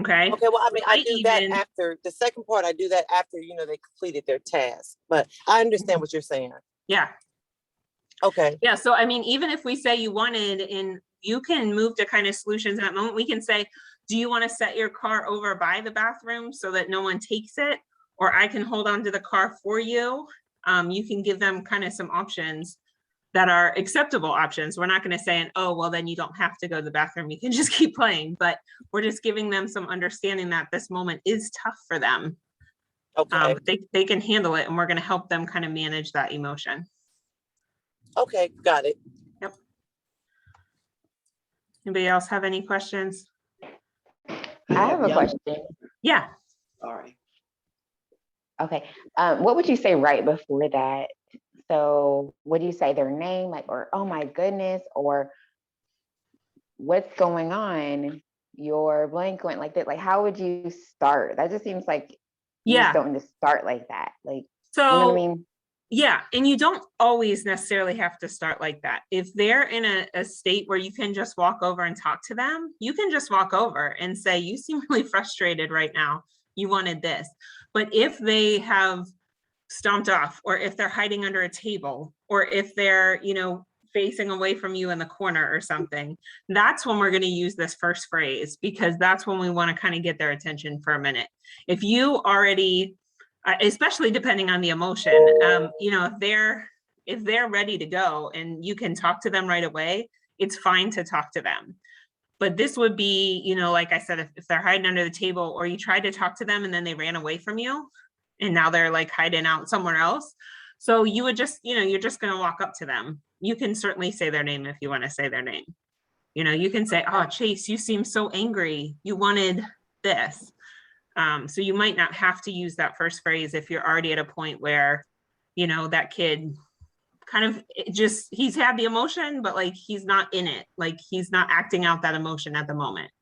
Speaker 2: Okay.
Speaker 16: Okay. Well, I mean, I do that after the second part. I do that after, you know, they completed their task, but I understand what you're saying.
Speaker 2: Yeah.
Speaker 16: Okay.
Speaker 2: Yeah. So, I mean, even if we say you wanted, and you can move to kind of solutions in that moment, we can say, do you want to set your car over by the bathroom so that no one takes it? Or I can hold on to the car for you. You can give them kind of some options that are acceptable options. We're not going to say, oh, well, then you don't have to go to the bathroom. You can just keep playing, but we're just giving them some understanding that this moment is tough for them.
Speaker 16: Okay.
Speaker 2: They can handle it, and we're going to help them kind of manage that emotion.
Speaker 16: Okay. Got it.
Speaker 2: Yep. Anybody else have any questions?
Speaker 17: I have a question.
Speaker 2: Yeah.
Speaker 17: All right. Okay. What would you say right before that? So would you say their name, like, or, oh my goodness, or what's going on? Your blank went like that. Like, how would you start? That just seems like you just don't just start like that. Like,
Speaker 2: so,
Speaker 17: you know what I mean?
Speaker 2: Yeah. And you don't always necessarily have to start like that. If they're in a state where you can just walk over and talk to them, you can just walk over and say, you seem really frustrated right now. You wanted this. But if they have stomped off, or if they're hiding under a table, or if they're, you know, facing away from you in the corner or something, that's when we're going to use this first phrase, because that's when we want to kind of get their attention for a minute. If you already, especially depending on the emotion, you know, if they're ready to go and you can talk to them right away, it's fine to talk to them. But this would be, you know, like I said, if they're hiding under the table, or you tried to talk to them and then they ran away from you, and now they're like hiding out somewhere else. So you would just, you know, you're just going to walk up to them. You can certainly say their name if you want to say their name. You know, you can say, oh, Chase, you seem so angry. You wanted this. So you might not have to use that first phrase if you're already at a point where, you know, that kid kind of just, he's had the emotion, but like, he's not in it. Like, he's not acting out that emotion at the moment,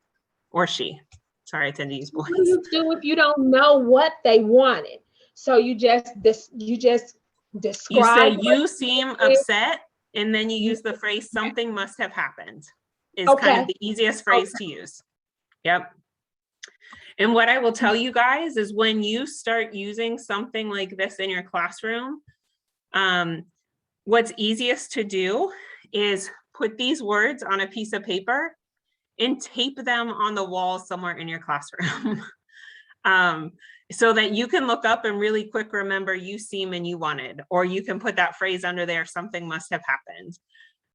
Speaker 2: or she. Sorry, I tend to use boys.
Speaker 5: What do you do if you don't know what they wanted? So you just describe.
Speaker 2: You say you seem upset, and then you use the phrase something must have happened. Is kind of the easiest phrase to use. Yep. And what I will tell you guys is when you start using something like this in your classroom, what's easiest to do is put these words on a piece of paper and tape them on the wall somewhere in your classroom. So that you can look up and really quick remember you seem and you wanted, or you can put that phrase under there, something must have happened,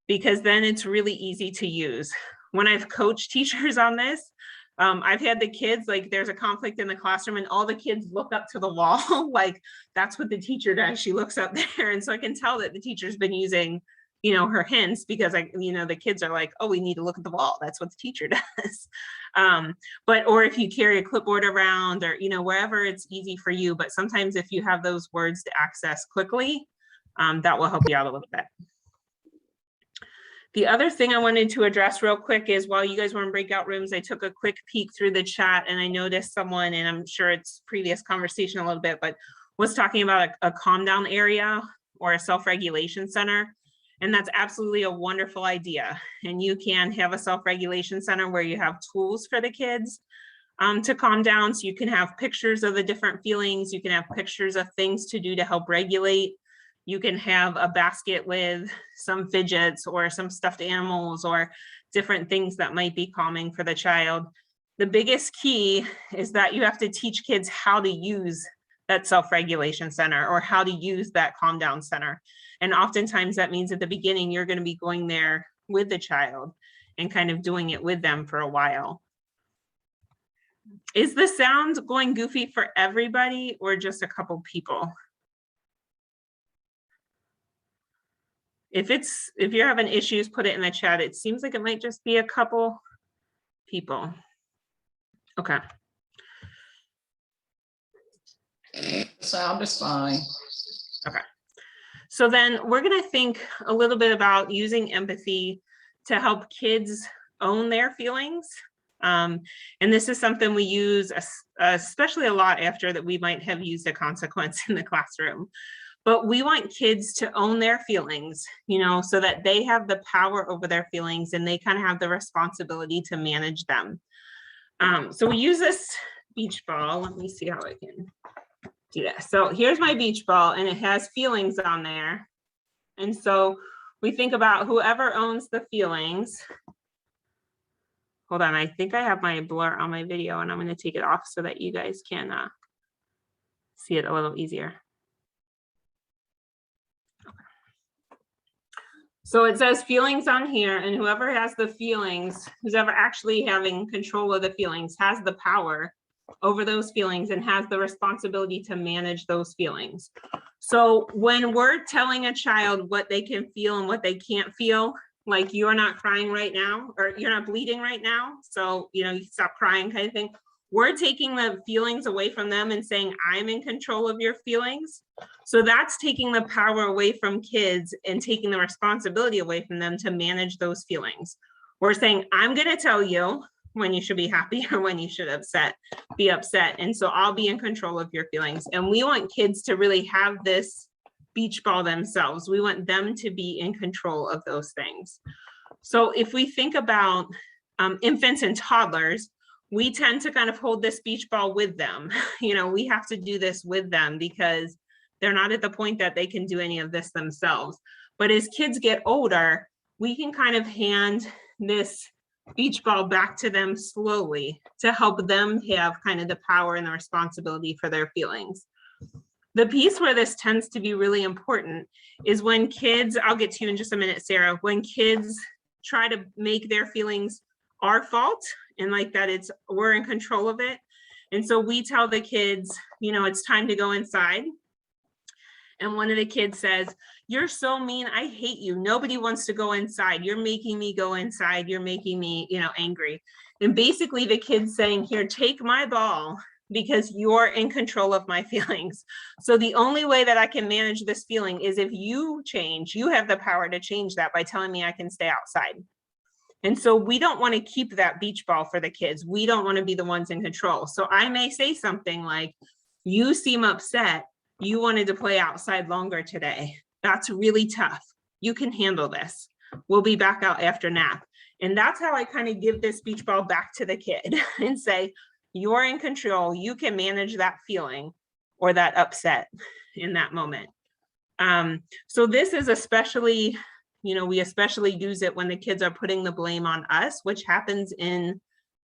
Speaker 2: because then it's really easy to use. When I've coached teachers on this, I've had the kids, like there's a conflict in the classroom and all the kids look up to the wall, like that's what the teacher does. She looks up there. And so I can tell that the teacher's been using, you know, her hints, because the kids are like, oh, we need to look at the wall. That's what the teacher does. Or if you carry a clipboard around, or, you know, wherever it's easy for you, but sometimes if you have those words to access quickly, that will help you out a little bit. The other thing I wanted to address real quick is, while you guys were in breakout rooms, I took a quick peek through the chat and I noticed someone, and I'm sure it's previous conversation a little bit, but was talking about a calm down area or a self-regulation center. And that's absolutely a wonderful idea. And you can have a self-regulation center where you have tools for the kids to calm down. So you can have pictures of the different feelings. You can have pictures of things to do to help regulate. You can have a basket with some fidgets or some stuffed animals or different things that might be calming for the child. The biggest key is that you have to teach kids how to use that self-regulation center or how to use that calm down center. And oftentimes that means at the beginning, you're going to be going there with the child and kind of doing it with them for a while. Is the sound going goofy for everybody or just a couple people? If you're having issues, put it in the chat. It seems like it might just be a couple people. Okay.
Speaker 1: Sound is fine.
Speaker 2: Okay. So then we're going to think a little bit about using empathy to help kids own their feelings. And this is something we use especially a lot after that we might have used a consequence in the classroom. But we want kids to own their feelings, you know, so that they have the power over their feelings and they kind of have the responsibility to manage them. So we use this beach ball. Let me see how I can do that. So here's my beach ball and it has feelings on there. And so we think about whoever owns the feelings. Hold on, I think I have my blur on my video and I'm going to take it off so that you guys can see it a little easier. So it says feelings on here, and whoever has the feelings, who's ever actually having control of the feelings, has the power over those feelings and has the responsibility to manage those feelings. So when we're telling a child what they can feel and what they can't feel, like you're not crying right now, or you're not bleeding right now, so you know, you stop crying kind of thing. We're taking the feelings away from them and saying, I'm in control of your feelings. So that's taking the power away from kids and taking the responsibility away from them to manage those feelings. We're saying, I'm going to tell you when you should be happy or when you should be upset. And so I'll be in control of your feelings. And we want kids to really have this beach ball themselves. We want them to be in control of those things. So if we think about infants and toddlers, we tend to kind of hold this beach ball with them. You know, we have to do this with them because they're not at the point that they can do any of this themselves. But as kids get older, we can kind of hand this beach ball back to them slowly to help them have kind of the power and the responsibility for their feelings. The piece where this tends to be really important is when kids, I'll get to you in just a minute, Sarah, when kids try to make their feelings our fault and like that we're in control of it. And so we tell the kids, you know, it's time to go inside. And one of the kids says, you're so mean, I hate you. Nobody wants to go inside. You're making me go inside. You're making me, you know, angry. And basically the kid's saying, here, take my ball because you're in control of my feelings. So the only way that I can manage this feeling is if you change, you have the power to change that by telling me I can stay outside. And so we don't want to keep that beach ball for the kids. We don't want to be the ones in control. So I may say something like, you seem upset. You wanted to play outside longer today. That's really tough. You can handle this. We'll be back out after nap. And that's how I kind of give this beach ball back to the kid and say, you're in control. You can manage that feeling or that upset in that moment. So this is especially You know, we especially use it when the kids are putting the blame on us, which happens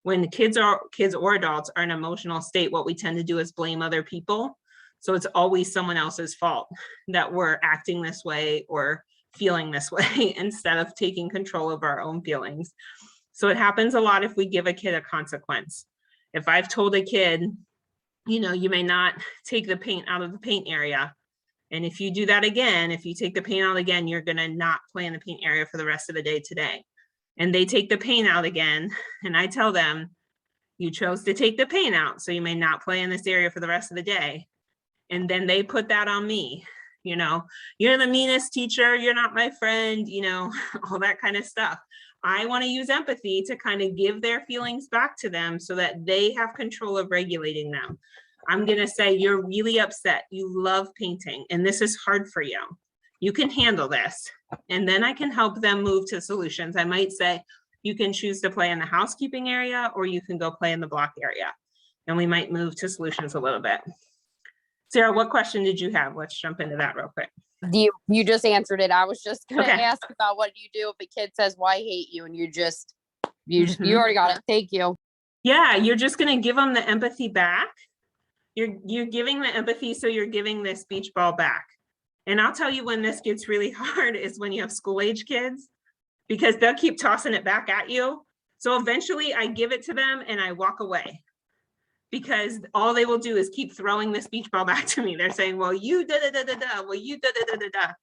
Speaker 2: when the kids or adults are in an emotional state. What we tend to do is blame other people. So it's always someone else's fault that we're acting this way or feeling this way instead of taking control of our own feelings. So it happens a lot if we give a kid a consequence. If I've told a kid, you know, you may not take the paint out of the paint area. And if you do that again, if you take the paint out again, you're gonna not play in the paint area for the rest of the day today. And they take the paint out again, and I tell them, you chose to take the paint out, so you may not play in this area for the rest of the day. And then they put that on me, you know, you're the meanest teacher, you're not my friend, you know, all that kind of stuff. I want to use empathy to kind of give their feelings back to them so that they have control of regulating them. I'm going to say, you're really upset. You love painting, and this is hard for you. You can handle this. And then I can help them move to solutions. I might say, you can choose to play in the housekeeping area, or you can go play in the block area. And we might move to solutions a little bit. Sarah, what question did you have? Let's jump into that real quick.
Speaker 9: You just answered it. I was just gonna
Speaker 2: Okay.
Speaker 9: ask about what do you do if a kid says, "Well, I hate you," and you already got it. Thank you.
Speaker 2: Yeah, you're just gonna give them the empathy back. You're giving the empathy, so you're giving this beach ball back. And I'll tell you when this gets really hard is when you have school age kids, because they'll keep tossing it back at you. So eventually I give it to them and I walk away, because all they will do is keep throwing this beach ball back to me. They're saying, well, you da da da da da, well, you da da da da da.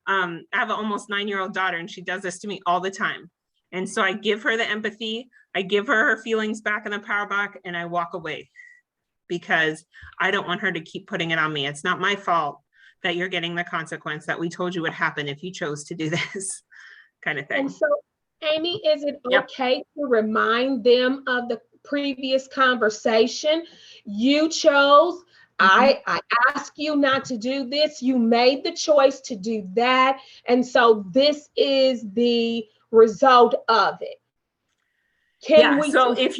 Speaker 2: I have an almost 9-year-old daughter, and she does this to me all the time. And so I give her the empathy, I give her her feelings back in the power box, and I walk away, because I don't want her to keep putting it on me. It's not my fault that you're getting the consequence that we told you would happen if you chose to do this kind of thing.
Speaker 5: And so, Amy, is it
Speaker 2: Yep.
Speaker 5: okay to remind them of the previous conversation? You chose, I asked you not to do this. You made the choice to do that. And so this is the result of it.
Speaker 2: So if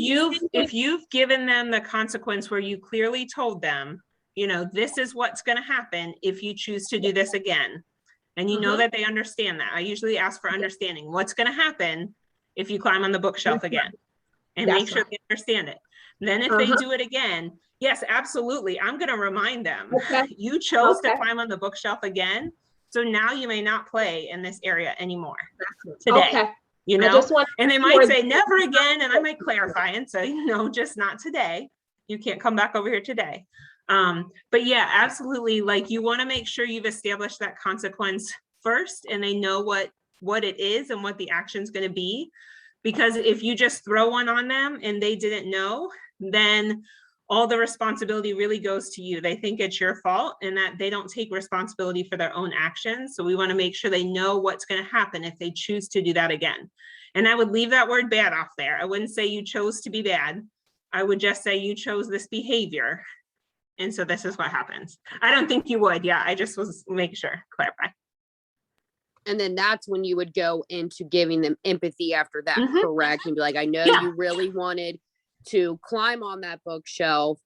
Speaker 2: you've given them the consequence where you clearly told them, you know, this is what's going to happen if you choose to do this again, and you know that they understand that. I usually ask for understanding. What's going to happen if you climb on the bookshelf again? And make sure they understand it. Then if they do it again, yes, absolutely. I'm going to remind them, you chose to climb on the bookshelf again. So now you may not play in this area anymore today. You know, and they might say never again. And I might clarify and say, no, just not today. You can't come back over here today. But yeah, absolutely. Like, you want to make sure you've established that consequence first, and they know what it is and what the action is going to be. Because if you just throw one on them and they didn't know, then all the responsibility really goes to you. They think it's your fault and that they don't take responsibility for their own actions. So we want to make sure they know what's going to happen if they choose to do that again. And I would leave that word bad off there. I wouldn't say you chose to be bad. I would just say you chose this behavior. And so this is what happens. I don't think you would. Yeah, I just was making sure, clarify.
Speaker 9: And then that's when you would go into giving them empathy after that, correct? And be like, I know you really wanted to climb on that bookshelf.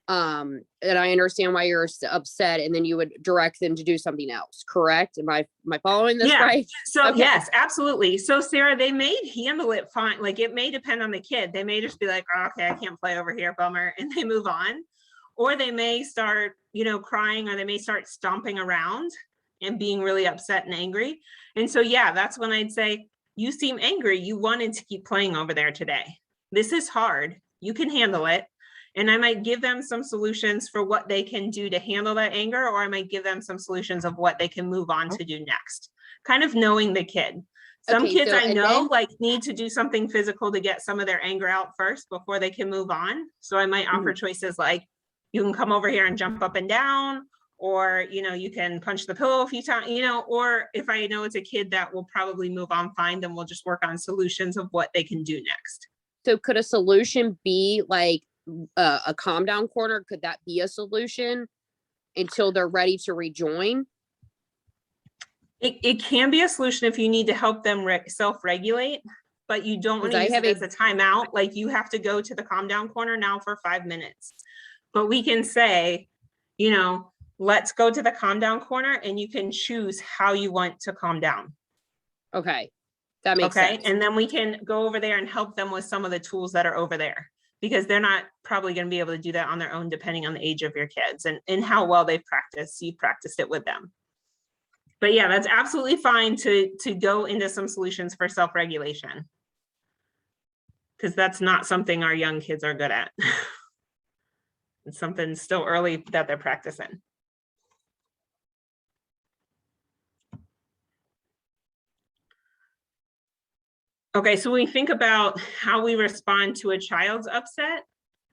Speaker 9: And I understand why you're upset. And then you would direct them to do something else, correct? Am I following this right?
Speaker 2: So yes, absolutely. So Sarah, they may handle it fine. Like, it may depend on the kid. They may just be like, oh, okay, I can't play over here, bummer. And they move on. Or they may start, you know, crying, or they may start stomping around and being really upset and angry. And so, yeah, that's when I'd say, you seem angry. You wanted to keep playing over there today. This is hard. You can handle it. And I might give them some solutions for what they can do to handle that anger, or I might give them some solutions of what they can move on to do next. Kind of knowing the kid. Some kids I know like need to do something physical to get some of their anger out first before they can move on. So I might offer choices like, you can come over here and jump up and down, or, you know, you can punch the pillow a few times, you know, or if I know it's a kid that will probably move on fine, then we'll just work on solutions of what they can do next.
Speaker 9: So could a solution be like a calm down corner? Could that be a solution until they're ready to rejoin?
Speaker 2: It can be a solution if you need to help them self-regulate, but you don't want to use it as a timeout. Like, you have to go to the calm down corner now for 5 minutes. But we can say, you know, let's go to the calm down corner, and you can choose how you want to calm down.
Speaker 9: Okay, that makes
Speaker 2: Okay,
Speaker 9: sense.
Speaker 2: and then we can go over there and help them with some of the tools that are over there, because they're not probably going to be able to do that on their own, depending on the age of your kids and how well they've practiced. You practiced it with them. But yeah, that's absolutely fine to go into some solutions for self-regulation, because that's not something our young kids are good at. It's something still early that they're practicing. Okay, so when we think about how we respond to a child's upset,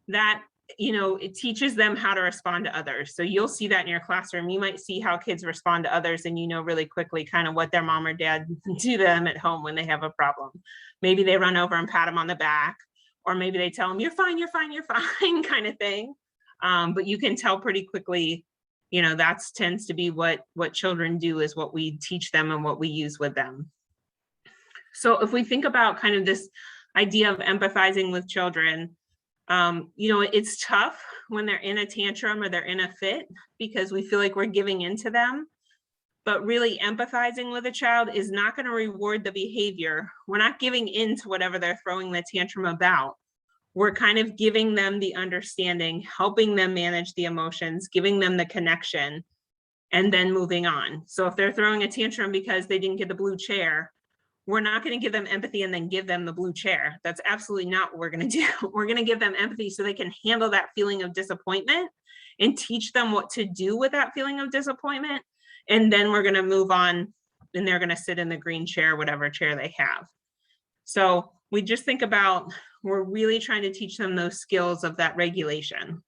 Speaker 2: that, you know, it teaches them how to respond to others. So you'll see that in your classroom. You might see how kids respond to others, and you know really quickly kind of what their mom or dad do to them at home when they have a problem. Maybe they run over and pat them on the back, or maybe they tell them, you're fine, you're fine, you're fine, kind of thing. But you can tell pretty quickly, you know, that tends to be what children do, is what we teach them and what we use with them. So if we think about kind of this idea of empathizing with children, you know, it's tough when they're in a tantrum or they're in a fit, because we feel like we're giving in to them. But really empathizing with a child is not going to reward the behavior. We're not giving in to whatever they're throwing the tantrum about. We're kind of giving them the understanding, helping them manage the emotions, giving them the connection, and then moving on. So if they're throwing a tantrum because they didn't get the blue chair, we're not going to give them empathy and then give them the blue chair. That's absolutely not what we're going to do. We're going to give them empathy so they can handle that feeling of disappointment and teach them what to do with that feeling of disappointment. And then we're going to move on, and they're going to sit in the green chair, whatever chair they have. So we just think about, we're really trying to teach them those skills of that regulation.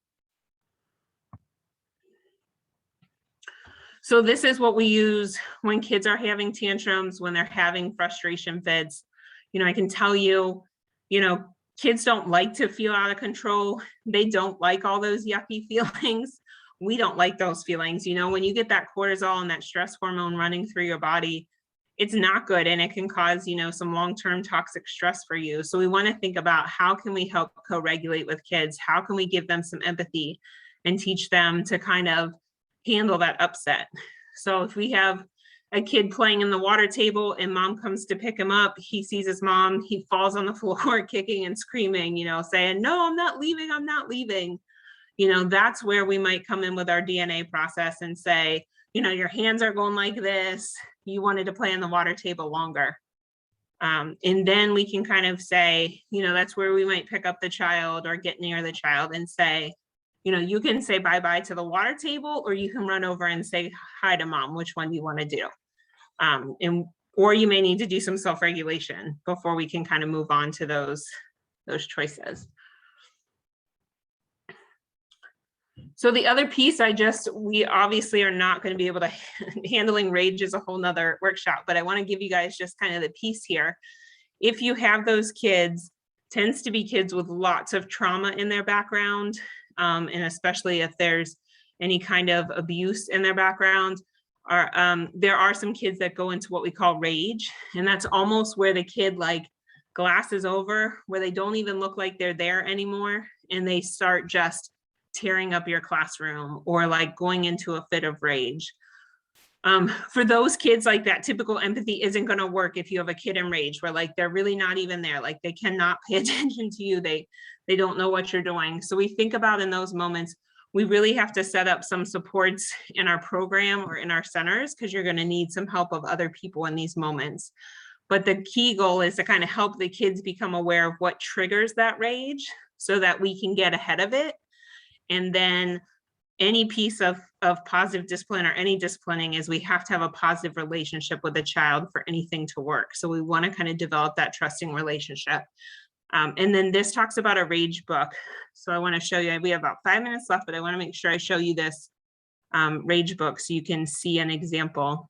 Speaker 2: So this is what we use when kids are having tantrums, when they're having frustration fits. You know, I can tell you, you know, kids don't like to feel out of control. They don't like all those yucky feelings. We don't like those feelings. You know, when you get that cortisol and that stress hormone running through your body, it's not good, and it can cause, you know, some long-term toxic stress for you. So we want to think about, how can we help co-regulate with kids? How can we give them some empathy and teach them to kind of handle that upset? So if we have a kid playing in the water table and mom comes to pick him up, he sees his mom, he falls on the floor kicking and screaming, you know, saying, no, I'm not leaving, I'm not leaving. You know, that's where we might come in with our DNA process and say, you know, your hands are going like this, you wanted to play on the water table longer. And then we can kind of say, you know, that's where we might pick up the child or get near the child and say, you know, you can say bye-bye to the water table, or you can run over and say hi to mom. Which one do you want to do? Or you may need to do some self-regulation before we can kind of move on to those choices. So the other piece, we obviously are not going to be able to, handling rage is a whole nother workshop, but I want to give you guys just kind of the piece here. If you have those kids, tends to be kids with lots of trauma in their background, and especially if there's any kind of abuse in their background, there are some kids that go into what we call rage, and that's almost where the kid like glasses over, where they don't even look like they're there anymore, and they start just tearing up your classroom or like going into a fit of rage. For those kids, like that typical empathy isn't going to work if you have a kid in rage where like they're really not even there, like they cannot pay attention to you, they don't know what you're doing. So we think about, in those moments, we really have to set up some supports in our program or in our centers, because you're going to need some help of other people in these moments. But the key goal is to kind of help the kids become aware of what triggers that rage so that we can get ahead of it. And then any piece of positive discipline, or any disciplining, is we have to have a positive relationship with the child for anything to work. So we want to kind of develop that trusting relationship. And then this talks about a rage book. So I want to show you, we have about 5 minutes left, but I want to make sure I show you this rage book so you can see an example.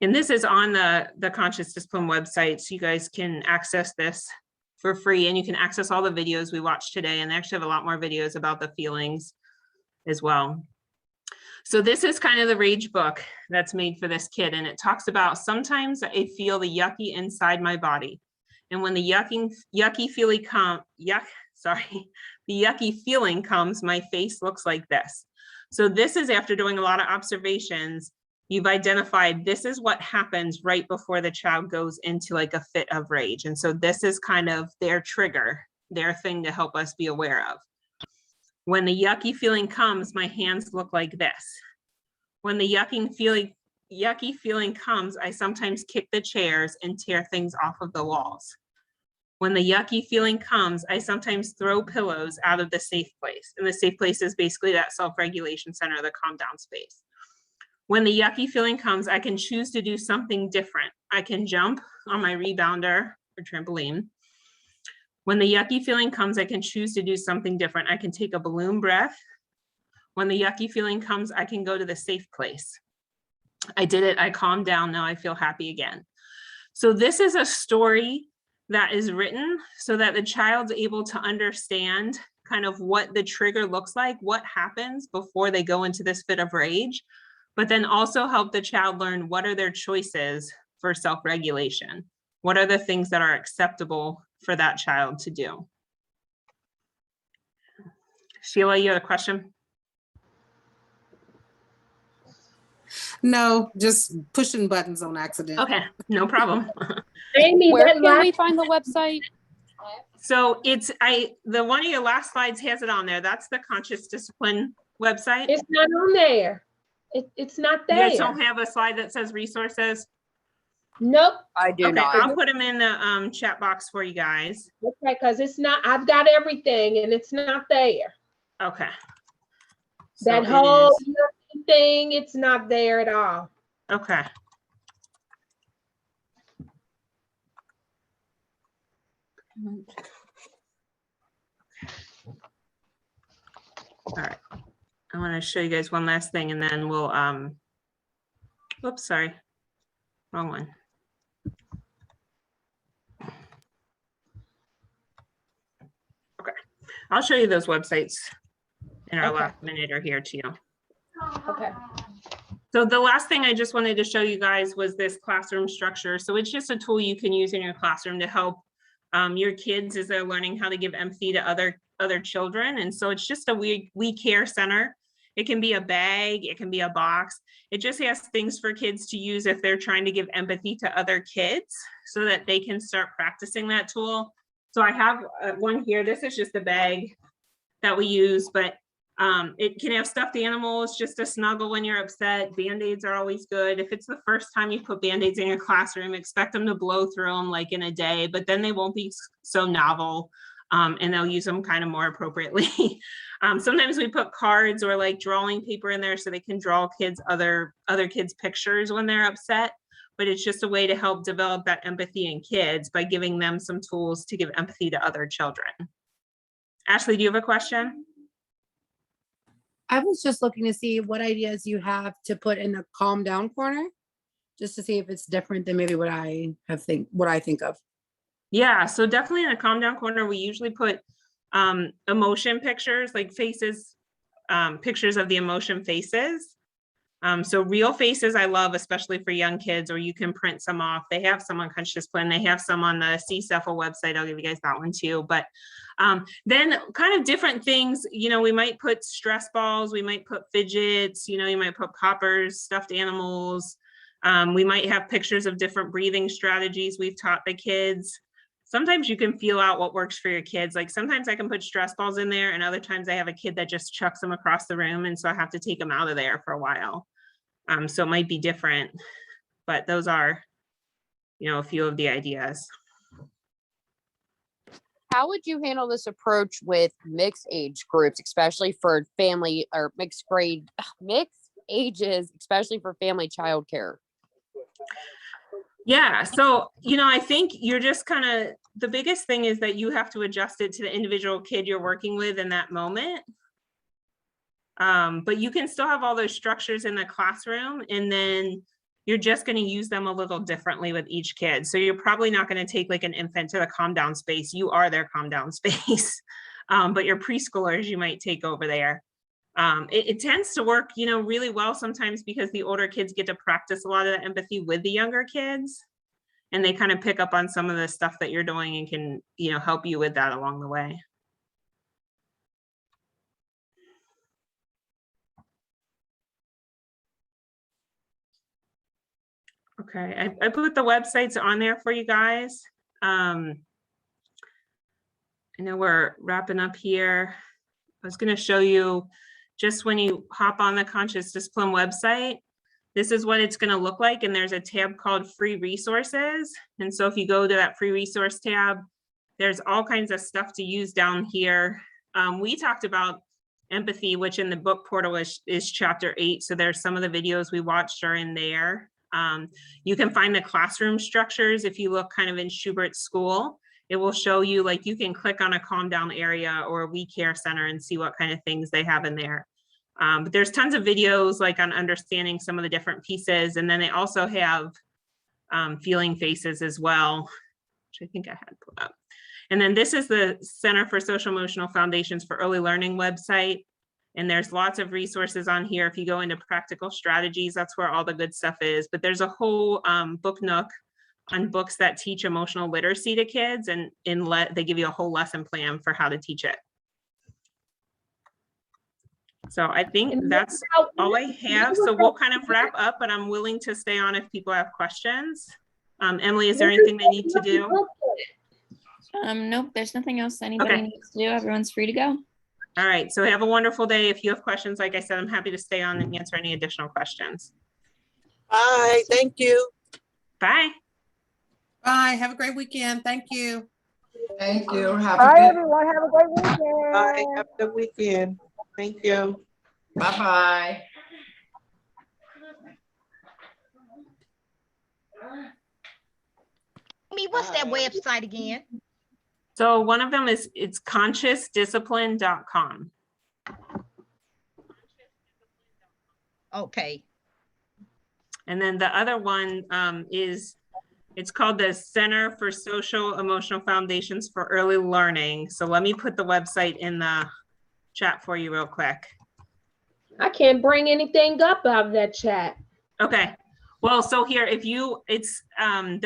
Speaker 2: And this is on the Conscious Discipline website, so you guys can access this for free, and you can access all the videos we watched today, and they actually have a lot more videos about the feelings as well. So this is kind of the rage book that's made for this kid, and it talks about, sometimes I feel the yucky inside my body, and when the yucky feeling comes, my face looks like this. So this is after doing a lot of observations, you've identified this is what happens right before the child goes into like a fit of rage. And so this is kind of their trigger, their thing to help us be aware of. When the yucky feeling comes, my hands look like this. When the yucky feeling comes, I sometimes kick the chairs and tear things off of the walls. When the yucky feeling comes, I sometimes throw pillows out of the safe place. And the safe place is basically that self-regulation center, the calm down space. When the yucky feeling comes, I can choose to do something different. I can jump on my rebounder or trampoline. When the yucky feeling comes, I can choose to do something different. I can take a balloon breath. When the yucky feeling comes, I can go to the safe place. I did it, I calmed down, now I feel happy again. So this is a story that is written so that the child's able to understand kind of what the trigger looks like, what happens before they go into this fit of rage, but then also help the child learn what are their choices for self-regulation. What are the things that are acceptable for that child to do? Sheila, you had a question?
Speaker 14: No, just pushing buttons on accident.
Speaker 2: Okay, no problem.
Speaker 5: Amy,
Speaker 9: Where
Speaker 5: that
Speaker 9: can
Speaker 5: last-
Speaker 9: we find the website?
Speaker 2: So it's, the one of your last slides has it on there. That's the Conscious Discipline website.
Speaker 5: It's not on there. It's not
Speaker 2: You
Speaker 5: there.
Speaker 2: guys don't have a slide that says resources?
Speaker 5: Nope.
Speaker 9: I do
Speaker 2: Okay,
Speaker 9: not.
Speaker 2: I'll put them in the chat box for you guys.
Speaker 5: Okay, because it's not, I've got everything and it's not there.
Speaker 2: Okay.
Speaker 5: That
Speaker 2: So it
Speaker 5: whole
Speaker 2: is-
Speaker 5: thing, it's not there at all.
Speaker 2: Okay. All right. I want to show you guys one last thing and then we'll, whoops, sorry. Wrong one. Okay. I'll show you those websites in our
Speaker 5: Okay.
Speaker 2: last minute or here to you.
Speaker 5: Okay.
Speaker 2: So the last thing I just wanted to show you guys was this classroom structure. So it's just a tool you can use in your classroom to help your kids as they're learning how to give empathy to other children. And so it's just a we care center. It can be a bag, it can be a box. It just has things for kids to use if they're trying to give empathy to other kids so that they can start practicing that tool. So I have one here. This is just a bag that we use, but it can have stuffed animals just to snuggle when you're upset. Band-Aids are always good. If it's the first time you put Band-Aids in your classroom, expect them to blow through them like in a day, but then they won't be so novel and they'll use them kind of more appropriately. Sometimes we put cards or like drawing paper in there so they can draw kids other kids' pictures when they're upset, but it's just a way to help develop that empathy in kids by giving them some tools to give empathy to other children. Ashley, do you have a question?
Speaker 14: I was just looking to see what ideas you have to put in the calm down corner, just to see if it's different than maybe what I think of.
Speaker 2: Yeah, so definitely in the calm down corner, we usually put emotion pictures, like faces, pictures of the emotion faces. So real faces I love, especially for young kids, or you can print some off. They have some on Conscious Discipline. They have some on the CSEFL website. I'll give you guys that one too. But then kind of different things, we might put stress balls, we might put fidgets, you might put poppers, stuffed animals. We might have pictures of different breathing strategies we've taught the kids. Sometimes you can feel out what works for your kids. Like sometimes I can put stress balls in there and other times I have a kid that just chucks them across the room. And so I have to take them out of there for a while. So it might be different, but those are, a few of the ideas.
Speaker 9: How would you handle this approach with mixed age groups, especially for family or mixed ages, especially for family childcare?
Speaker 2: Yeah, so, I think you're just the biggest thing is that you have to adjust it to the individual kid you're working with in that moment. But you can still have all those structures in the classroom, and then you're just going to use them a little differently with each kid. So you're probably not going to take like an infant to the calm down space. You are their calm down space. But your preschoolers, you might take over there. It tends to work, really well sometimes because the older kids get to practice a lot of the empathy with the younger kids. And they kind of pick up on some of the stuff that you're doing and can, help you with that along the way. Okay, I put the websites on there for you guys. I know we're wrapping up here. I was going to show you just when you hop on the Conscious Discipline website, this is what it's going to look like. And there's a tab called free resources. And so if you go to that free resource tab, there's all kinds of stuff to use down here. We talked about empathy, which in the book portal is chapter 8. So there's some of the videos we watched are in there. You can find the classroom structures. If you look kind of in Schubert's school, it will show you, like, you can click on a calm down area or a We Care Center and see what kind of things they have in there. But there's tons of videos like on understanding some of the different pieces. And then they also have feeling faces as well, which I think I had put up. And then this is the Center for Social Emotional Foundations for Early Learning website. And there's lots of resources on here. If you go into practical strategies, that's where all the good stuff is. But there's a whole book nook on books that teach emotional literacy to kids, and they give you a whole lesson plan for how to teach it. So I think that's all I have. So we'll kind of wrap up, but I'm willing to stay on if people have questions. Emily, is there anything they need to do?
Speaker 3: Nope, there's nothing else anybody needs to do. Everyone's free to go.
Speaker 2: All right, so have a wonderful day. If you have questions, like I said, I'm happy to stay on and answer any additional questions.
Speaker 16: Bye, thank you.
Speaker 2: Bye.
Speaker 18: Bye, have a great weekend. Thank you.
Speaker 1: Thank you. Have
Speaker 7: Bye,
Speaker 1: a good,
Speaker 7: everyone. Have a great weekend.
Speaker 4: Bye. Have a good weekend. Thank you.
Speaker 1: bye-bye.
Speaker 19: What's that website again?
Speaker 2: So one of them it's consciousdiscipline.com.
Speaker 19: Okay.
Speaker 2: And then the other one it's called the Center for Social Emotional Foundations for Early Learning. So let me put the website in the chat for you real quick.
Speaker 5: I can't bring anything up out of that chat.
Speaker 2: Okay. Well, so here, if you,
Speaker 19: right, I'm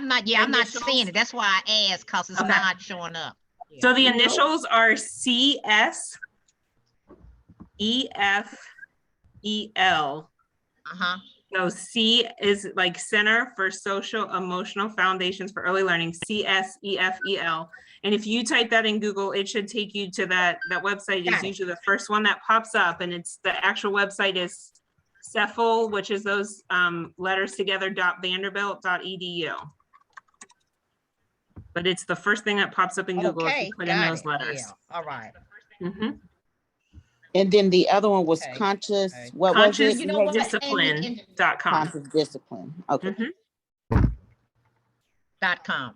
Speaker 19: not seeing it. That's why I asked, because it's not showing up.
Speaker 2: So the initials are CS, EF, EL. So C is like Center for Social Emotional Foundations for Early Learning, CSEFEL. And if you type that in Google, it should take you to that website is usually the first one that pops up, and it's the actual website is CEFL, which is those letters together, .vanderbilt.edu. But it's the first thing that pops up in Google if you put in those letters.
Speaker 19: Yeah. All right.
Speaker 4: And then the other one was conscious, what was it?
Speaker 2: ConsciousDiscipline.com.
Speaker 4: Conscious Discipline, okay.
Speaker 19: .com.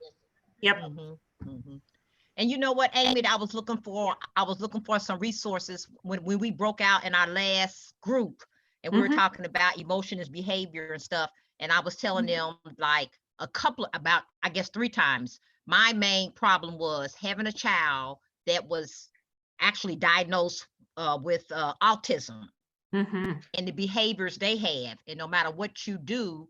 Speaker 2: Yep.
Speaker 19: And you know what, Amy, I was looking for some resources when we broke out in our last group, and we were talking about emotion as behavior and stuff. And I was telling them like about 3 times. My main problem was having a child that was actually diagnosed with autism and the behaviors they have. And no matter what you do,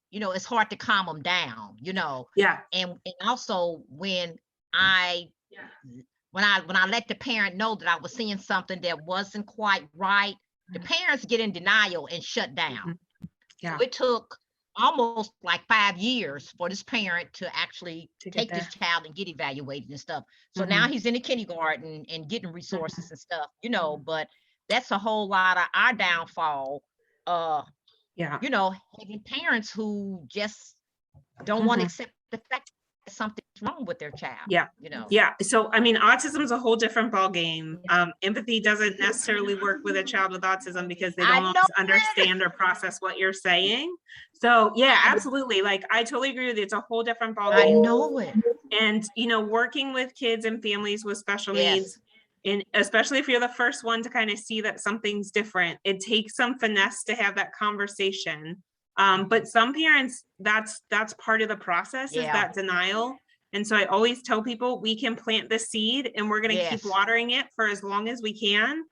Speaker 19: you know, it's hard to calm them down, you know.
Speaker 2: Yeah.
Speaker 19: And also when I let the parent know that I was seeing something that wasn't quite right, the parents get in denial and shut down.
Speaker 2: Yeah.
Speaker 19: So it took almost like 5 years for this parent to actually take this child and get evaluated and stuff. So now he's in the kindergarten and getting resources and stuff, you know, but that's a whole lot of our downfall. You know, having parents who just don't want to accept the fact that something's wrong with their child.
Speaker 2: Yeah.
Speaker 19: You know.
Speaker 2: Yeah. So, I mean, autism is a whole different ballgame. Empathy doesn't necessarily work with a child with autism because they don't always understand or process what you're saying. So, yeah, absolutely. Like, I totally agree with you. It's a whole different ballgame.
Speaker 19: I know it.
Speaker 2: And, you know, working with kids and families with special needs, and especially if you're the first one to kind of see that something's different, it takes some finesse to have that conversation. But some parents, that's part of the process is that denial. And so I always tell people we can plant the seed and we're going to keep watering it for as long as we can.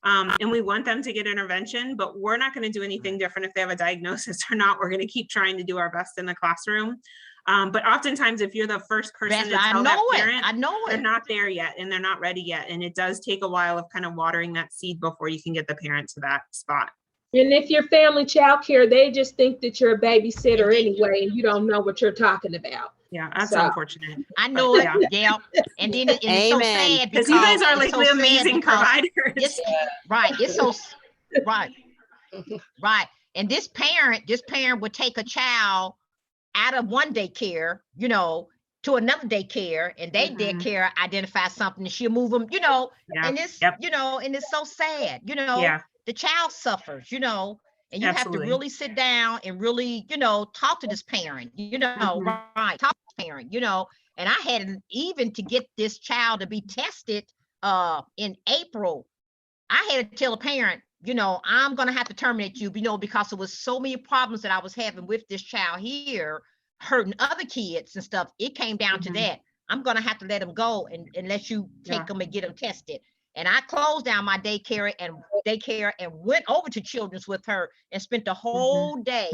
Speaker 2: And we want them to get intervention, but we're not going to do anything different if they have a diagnosis or not. We're going to keep trying to do our best in the classroom. But oftentimes if you're the first person to tell that parent, they're not there yet and they're not ready yet. And it does take a while of kind of watering that seed before you can get the parent to that spot.
Speaker 5: And if you're family child care, they just think that you're a babysitter anyway, and you don't know what you're talking about.
Speaker 2: Yeah, that's
Speaker 5: So-
Speaker 2: unfortunate.
Speaker 19: I know it.
Speaker 2: Yeah.
Speaker 19: Yeah. And then it's so
Speaker 16: Amen.
Speaker 19: sad
Speaker 2: Because you guys are
Speaker 19: it's
Speaker 2: like
Speaker 19: so
Speaker 2: the
Speaker 19: sad
Speaker 2: amazing
Speaker 19: because
Speaker 2: providers.
Speaker 19: It's right. It's so right. Right. And this parent would take a child out of one daycare, you know, to another daycare, and they daycare identify something and she'll move them, you know,
Speaker 2: Yeah.
Speaker 19: and it's,
Speaker 2: Yep.
Speaker 19: you know, and it's so sad, you know,
Speaker 2: Yeah.
Speaker 19: the child suffers, you know, and you have
Speaker 2: Absolutely.
Speaker 19: to really sit down and really, you know, talk to this parent, you know, right, talk to this parent, you know, and I had even to get this child to be tested in April. I had to tell a parent, you know, I'm going to have to terminate you, you know, because there was so many problems that I was having with this child here, hurting other kids and stuff. It came down to that. I'm going to have to let him go and let you take them and get them tested. And I closed down my daycare and went over to Children's with her and spent the whole day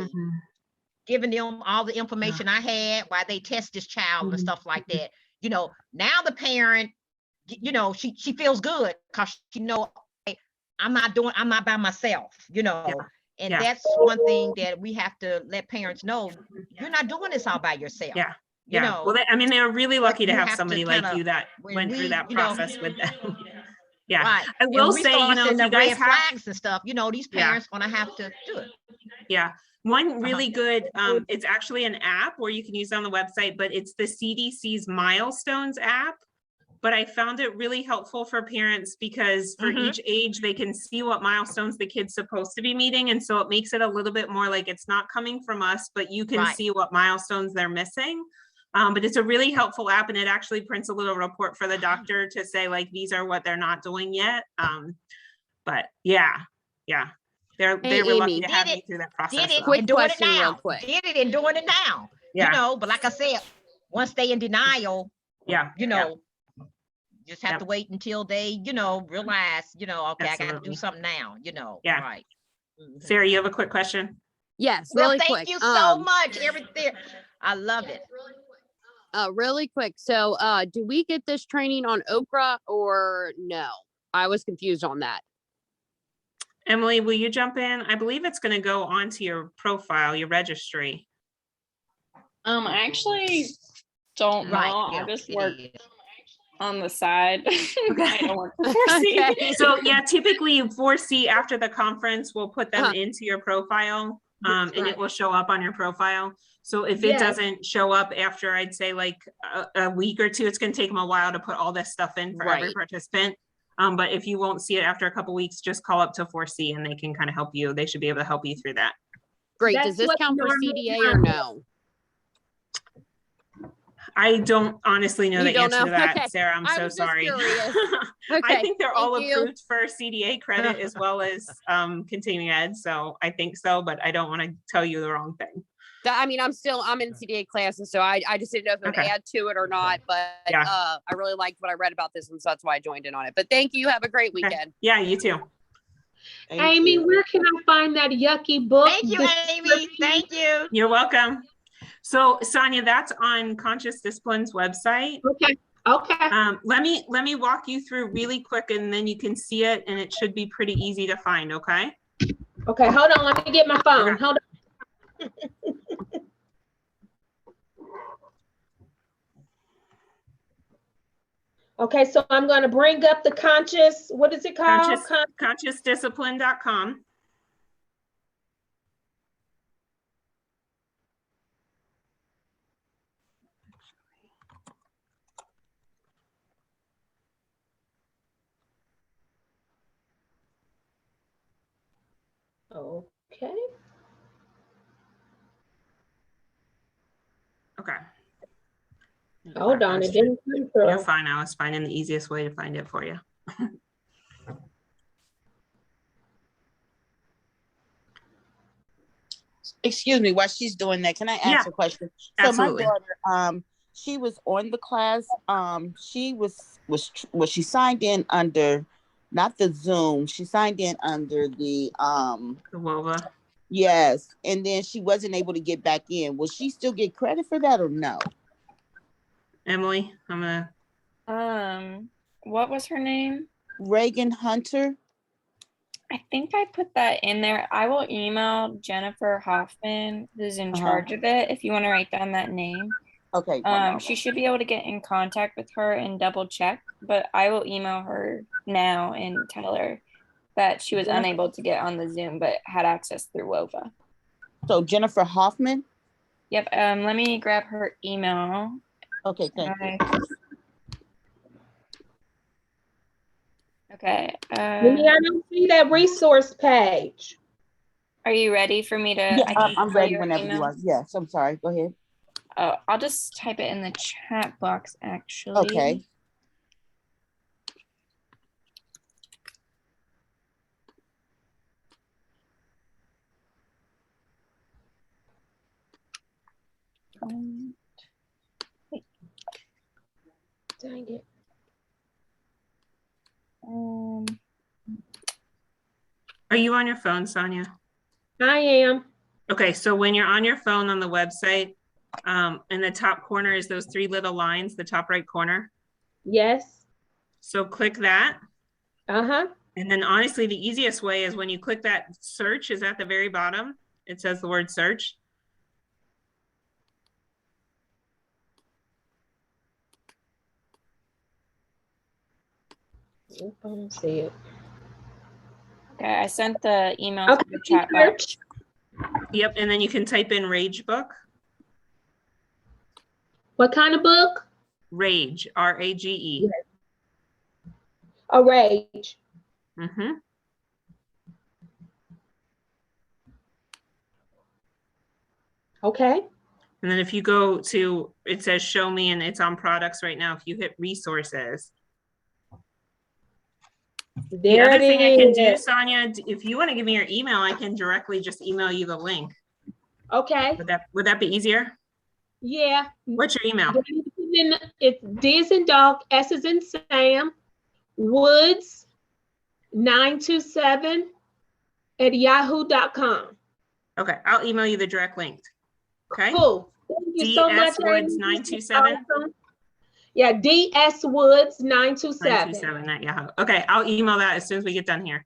Speaker 19: giving them all the information I had while they test this child and stuff like that. You know, now the parent, you know, she feels good because she know I'm not by myself, you know. And
Speaker 2: Yeah.
Speaker 19: that's one thing that we have to let parents know. You're not doing this all by yourself.
Speaker 2: Yeah.
Speaker 19: You
Speaker 2: Yeah.
Speaker 19: know,
Speaker 2: Well, I mean, they're really lucky to
Speaker 19: you
Speaker 2: have
Speaker 19: have to
Speaker 2: somebody like
Speaker 19: kinda-
Speaker 2: you that
Speaker 19: when
Speaker 2: went through
Speaker 19: we,
Speaker 2: that
Speaker 19: you know-
Speaker 2: process with them. Yeah.
Speaker 19: right.
Speaker 2: I will
Speaker 19: And we
Speaker 2: say, you
Speaker 19: start
Speaker 2: know,
Speaker 19: seeing
Speaker 2: if you
Speaker 19: the
Speaker 2: guys
Speaker 19: red
Speaker 2: have,
Speaker 19: flags and stuff, you know, these
Speaker 2: Yeah.
Speaker 19: parents gonna have to do it.
Speaker 2: yeah, one really good, it's actually an app where you can use it on the website, but it's the CDC's Milestones app. But I found it really helpful for parents because for each age, they can see what milestones the kid's supposed to be meeting. And so it makes it a little bit more like it's not coming from us, but you can
Speaker 19: Right.
Speaker 2: see what milestones they're missing. But it's a really helpful app, and it actually prints a little report for the doctor to say like, these are what they're not doing yet. But yeah, they
Speaker 9: Hey,
Speaker 2: were lucky
Speaker 9: Amy.
Speaker 2: to have me through that process.
Speaker 19: Did it
Speaker 2: though.
Speaker 9: Quick
Speaker 19: and doing it
Speaker 9: question real
Speaker 19: now.
Speaker 9: quick.
Speaker 19: Did it and doing it now.
Speaker 2: Yeah.
Speaker 19: You know, but like I said, once they in denial,
Speaker 2: Yeah,
Speaker 19: you know, just have
Speaker 2: Yep.
Speaker 19: to wait until they, you know, realize, you know, okay, I got to
Speaker 2: Absolutely.
Speaker 19: do something now, you know.
Speaker 2: Yeah.
Speaker 19: Right.
Speaker 2: Sarah, you have a quick question?
Speaker 9: Yes,
Speaker 19: Well,
Speaker 9: really
Speaker 19: thank
Speaker 9: quick.
Speaker 19: you so much. Everything. I love it.
Speaker 9: Really quick. So, do we get this training on Okra or no? I was confused on that.
Speaker 2: Emily, will you jump in? I believe it's going to go onto your profile, your registry.
Speaker 3: I actually don't know.
Speaker 19: Right,
Speaker 3: I
Speaker 19: yeah,
Speaker 3: just
Speaker 19: it
Speaker 3: work
Speaker 19: is.
Speaker 3: on the side. I don't work for 4C.
Speaker 9: Okay.
Speaker 2: So yeah, typically 4C after the conference, we'll put them
Speaker 9: Uh-huh.
Speaker 2: into your profile, and it will show up on your profile. So if it
Speaker 5: Yes.
Speaker 2: doesn't show up after, I'd say like a week or two, it's going to take them a while to put all this stuff in for every
Speaker 9: Right.
Speaker 2: participant. But if you won't see it after a couple weeks, just call up to 4C and they can kind of help you. They should be able to help you through that.
Speaker 9: Great.
Speaker 5: That's
Speaker 9: Does this
Speaker 5: what
Speaker 9: count for
Speaker 5: normally
Speaker 9: CDA or
Speaker 5: happens.
Speaker 9: no?
Speaker 2: I don't honestly know
Speaker 9: You
Speaker 2: the
Speaker 9: don't
Speaker 2: answer
Speaker 9: know?
Speaker 2: to that,
Speaker 9: Okay.
Speaker 2: Sarah. I'm
Speaker 9: I
Speaker 2: so
Speaker 9: was just
Speaker 2: sorry.
Speaker 9: curious.
Speaker 2: I
Speaker 9: Okay,
Speaker 2: think they're all
Speaker 9: thank you.
Speaker 2: approved for CDA credit as well as continuing ed. So I think so, but I don't want to tell you the wrong thing.
Speaker 9: I mean, I'm in CDA classes, so I just didn't know if it would
Speaker 2: Okay.
Speaker 9: add to it or not. But
Speaker 2: Yeah.
Speaker 9: I really liked what I read about this one, so that's why I joined in on it. But thank you. Have a great
Speaker 2: Okay.
Speaker 9: weekend.
Speaker 2: Yeah, you too.
Speaker 5: Amy, where can I find that yucky book?
Speaker 19: Thank you, Amy. Thank you.
Speaker 2: You're welcome. So Sonia, that's on Conscious Disciplines website.
Speaker 5: Okay. Okay.
Speaker 2: Let me walk you through really quick and then you can see it and it should be pretty easy to find, okay?
Speaker 5: Okay. Hold on. Let me get my phone. Hold on. Okay, so I'm going to bring up the conscious, what is it called?
Speaker 2: Consciousdiscipline.com.
Speaker 5: Okay.
Speaker 2: Okay.
Speaker 5: Hold on, it didn't come through.
Speaker 2: You're fine. I was finding the easiest way to find it for you.
Speaker 4: Excuse me, while she's doing that, can I ask
Speaker 2: Yeah,
Speaker 4: a question? So
Speaker 2: absolutely.
Speaker 4: my daughter, she was on the class. She was she signed in under not the Zoom. She signed in under the
Speaker 2: WOVA.
Speaker 4: Yes, and then she wasn't able to get back in. Will she still get credit for that or no?
Speaker 2: Emily, I'm gonna.
Speaker 3: What was her name?
Speaker 4: Reagan Hunter.
Speaker 3: I think I put that in there. I will email Jennifer Hoffman, who's in charge of it, if you want to write down that name.
Speaker 4: Okay.
Speaker 3: She should be able to get in contact with her and double check, but I will email her now and tell her that she was
Speaker 4: Jennifer-
Speaker 3: unable to get on the Zoom, but had access through WOVA.
Speaker 4: So Jennifer Hoffman?
Speaker 3: Yep. Let me grab her email.
Speaker 4: Okay, thank you.
Speaker 3: Okay.
Speaker 5: Maybe I don't see that resource page.
Speaker 3: Are you ready for me to?
Speaker 4: Yeah,
Speaker 3: I can
Speaker 4: I'm
Speaker 3: spell
Speaker 4: ready
Speaker 3: your
Speaker 4: whenever
Speaker 3: email?
Speaker 4: you are. Yes, I'm sorry. Go ahead.
Speaker 3: Oh, I'll just type it in the chat box, actually.
Speaker 4: Okay.
Speaker 5: Dang it.
Speaker 2: Are you on your phone, Sonia?
Speaker 5: I am.
Speaker 2: Okay, so when you're on your phone on the website, in the top corner is those three little lines, the top right corner.
Speaker 5: Yes.
Speaker 2: So click that.
Speaker 5: Uh-huh.
Speaker 2: And then honestly, the easiest way is when you click that search is at the very bottom. It says the word search.
Speaker 5: Oop, I don't see it.
Speaker 3: Okay, I sent the email
Speaker 5: Okay,
Speaker 3: to the chat box.
Speaker 2: Yep, and then you can type in Rage Book.
Speaker 5: What kind of book?
Speaker 2: Rage, R-A-G-E.
Speaker 5: A Rage.
Speaker 2: Mm-hmm.
Speaker 5: Okay.
Speaker 2: And then if you go to, it says show me and it's on products right now. If you hit resources. The
Speaker 5: There
Speaker 2: other
Speaker 5: it
Speaker 2: thing I can do,
Speaker 5: is.
Speaker 2: Sonia, if you want to give me your email, I can directly just email you the link.
Speaker 5: Okay.
Speaker 2: Would that be easier?
Speaker 5: Yeah.
Speaker 2: What's your email?
Speaker 5: It's D as in dog, S as in Sam, Woods 927 at yahoo.com.
Speaker 2: Okay, I'll email you the direct link. Okay.
Speaker 5: Cool. Thank you so much.
Speaker 2: Woods
Speaker 5: Amy.
Speaker 2: 927.
Speaker 5: Awesome. Yeah, DS Woods 927.
Speaker 2: 927 at Yahoo. Okay, I'll email that as soon as we get done here.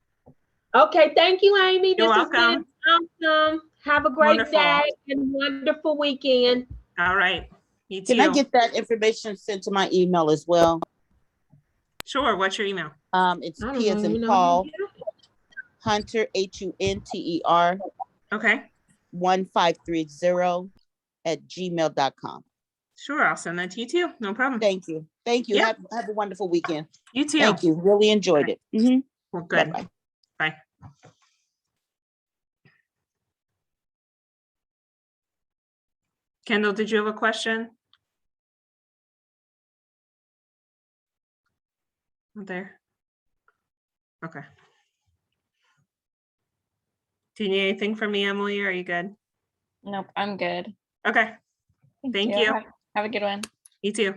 Speaker 5: Okay, thank you, Amy.
Speaker 2: You're
Speaker 5: This has been awesome. Have a great
Speaker 2: Wonderful.
Speaker 5: day and wonderful weekend.
Speaker 2: All right. You too.
Speaker 4: Can I get that information sent to my email as well?
Speaker 2: Sure. What's your email?
Speaker 4: It's P as in Paul, Hunter, Hunter.
Speaker 2: Okay.
Speaker 4: 1530 at gmail.com.
Speaker 2: Sure, I'll send that to you too. No problem.
Speaker 4: Thank you. Thank you.
Speaker 2: Yeah.
Speaker 4: Have a wonderful weekend.
Speaker 2: You too.
Speaker 4: Thank you. Really enjoyed it. Mhm.
Speaker 2: Well, good.
Speaker 4: Bye-bye.
Speaker 2: Bye. Kendall, did you have a question? Not there. Okay. Do you need anything from me, Emily? Or are you good?
Speaker 3: Nope, I'm good.
Speaker 2: Okay. Thank you.
Speaker 3: Have a good one.
Speaker 2: You too.